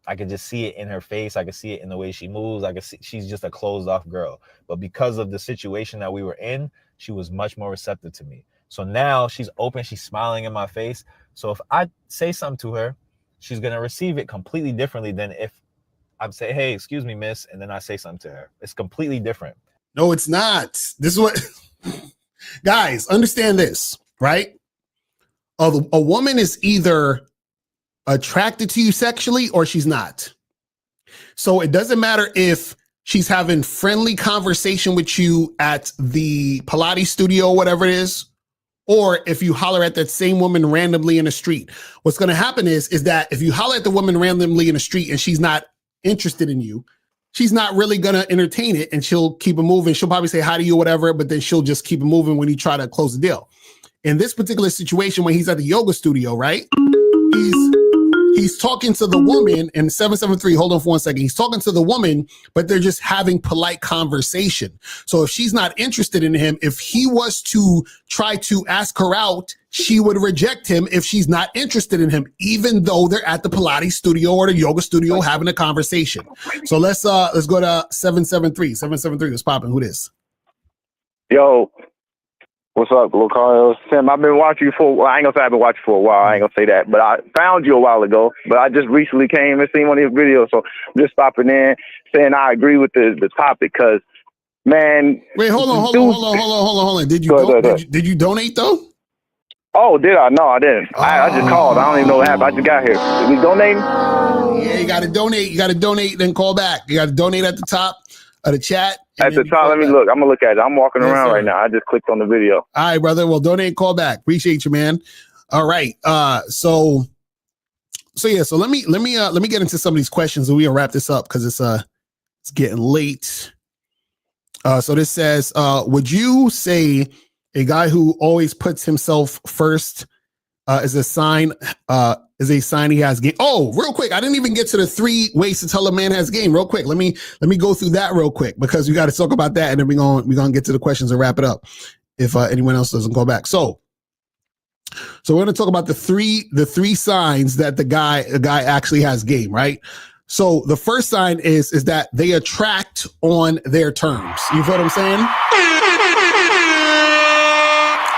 I could just see it in her face. I could see it in the way she moves. I could see she's just a closed off girl. But because of the situation that we were in, she was much more receptive to me. So now she's open. She's smiling in my face. So if I say something to her, she's going to receive it completely differently than if I say, hey, excuse me, miss, and then I say something to her. It's completely different. No, it's not. This is what guys understand this, right? A woman is either attracted to you sexually or she's not. So it doesn't matter if she's having friendly conversation with you at the Pilates studio or whatever it is, or if you holler at that same woman randomly in the street. What's going to happen is that if you holler at the woman randomly in the street and she's not interested in you, she's not really going to entertain it, and she'll keep it moving. She'll probably say hi to you or whatever, but then she'll just keep it moving when you try to close the deal. In this particular situation, when he's at the yoga studio, right? He's talking to the woman, and 773, hold on for 1 second. He's talking to the woman, but they're just having polite conversation. So if she's not interested in him, if he was to try to ask her out, she would reject him if she's not interested in him, even though they're at the Pilates studio or the yoga studio having a conversation. So let's go to 773. 773, what's popping? Who this? Yo. What's up, Locario? Tim, I've been watching you well, I ain't gonna say I've been watching for a while. I ain't gonna say that, but I found you a while ago. But I just recently came and seen one of your videos, so I'm just stopping in, saying I agree with the topic, because, man. Wait, hold on. Did you donate though? Oh, did I? No, I didn't. I just called. I don't even know what happened. I just got here. Did we donate? Yeah, you gotta donate. You gotta donate, then call back. You gotta donate at the top of the chat. At the top, let me look. I'm gonna look at it. I'm walking around right now. I just clicked on the video. All right, brother. Well, donate, call back. Appreciate you, man. All right. So yeah. So let me get into some of these questions, and we'll wrap this up because it's getting late. So this says, would you say a guy who always puts himself first is a sign he has game? Oh, real quick, I didn't even get to the 3 ways to tell a man has game. Real quick, let me go through that real quick, because we got to talk about that, and then we're gonna get to the questions and wrap it up if anyone else doesn't go back. So we're gonna talk about the three signs that a guy actually has game, right? So the first sign is that they attract on their terms. You feel what I'm saying?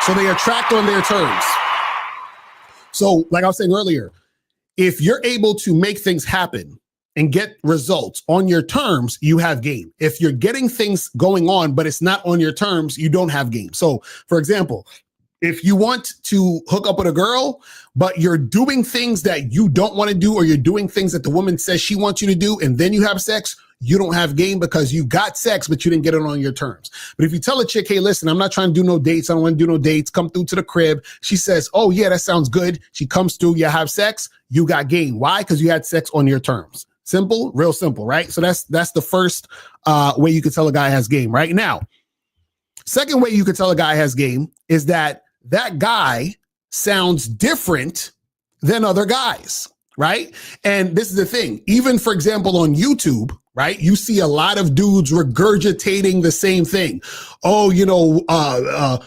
So they attract on their terms. So like I was saying earlier, if you're able to make things happen and get results on your terms, you have game. If you're getting things going on, but it's not on your terms, you don't have game. So for example, if you want to hook up with a girl, but you're doing things that you don't want to do, or you're doing things that the woman says she wants you to do, and then you have sex, you don't have game, because you got sex, but you didn't get it on your terms. But if you tell a chick, hey, listen, I'm not trying to do no dates. I don't want to do no dates. Come through to the crib. She says, oh yeah, that sounds good. She comes through, you have sex, you got game. Why? Because you had sex on your terms. Simple, real simple, right? So that's the first way you could tell a guy has game. Right now, second way you could tell a guy has game is that guy sounds different than other guys, right? And this is the thing. Even, for example, on YouTube, right, you see a lot of dudes regurgitating the same thing. Oh,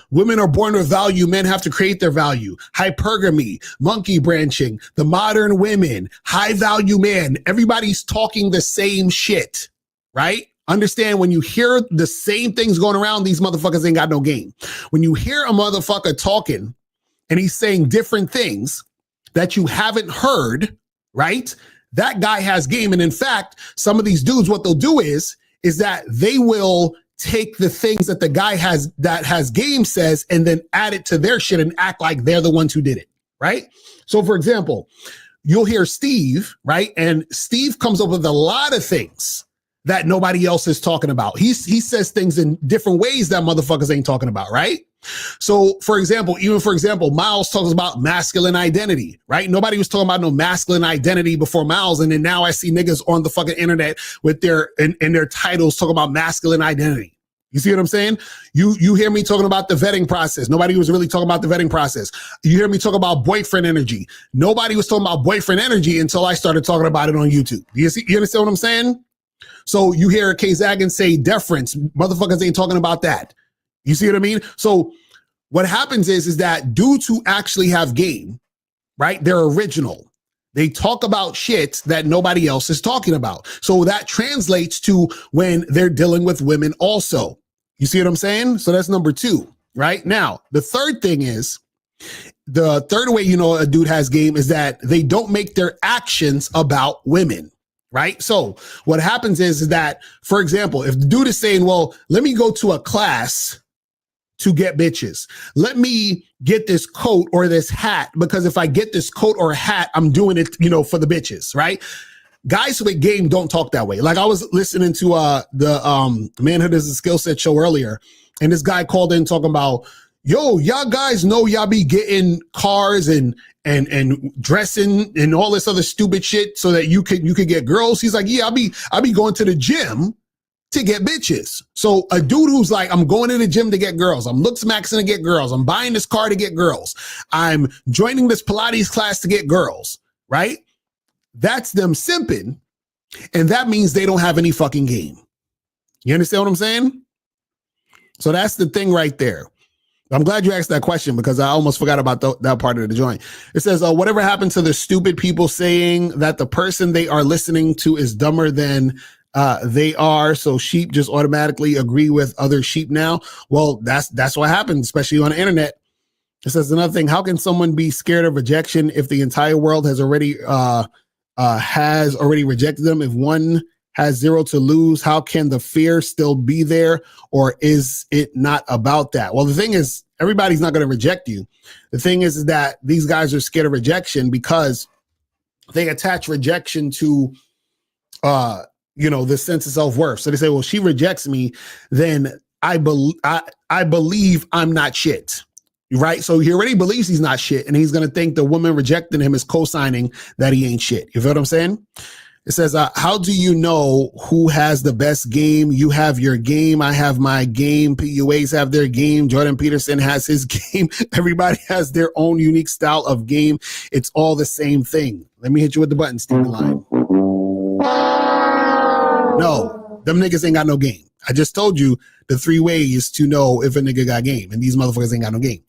women are born with value. Men have to create their value. Hypergamy, monkey branching, the modern women, high value man. Everybody's talking the same shit, right? Understand, when you hear the same things going around, these motherfuckers ain't got no game. When you hear a motherfucker talking and he's saying different things that you haven't heard, right? That guy has game. And in fact, some of these dudes, what they'll do is that they will take the things that the guy has game says and then add it to their shit and act like they're the ones who did it, right? So for example, you'll hear Steve, right? And Steve comes up with a lot of things that nobody else is talking about. He says things in different ways that motherfuckers ain't talking about, right? So for example, Miles talks about masculine identity, right? Nobody was talking about no masculine identity before Miles. And then now I see niggas on the fucking internet with their titles talking about masculine identity. You see what I'm saying? You hear me talking about the vetting process. Nobody was really talking about the vetting process. You hear me talk about boyfriend energy. Nobody was talking about boyfriend energy until I started talking about it on YouTube. You understand what I'm saying? So you hear K Zaggin say deference. Motherfuckers ain't talking about that. You see what I mean? So what happens is that dudes who actually have game, right? They're original. They talk about shit that nobody else is talking about. So that translates to when they're dealing with women also. You see what I'm saying? So that's number 2, right? Now, the third thing is, the third way you know a dude has game is that they don't make their actions about women. Right. So what happens is that, for example, if the dude is saying, well, let me go to a class to get bitches. Let me get this coat or this hat, because if I get this coat or hat, I'm doing it, for the bitches. Right. Guys with game don't talk that way. Like I was listening to the Manhood is a Skill Set show earlier, and this guy called in talking about, yo, y'all guys know y'all be getting cars and dressing and all this other stupid shit so that you could get girls. He's like, yeah, I'll be going to the gym to get bitches. So a dude who's like, I'm going to the gym to get girls. I'm looks maxing to get girls. I'm buying this car to get girls. I'm joining this Pilates class to get girls, right? That's them simping. And that means they don't have any fucking game. You understand what I'm saying? So that's the thing right there. I'm glad you asked that question because I almost forgot about that part of the joint. It says, whatever happened to the stupid people saying that the person they are listening to is dumber than they are, so sheep just automatically agree with other sheep now? Well, that's what happens, especially on the internet. It says another thing, how can someone be scared of rejection if the entire world has already rejected them? If one has 0 to lose, how can the fear still be there? Or is it not about that? Well, the thing is, everybody's not going to reject you. The thing is that these guys are scared of rejection because they attach rejection to, the sense of self-worth. So they say, well, she rejects me, then I believe I'm not shit. Right? So he already believes he's not shit, and he's going to think the woman rejecting him is co-signing that he ain't shit. You feel what I'm saying? It says, how do you know who has the best game? You have your game. I have my game. PUAs have their game. Jordan Peterson has his game. Everybody has their own unique style of game. It's all the same thing. Let me hit you with the button, Stephen Line. No, them niggas ain't got no game. I just told you the 3 ways to know if a nigga got game, and these motherfuckers ain't got no game.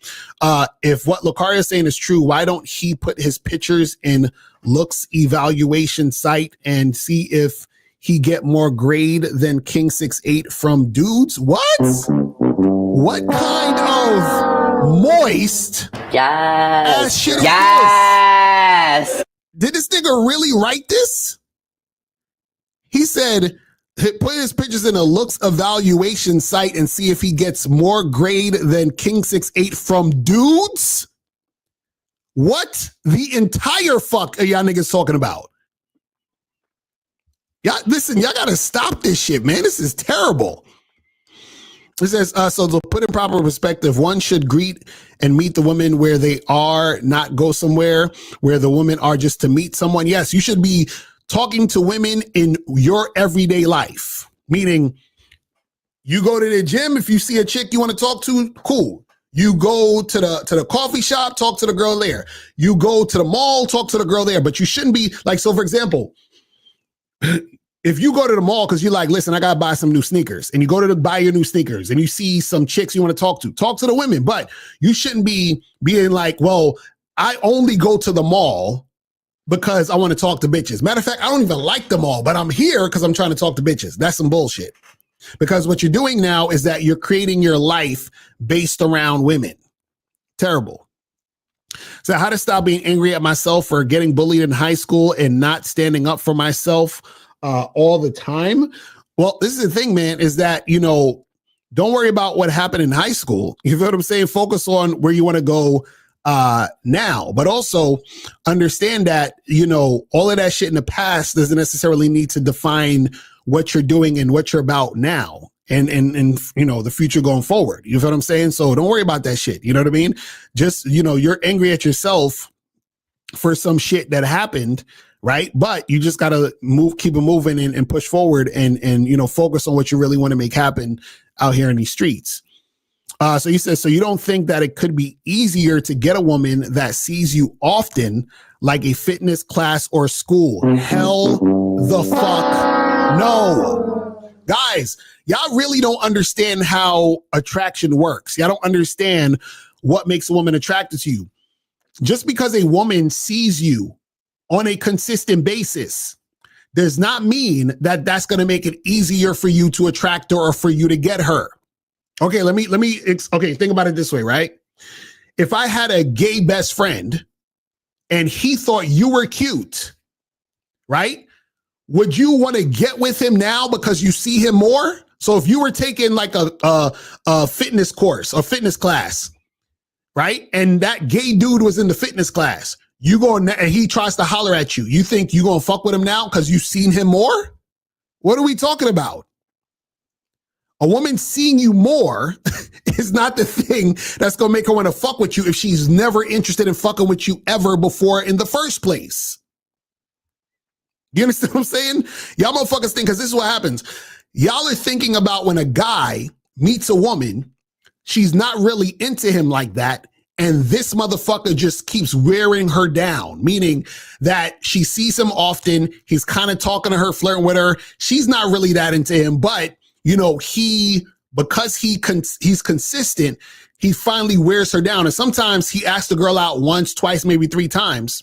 If what Locario is saying is true, why don't he put his pictures in looks evaluation site and see if he get more grade than King 6'8" from dudes? What kind of moist ass shit is this? Did this nigga really write this? He said, put his pictures in a looks evaluation site and see if he gets more grade than King 6'8" from dudes? What the entire fuck are y'all niggas talking about? Y'all, listen, y'all gotta stop this shit, man. This is terrible. It says, so to put in proper perspective, one should greet and meet the women where they are, not go somewhere where the women are just to meet someone. Yes, you should be talking to women in your everyday life, meaning you go to the gym. If you see a chick you want to talk to, cool. You go to the coffee shop, talk to the girl there. You go to the mall, talk to the girl there. But you shouldn't be like, so for example, if you go to the mall because you're like, listen, I got to buy some new sneakers, and you go to buy your new sneakers and you see some chicks you want to talk to the women, but you shouldn't be being like, well, I only go to the mall because I want to talk to bitches. Matter of fact, I don't even like the mall, but I'm here because I'm trying to talk to bitches. That's some bullshit. Because what you're doing now is that you're creating your life based around women. Terrible. So how to stop being angry at myself for getting bullied in high school and not standing up for myself all the time. Well, this is the thing, man, is that, don't worry about what happened in high school. You feel what I'm saying? Focus on where you want to go now, but also understand that, all of that shit in the past doesn't necessarily need to define what you're doing and what you're about now. And the future going forward. You feel what I'm saying? So don't worry about that shit. You know what I mean? Just, you're angry at yourself for some shit that happened, right? But you just got to keep it moving and push forward and focus on what you really want to make happen out here in these streets. So he says, so you don't think that it could be easier to get a woman that sees you often, like a fitness class or school? Hell the fuck no. Guys, y'all really don't understand how attraction works. Y'all don't understand what makes a woman attracted to you. Just because a woman sees you on a consistent basis does not mean that that's going to make it easier for you to attract her or for you to get her. Okay, think about it this way, right? If I had a gay best friend and he thought you were cute, right? Would you want to get with him now because you see him more? So if you were taking like a fitness course or fitness class, right? And that gay dude was in the fitness class, you go and he tries to holler at you. You think you gonna fuck with him now because you've seen him more? What are we talking about? A woman seeing you more is not the thing that's gonna make her want to fuck with you if she's never interested in fucking with you ever before in the first place. You understand what I'm saying? Y'all motherfuckers think, because this is what happens. Y'all are thinking about when a guy meets a woman, she's not really into him like that. And this motherfucker just keeps wearing her down, meaning that she sees him often. He's kind of talking to her, flirting with her. She's not really that into him, but because he's consistent, he finally wears her down. And sometimes he asks the girl out once, twice, maybe 3 times.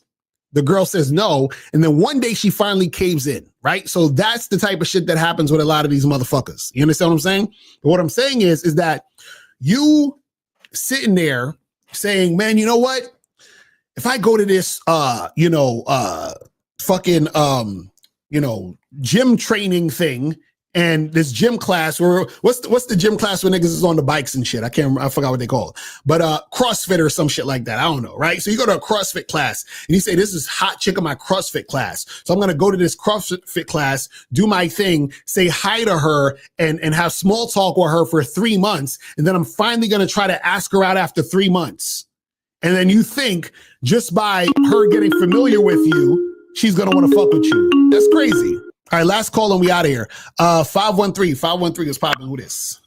The girl says no. And then one day she finally caves in, right? So that's the type of shit that happens with a lot of these motherfuckers. You understand what I'm saying? But what I'm saying is that you sitting there saying, man, you know what? If I go to this, gym training thing and this gym class, where what's the gym class where niggas is on the bikes and shit? I can't remember, I forgot what they call it, but CrossFit or some shit like that. I don't know, right? So you go to a CrossFit class and you say, this is hot chick in my CrossFit class. So I'm going to go to this CrossFit class, do my thing, say hi to her and have small talk with her for 3 months. And then I'm finally going to try to ask her out after 3 months. And then you think just by her getting familiar with you, she's going to want to fuck with you. That's crazy. All right, last call and we out of here. 513 is popping. Who this?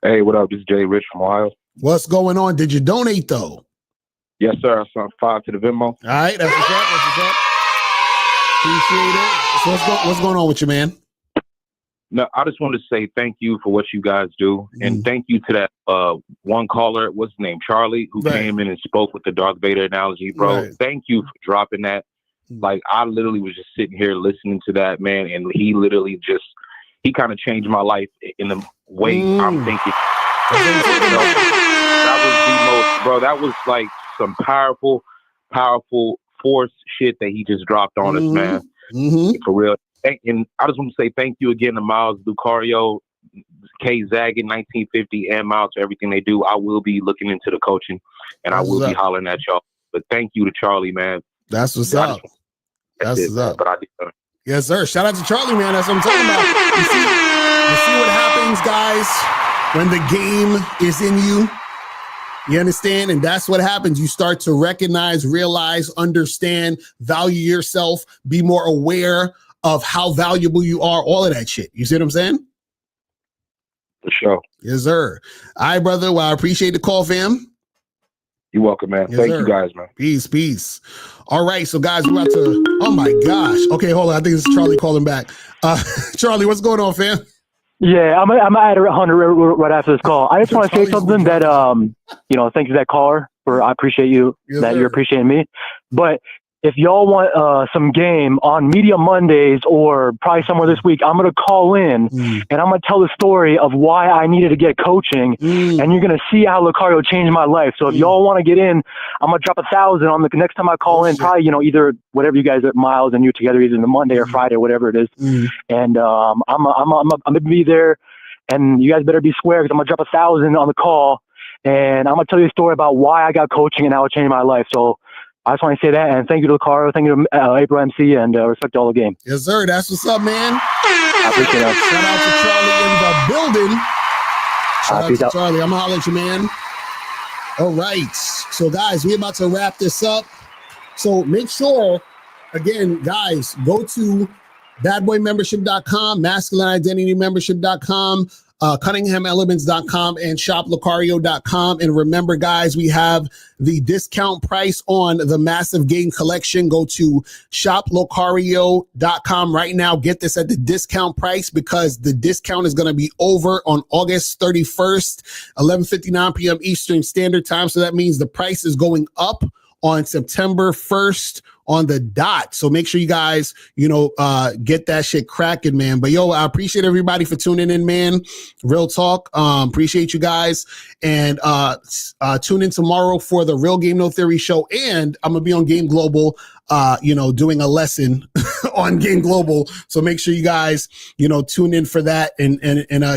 Hey, what up? This is Jay Rich from Ohio. What's going on? Did you donate though? Yes, sir. I sent 5 to the Venmo. All right, that's what's up. Appreciate it. So what's going on with you, man? No, I just wanted to say thank you for what you guys do. And thank you to that one caller, what's his name, Charlie, who came in and spoke with the Darth Vader analogy, bro. Right. Thank you for dropping that. Like, I literally was just sitting here listening to that, man, and he literally he kind of changed my life in the way I'm thinking. That was the most, bro, that was like some powerful force shit that he just dropped on us, man. For real. And I just want to say thank you again to Miles, Locario, K Zaggin, 1950, and Miles for everything they do. I will be looking into the coaching, and I will be hollering at y'all. But thank you to Charlie, man. That's what's up. That's what's up. But I did. Yes, sir. Shout out to Charlie, man. That's what I'm talking about. You see what happens, guys, when the game is in you. You understand? And that's what happens. You start to recognize, realize, understand, value yourself, be more aware of how valuable you are, all of that shit. You see what I'm saying? For sure. Yes, sir. All right, brother. Well, I appreciate the call, fam. You're welcome, man. Yes, Thank sir. you guys, man. Peace. All right, so guys, we're about to, oh my gosh. Okay, hold on. I think it's Charlie calling back. Charlie, what's going on, fam? Yeah, I'm at 100 right after this call. I just want to say something that, thank you to that caller I appreciate you, that you're appreciating me. But if y'all want some game on Media Mondays or probably somewhere this week, I'm going to call in and I'm going to tell the story of why I needed to get coaching. And you're going to see how Locario changed my life. So if y'all want to get in, I'm going to drop 1,000 on the next time I call in, probably, either whatever you guys are, Miles and you together, either the Monday or Friday, whatever it is. And I'm going to be there, and you guys better be square because I'm going to drop 1,000 on the call. And I'm going to tell you a story about why I got coaching and how it changed my life. So I just want to say that. And thank you to Locario. Thank you to April MC, and respect to all the game. Yes, sir. That's what's up, man. I appreciate that. Shout out to Charlie in the building. Shout out Peace to out. Charlie. I'm going to holler at you, man. All right. So, guys, we're about to wrap this up. So make sure, again, guys, go to badboymembership.com, masculineidentitymembership.com, CunninghamElements.com, and shoplocario.com. And remember, guys, we have the discount price on the massive game collection. Go to shoplocario.com right now. Get this at the discount price because the discount is going to be over on August 31st, 11:59 p.m. Eastern Standard Time. So that means the price is going up on September 1st on the dot. So make sure you guys, get that shit cracking, man. But yo, I appreciate everybody for tuning in, man. Real talk. Appreciate you guys. And tune in tomorrow for the Real Game No Theory show. And I'm gonna be on Game Global, doing a lesson on Game Global. So make sure you guys, tune in for that and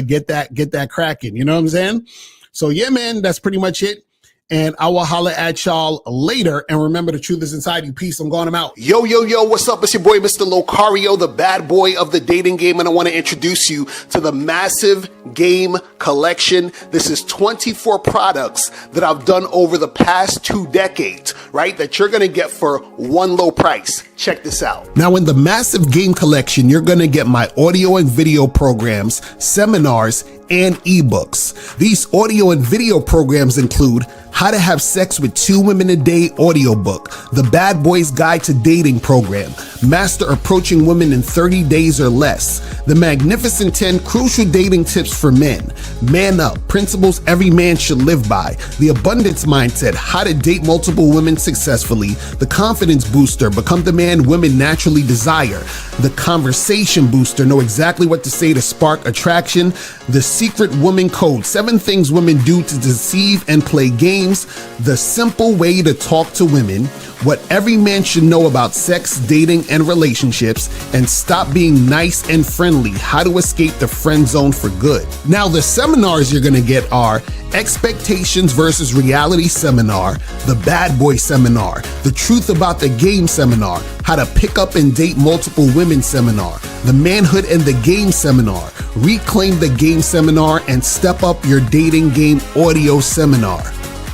get that cracking. You know what I'm saying? So yeah, man, that's pretty much it. And I will holler at y'all later. And remember, the truth is inside you. Peace. I'm going. I'm out. Yo, what's up? It's your boy, Mr. Locario, the bad boy of the dating game. And I want to introduce you to the massive game collection. This is 24 products that I've done over the past 2 decades, right? That you're going to get for one low price. Check this out. Now, in the massive game collection, you're going to get my audio and video programs, seminars, and ebooks. These audio and video programs include How to Have Sex with 2 Women a Day audiobook, The Bad Boys Guide to Dating program, Master Approaching Women in 30 Days or Less, The Magnificent 10 Crucial Dating Tips for Men, Man Up, Principles Every Man Should Live By, The Abundance Mindset, How to Date Multiple Women Successfully, The Confidence Booster, Become the Man Women Naturally Desire, The Conversation Booster, Know Exactly What to Say to Spark Attraction, The Secret Woman Code, 7 Things Women Do to Deceive and Play Games, The Simple Way to Talk to Women, What Every Man Should Know About Sex, Dating, and Relationships, and Stop Being Nice and Friendly, How to Escape the Friend Zone for Good. Now, the seminars you're going to get are Expectations versus Reality Seminar, The Bad Boy Seminar, The Truth About the Game Seminar, How to Pick Up and Date Multiple Women Seminar, The Manhood and the Game Seminar, Reclaim the Game Seminar, and Step Up Your Dating Game Audio Seminar.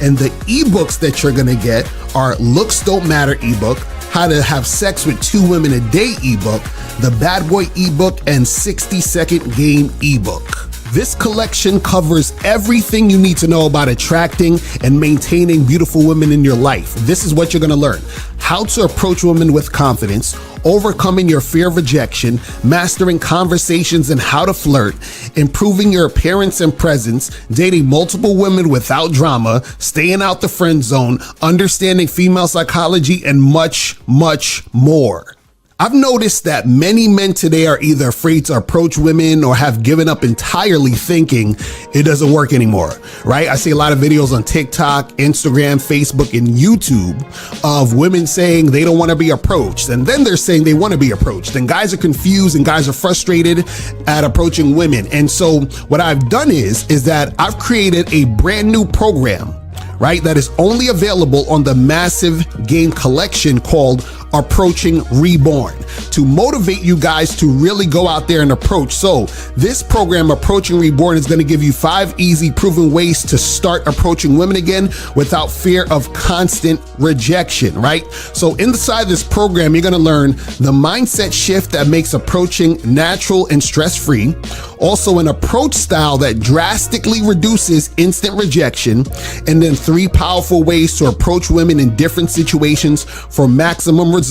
And the ebooks that you're gonna get are Looks Don't Matter ebook, How to Have Sex with 2 Women a Day ebook, The Bad Boy ebook, and 60-second game ebook. This collection covers everything you need to know about attracting and maintaining beautiful women in your life. This is what you're gonna learn. How to approach women with confidence, overcoming your fear of rejection, mastering conversations and how to flirt, improving your appearance and presence, dating multiple women without drama, staying out the friend zone, understanding female psychology, and much, much more. I've noticed that many men today are either afraid to approach women or have given up entirely thinking it doesn't work anymore, right? I see a lot of videos on TikTok, Instagram, Facebook, and YouTube of women saying they don't want to be approached. And then they're saying they want to be approached. And guys are confused and guys are frustrated at approaching women. And so what I've done is that I've created a brand new program, right? That is only available on the massive game collection called Approaching Reborn, to motivate you guys to really go out there and approach. So this program, Approaching Reborn, is going to give you 5 easy proven ways to start approaching women again without fear of constant rejection, right? So inside this program, you're going to learn the mindset shift that makes approaching natural and stress-free, also an approach style that drastically reduces instant rejection, and then 3 powerful ways to approach women in different situations for maximum results,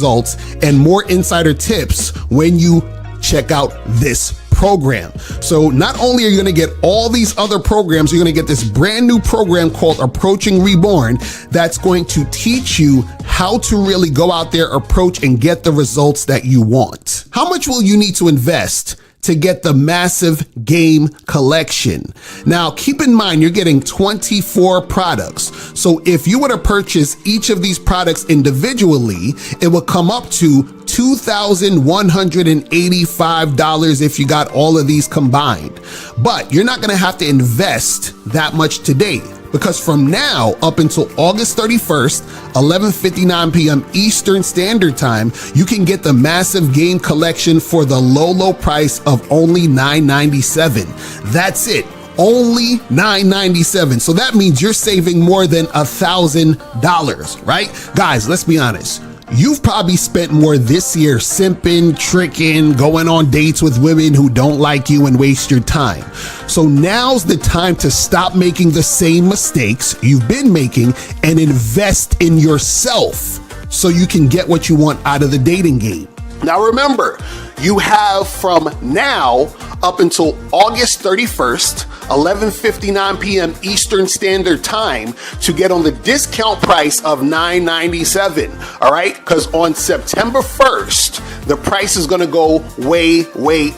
and more insider tips when you check out this program. So not only are you going to get all these other programs, you're going to get this brand new program called Approaching Reborn that's going to teach you how to really go out there, approach, and get the results that you want. How much will you need to invest to get the massive game collection? Now, keep in mind, you're getting 24 products. So if you were to purchase each of these products individually, it would come up to $2,185 if you got all of these combined. But you're not gonna have to invest that much today, because from now up until August 31st, 11:59 p.m. Eastern Standard Time, you can get the massive game collection for the low price of only $9.97. That's it. Only $9.97. So that means you're saving more than $1,000, right? Guys, let's be honest. You've probably spent more this year simping, tricking, going on dates with women who don't like you and waste your time. So now's the time to stop making the same mistakes you've been making and invest in yourself so you can get what you want out of the dating game. Now remember, you have from now up until August 31st, 11:59 p.m. Eastern Standard Time to get on the discount price of $9.97, all right? Because on September 1st, the price is gonna go way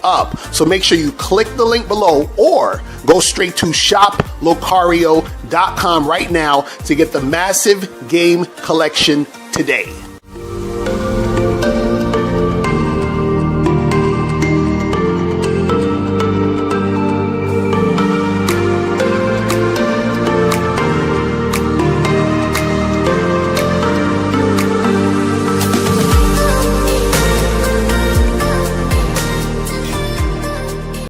up. So make sure you click the link below or go straight to shoplocario.com right now to get the massive game collection today.